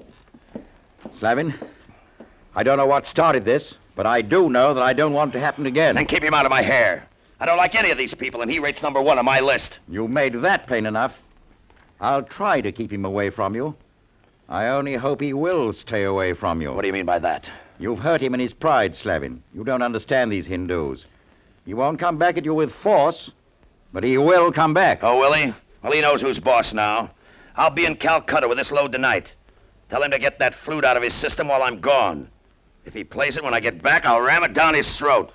Slavin, I don't know what started this, but I do know that I don't want it to happen again. Then keep him out of my hair. I don't like any of these people, and he rates number one on my list. You made that plain enough. I'll try to keep him away from you. I only hope he will stay away from you. What do you mean by that?
You've hurt him in his pride, Slavin. You don't understand these Hindus. He won't come back at you with force, but he will come back.
Oh, will he? Well, he knows who's boss now. I'll be in Calcutta with this load tonight. Tell him to get that flute out of his system while I'm gone. If he plays it when I get back, I'll ram it down his throat.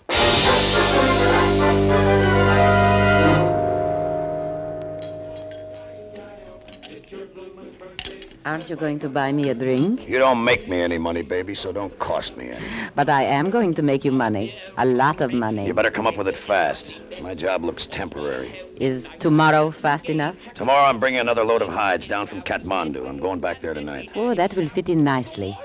Aren't you going to buy me a drink?
You don't make me any money, baby, so don't cost me any.
But I am going to make you money. A lot of money.
You better come up with it fast. My job looks temporary.
Is tomorrow fast enough?
Tomorrow I'm bringing another load of hides down from Kathmandu. I'm going back there tonight.
Oh, that will fit in nicely.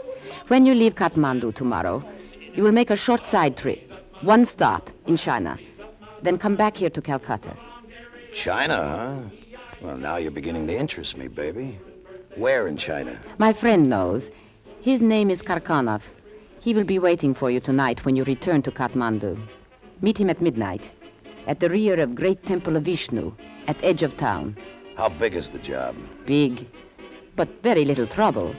When you leave Kathmandu tomorrow, you will make a short side trip. One stop in China. Then come back here to Calcutta.
China, huh? Well, now you're beginning to interest me, baby. Where in China?
My friend knows. His name is Karkanov. He will be waiting for you tonight when you return to Kathmandu. Meet him at midnight, at the rear of Great Temple of Vishnu, at edge of town.
How big is the job?
Big, but very little trouble.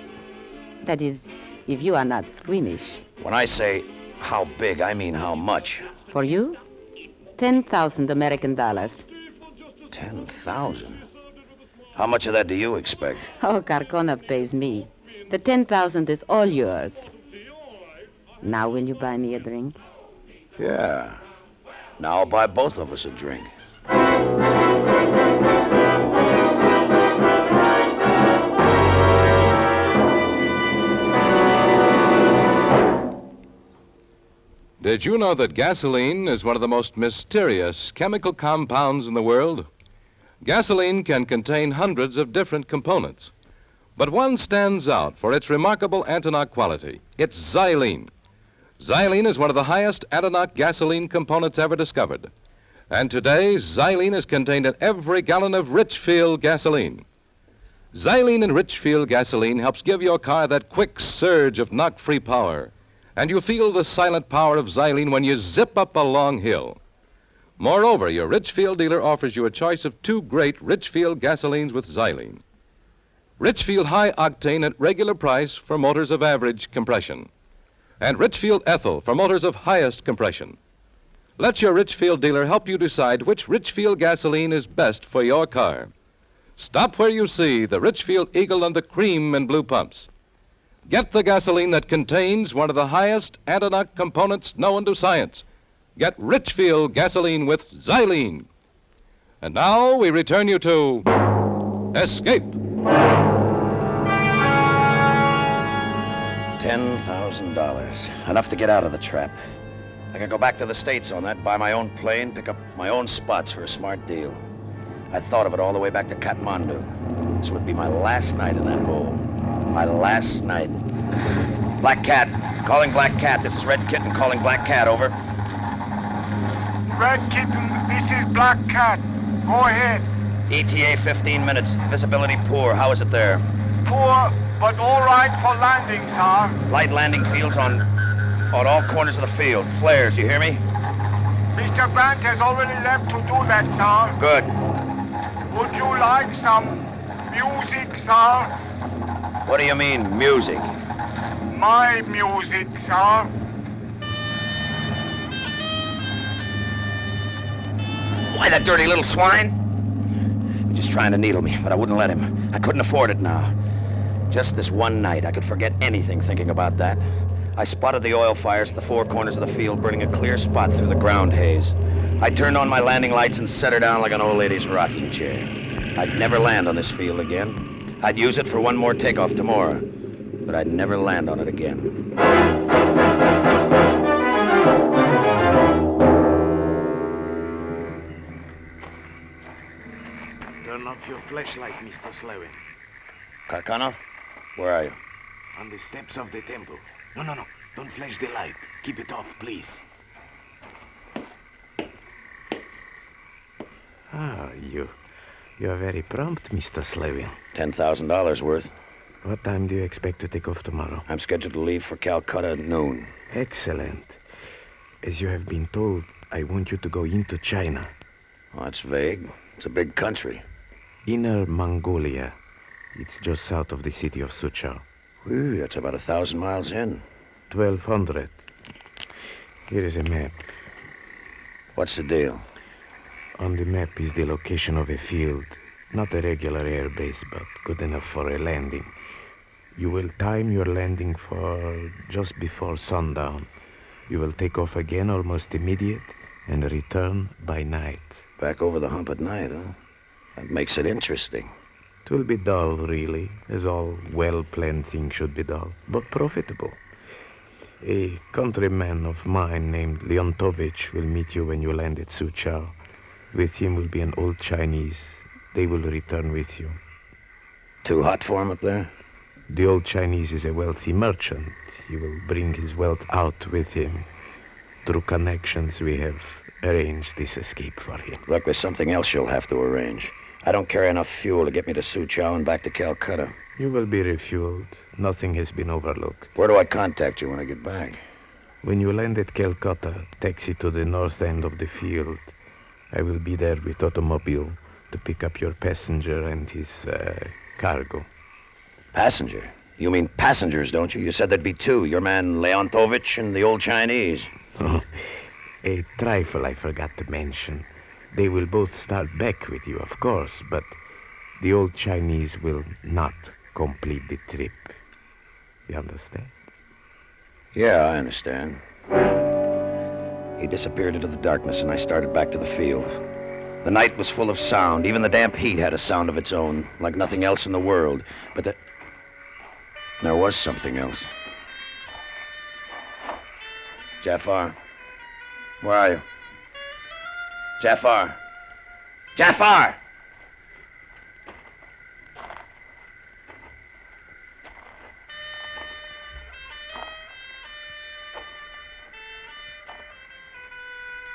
That is, if you are not squeamish.
When I say how big, I mean how much.
For you? 10,000 American dollars.
10,000? How much of that do you expect?
Oh, Karkanov pays me. The 10,000 is all yours. Now will you buy me a drink?
Yeah. Now I'll buy both of us a drink.
Did you know that gasoline is one of the most mysterious chemical compounds in the world? Gasoline can contain hundreds of different components, but one stands out for its remarkable anti-knock quality. It's xylene. Xylene is one of the highest anti-knock gasoline components ever discovered. And today, xylene is contained in every gallon of Richfield gasoline. Xylene in Richfield gasoline helps give your car that quick surge of knock-free power. And you feel the silent power of xylene when you zip up a long hill. Moreover, your Richfield dealer offers you a choice of 2 great Richfield gasolines with xylene. Richfield High Octane at regular price for motors of average compression. And Richfield Ethyl for motors of highest compression. Let your Richfield dealer help you decide which Richfield gasoline is best for your car. Stop where you see the Richfield Eagle and the cream and blue pumps. Get the gasoline that contains one of the highest anti-knock components known to science. Get Richfield gasoline with xylene. And now we return you to Escape.
$10,000. Enough to get out of the trap. I could go back to the States on that, buy my own plane, pick up my own spots for a smart deal. I thought of it all the way back to Kathmandu. This would be my last night in that hole. My last night. Black Cat. Calling Black Cat. This is Red Kitten calling Black Cat, over.
Red Kitten, this is Black Cat. Go ahead.
ETA 15 minutes. Visibility poor. How is it there?
Poor, but all right for landing, sir.
Light landing fields on all corners of the field. Flares, you hear me?
Mr. Grant has already left to do that, sir.
Good.
Would you like some music, sir?
What do you mean, music?
My music, sir.
Why, that dirty little swine? He's just trying to needle me, but I wouldn't let him. I couldn't afford it now. Just this one night, I could forget anything thinking about that. I spotted the oil fires at the 4 corners of the field, burning a clear spot through the ground haze. I turned on my landing lights and set her down like an old lady's rocking chair. I'd never land on this field again. I'd use it for one more takeoff tomorrow, but I'd never land on it again.
Turn off your flashlight, Mr. Slavin.
Karkanov? Where are you?
On the steps of the temple. No. Don't flash the light. Keep it off, please. Ah, you are very prompt, Mr. Slavin.
$10,000 worth.
What time do you expect to take off tomorrow?
I'm scheduled to leave for Calcutta at noon.
Excellent. As you have been told, I want you to go into China.
Well, that's vague. It's a big country.
Inner Mongolia. It's just south of the city of Suzhou.
Ooh, that's about 1,000 miles in.
1200. Here is a map.
What's the deal?
On the map is the location of a field. Not a regular air base, but good enough for a landing. You will time your landing for just before sundown. You will take off again almost immediate and return by night.
Back over the hump at night, huh? That makes it interesting.
It will be dull, really, as all well-planned things should be dull, but profitable. A countryman of mine named Leontovich will meet you when you land at Suchao. With him will be an old Chinese. They will return with you.
Too hot for him up there?
The old Chinese is a wealthy merchant. He will bring his wealth out with him. Through connections, we have arranged this escape for him.
Look, there's something else you'll have to arrange. I don't carry enough fuel to get me to Suchao and back to Calcutta.
You will be refueled. Nothing has been overlooked.
Where do I contact you when I get back?
When you land at Calcutta, taxi to the north end of the field. I will be there with automobile to pick up your passenger and his cargo.
Passenger? You mean passengers, don't you? You said there'd be two. Your man Leontovich and the old Chinese.
Oh, a trifle I forgot to mention. They will both start back with you, of course, but the old Chinese will not complete the trip. You understand?
Yeah, I understand. He disappeared into the darkness, and I started back to the field. The night was full of sound. Even the damp heat had a sound of its own, like nothing else in the world. But there was something else. Jafar, where are you? Jafar! Jafar!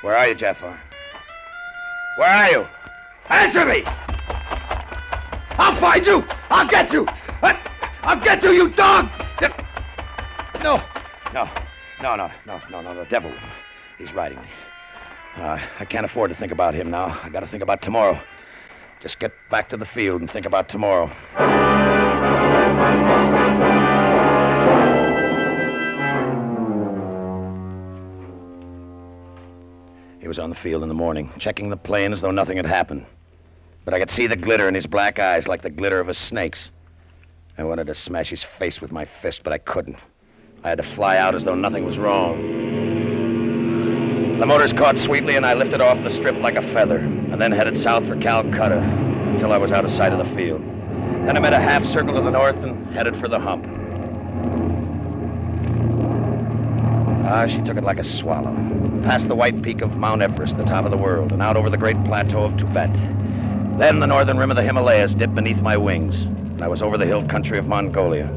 Where are you, Jafar? Where are you? Answer me! I'll find you! I'll get you! I'll get you, you dog! No, the devil. He's riding me. I can't afford to think about him now. I gotta think about tomorrow. Just get back to the field and think about tomorrow. He was on the field in the morning, checking the plane as though nothing had happened. But I could see the glitter in his black eyes like the glitter of a snake's. I wanted to smash his face with my fist, but I couldn't. I had to fly out as though nothing was wrong. The motors caught sweetly, and I lifted off the strip like a feather, and then headed south for Calcutta until I was out of sight of the field. Then I made a half circle to the north and headed for the hump. She took it like a swallow. Past the white peak of Mount Everest, the top of the world, and out over the great plateau of Tibet. Then the northern rim of the Himalayas dipped beneath my wings, and I was over the hill country of Mongolia.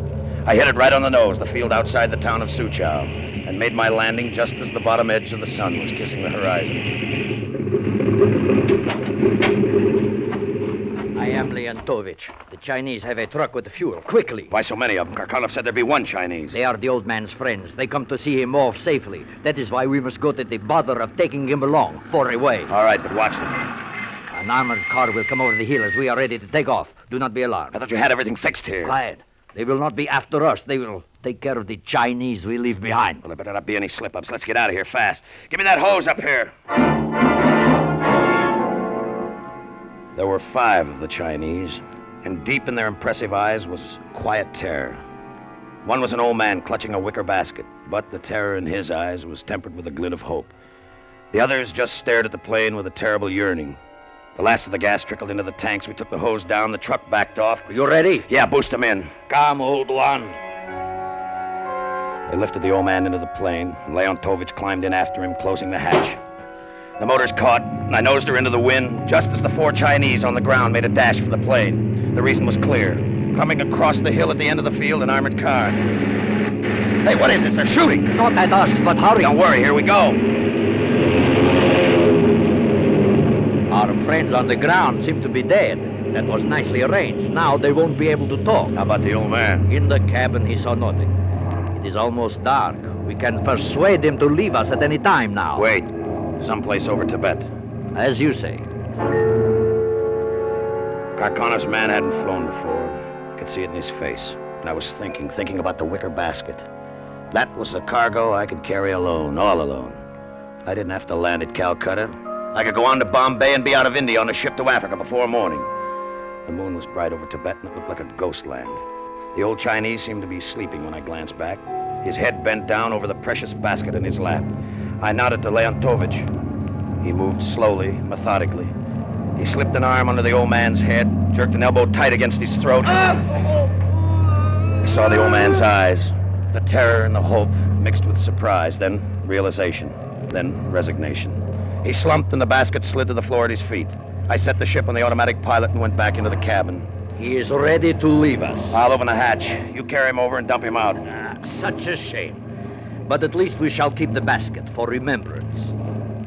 I hit it right on the nose, the field outside the town of Suchao, and made my landing just as the bottom edge of the sun was kissing the horizon.
I am Leontovich. The Chinese have a truck with fuel. Quickly.
Why so many of them? Karkanov said there'd be one Chinese.
They are the old man's friends. They come to see him off safely. That is why we must go to the bother of taking him along, far away.
All right, but watch them.
An armored car will come over the hill as we are ready to take off. Do not be alarmed.
I thought you had everything fixed here.
Quiet. They will not be after us. They will take care of the Chinese we leave behind.
Well, there better not be any slip-ups. Let's get out of here fast. Give me that hose up here. There were 5 of the Chinese, and deep in their impressive eyes was quiet terror. One was an old man clutching a wicker basket, but the terror in his eyes was tempered with a glint of hope. The others just stared at the plane with a terrible yearning. The last of the gas trickled into the tanks. We took the hose down. The truck backed off.
Are you ready?
Yeah, boost them in.
Come, old one.
They lifted the old man into the plane, and Leontovich climbed in after him, closing the hatch. The motors caught, and I nosed her into the wind just as the 4 Chinese on the ground made a dash for the plane. The reason was clear. Coming across the hill at the end of the field, an armored car. Hey, what is this? They're shooting.
Not at us, but hurry.
Don't worry, here we go.
Our friends on the ground seem to be dead. That was nicely arranged. Now they won't be able to talk.
How about the old man?
In the cabin, he saw nothing. It is almost dark. We can persuade him to leave us at any time now.
Wait. Someplace over Tibet.
As you say.
Karkanov's man hadn't flown before. I could see it in his face. And I was thinking about the wicker basket. That was the cargo I could carry alone, all alone. I didn't have to land at Calcutta. I could go on to Bombay and be out of India on a ship to Africa before morning. The moon was bright over Tibet and it looked like a ghost land. The old Chinese seemed to be sleeping when I glanced back, his head bent down over the precious basket in his lap. I nodded to Leontovich. He moved slowly, methodically. He slipped an arm under the old man's head, jerked an elbow tight against his throat. I saw the old man's eyes, the terror and the hope mixed with surprise, then realization, then resignation. He slumped and the basket slid to the floor at his feet. I set the ship on the automatic pilot and went back into the cabin.
He is ready to leave us.
I'll open the hatch. You carry him over and dump him out.
Such a shame. But at least we shall keep the basket for remembrance.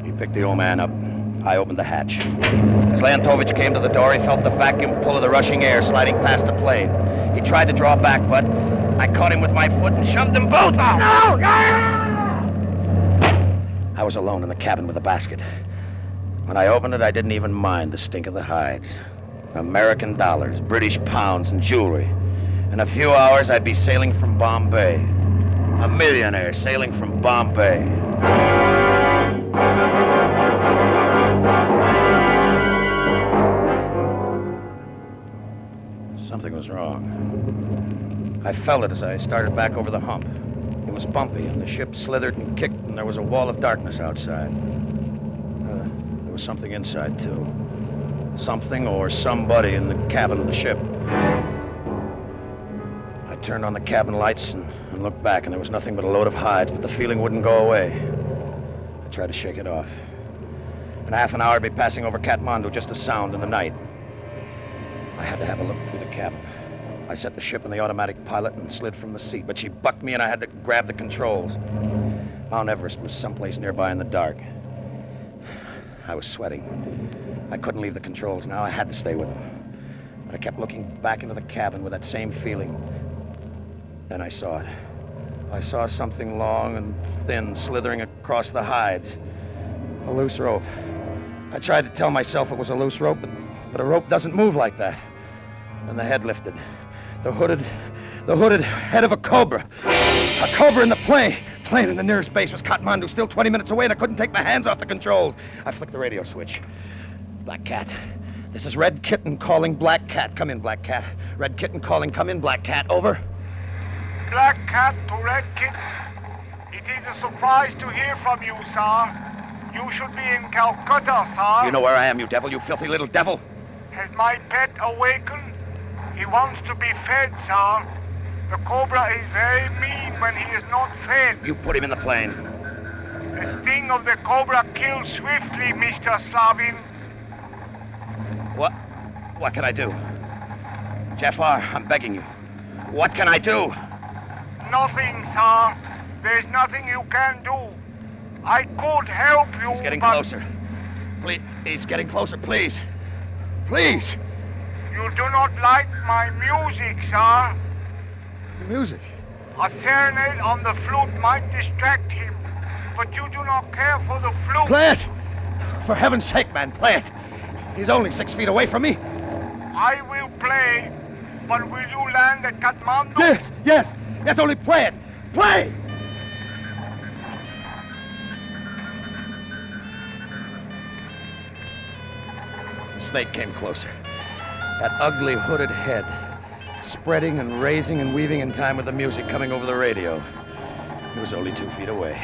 He picked the old man up. I opened the hatch. As Leontovich came to the door, he felt the vacuum pull of the rushing air sliding past the plane. He tried to draw back, but I caught him with my foot and shoved them both out. No! I was alone in the cabin with the basket. When I opened it, I didn't even mind the stink of the hides. American dollars, British pounds, and jewelry. In a few hours, I'd be sailing from Bombay. A millionaire sailing from Bombay. Something was wrong. I felt it as I started back over the hump. It was bumpy, and the ship slithered and kicked, and there was a wall of darkness outside. There was something inside, too. Something or somebody in the cabin of the ship. I turned on the cabin lights and looked back, and there was nothing but a load of hides, but the feeling wouldn't go away. I tried to shake it off. In half an hour, I'd be passing over Kathmandu, just a sound in the night. I had to have a look through the cabin. I set the ship on the automatic pilot and slid from the seat, but she bucked me and I had to grab the controls. Mount Everest was someplace nearby in the dark. I was sweating. I couldn't leave the controls now. I had to stay with them. But I kept looking back into the cabin with that same feeling. Then I saw it. I saw something long and thin slithering across the hides. A loose rope. I tried to tell myself it was a loose rope, but a rope doesn't move like that. Then the head lifted. The hooded head of a Cobra. A Cobra in the plane. Plane in the nearest base was Kathmandu, still 20 minutes away, and I couldn't take my hands off the controls. I flicked the radio switch. Black Cat. This is Red Kitten calling Black Cat. Come in, Black Cat. Red Kitten calling. Come in, Black Cat. Over.
Black Cat to Red Kitten. It is a surprise to hear from you, sir. You should be in Calcutta, sir.
You know where I am, you devil, you filthy little devil.
Has my pet awakened? He wants to be fed, sir. The Cobra is very mean when he is not fed.
You put him in the plane.
The sting of the Cobra kills swiftly, Mr. Slavin.
What can I do? Jafar, I'm begging you. What can I do?
Nothing, sir. There's nothing you can do. I could help you,
He's getting closer. Please, he's getting closer, please. Please!
You do not like my music, sir.
Music?
A serenade on the flute might distract him, but you do not care for the flute.
Play it! For heaven's sake, man, play it! He's only 6 feet away from me.
I will play, but will you land at Kathmandu?
Yes, only play it! Play! The snake came closer. That ugly hooded head, spreading and raising and weaving in time with the music coming over the radio. He was only 2 feet away.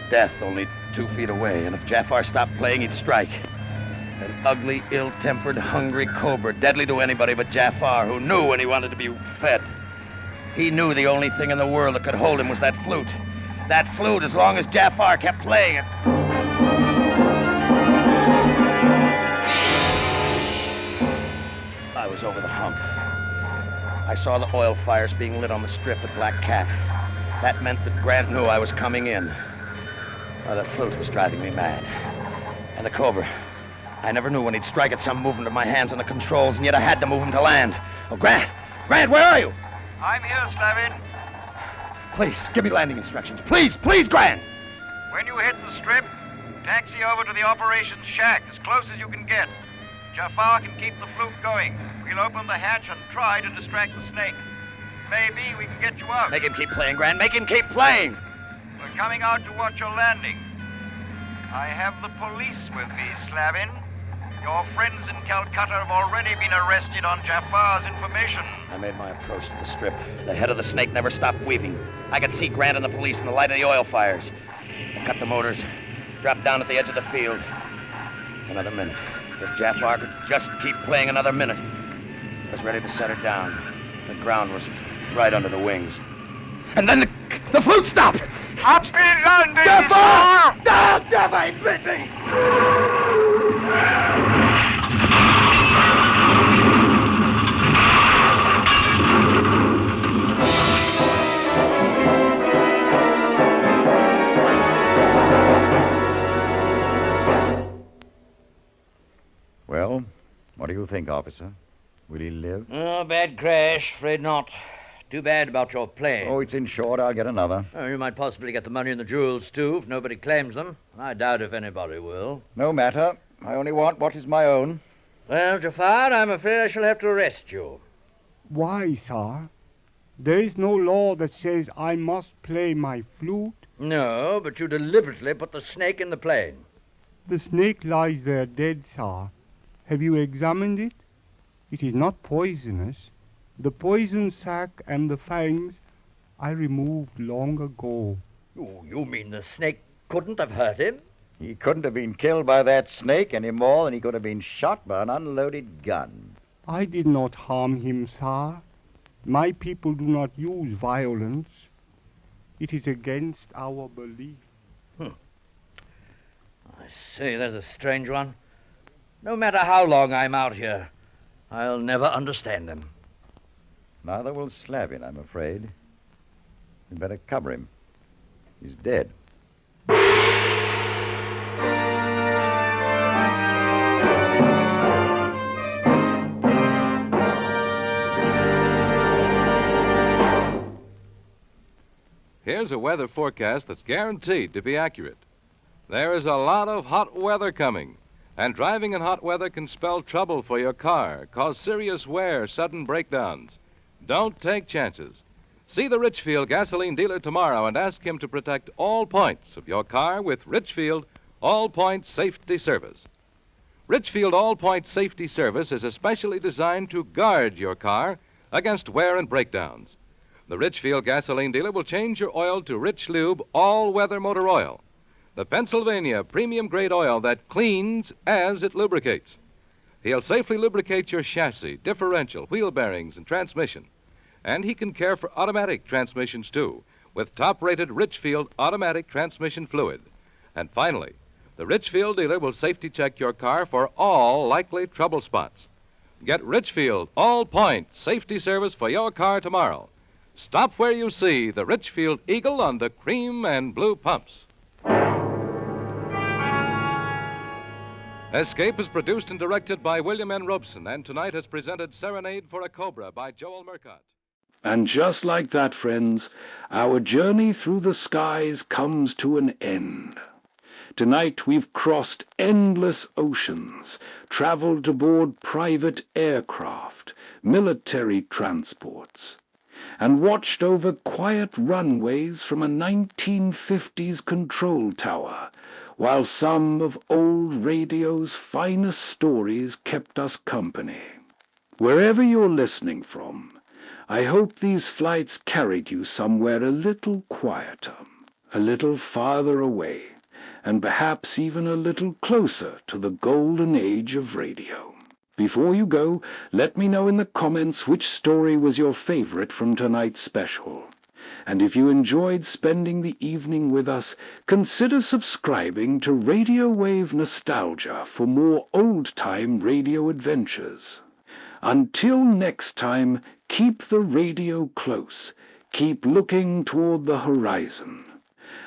Death only 2 feet away, and if Jafar stopped playing, he'd strike. An ugly, ill-tempered, hungry Cobra, deadly to anybody but Jafar, who knew when he wanted to be fed. He knew the only thing in the world that could hold him was that flute. That flute, as long as Jafar kept playing it. I was over the hump. I saw the oil fires being lit on the strip at Black Cat. That meant that Grant knew I was coming in. The flute was driving me mad. And the Cobra. I never knew when he'd strike at some movement of my hands on the controls, and yet I had to move him to land. Oh, Grant! Grant, where are you?
I'm here, Slavin.
Please, give me landing instructions. Please, Grant!
When you hit the strip, taxi over to the operations shack as close as you can get. Jafar can keep the flute going. We'll open the hatch and try to distract the snake. may be we can get you out.
Make him keep playing, Grand. Make him keep playing.
We're coming out to watch your landing. I have the police with me, Slavin. Your friends in Calcutta have already been arrested on Jafar's information.
I made my approach to the strip. The head of the snake never stopped weaving. I could see Grant and the police in the light of the oil fires. I cut the motors, dropped down at the edge of the field. Another minute. If Jafar could just keep playing another minute. I was ready to set her down. The ground was right under the wings. And then the flute stopped!
Happy landing,
Jafar! No, Jafar, he bit me!
Well, what do you think, officer? Will he live?
Oh, bad crash. Afraid not. Too bad about your plane.
Oh, it's insured. I'll get another.
Oh, you might possibly get the money and the jewels, too, if nobody claims them. I doubt if anybody will.
No matter. I only want what is my own.
Well, Jafar, I'm afraid I shall have to arrest you.
Why, sir? There is no law that says I must play my flute.
No, but you deliberately put the snake in the plane.
The snake lies there dead, sir. Have you examined it? It is not poisonous. The poison sac and the fangs I removed long ago.
Oh, you mean the snake couldn't have hurt him?
He couldn't have been killed by that snake any more than he could have been shot by an unloaded gun.
I did not harm him, sir. My people do not use violence. It is against our belief.
I see, there's a strange one. No matter how long I'm out here, I'll never understand him.
Neither will Slavin, I'm afraid. You'd better cover him. He's dead.
Here's a weather forecast that's guaranteed to be accurate. There is a lot of hot weather coming, and driving in hot weather can spell trouble for your car, cause serious wear, sudden breakdowns. Don't take chances. See the Richfield gasoline dealer tomorrow and ask him to protect all points of your car with Richfield All Point Safety Service. Richfield All Point Safety Service is especially designed to guard your car against wear and breakdowns. The Richfield gasoline dealer will change your oil to Rich Lube all-weather motor oil, the Pennsylvania premium-grade oil that cleans as it lubricates. He'll safely lubricate your chassis, differential, wheel bearings, and transmission. And he can care for automatic transmissions, too, with top-rated Richfield automatic transmission fluid. And finally, the Richfield dealer will safety check your car for all likely trouble spots. Get Richfield all-point safety service for your car tomorrow. Stop where you see the Richfield Eagle on the cream and blue pumps. Escape is produced and directed by William N. Robeson, and tonight has presented Serenade for a Cobra by Joel Murcott.
And just like that, friends, our journey through the skies comes to an end. Tonight we've crossed endless oceans, traveled aboard private aircraft, military transports, and watched over quiet runways from a 1950s control tower, while some of old radio's finest stories kept us company. Wherever you're listening from, I hope these flights carried you somewhere a little quieter, a little farther away, and perhaps even a little closer to the golden age of radio. Before you go, let me know in the comments which story was your favorite from tonight's special. And if you enjoyed spending the evening with us, consider subscribing to Radio Wave Nostalgia for more old-time radio adventures. Until next time, keep the radio close, keep looking toward the horizon,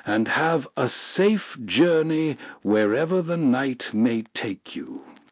and have a safe journey wherever the night may take you.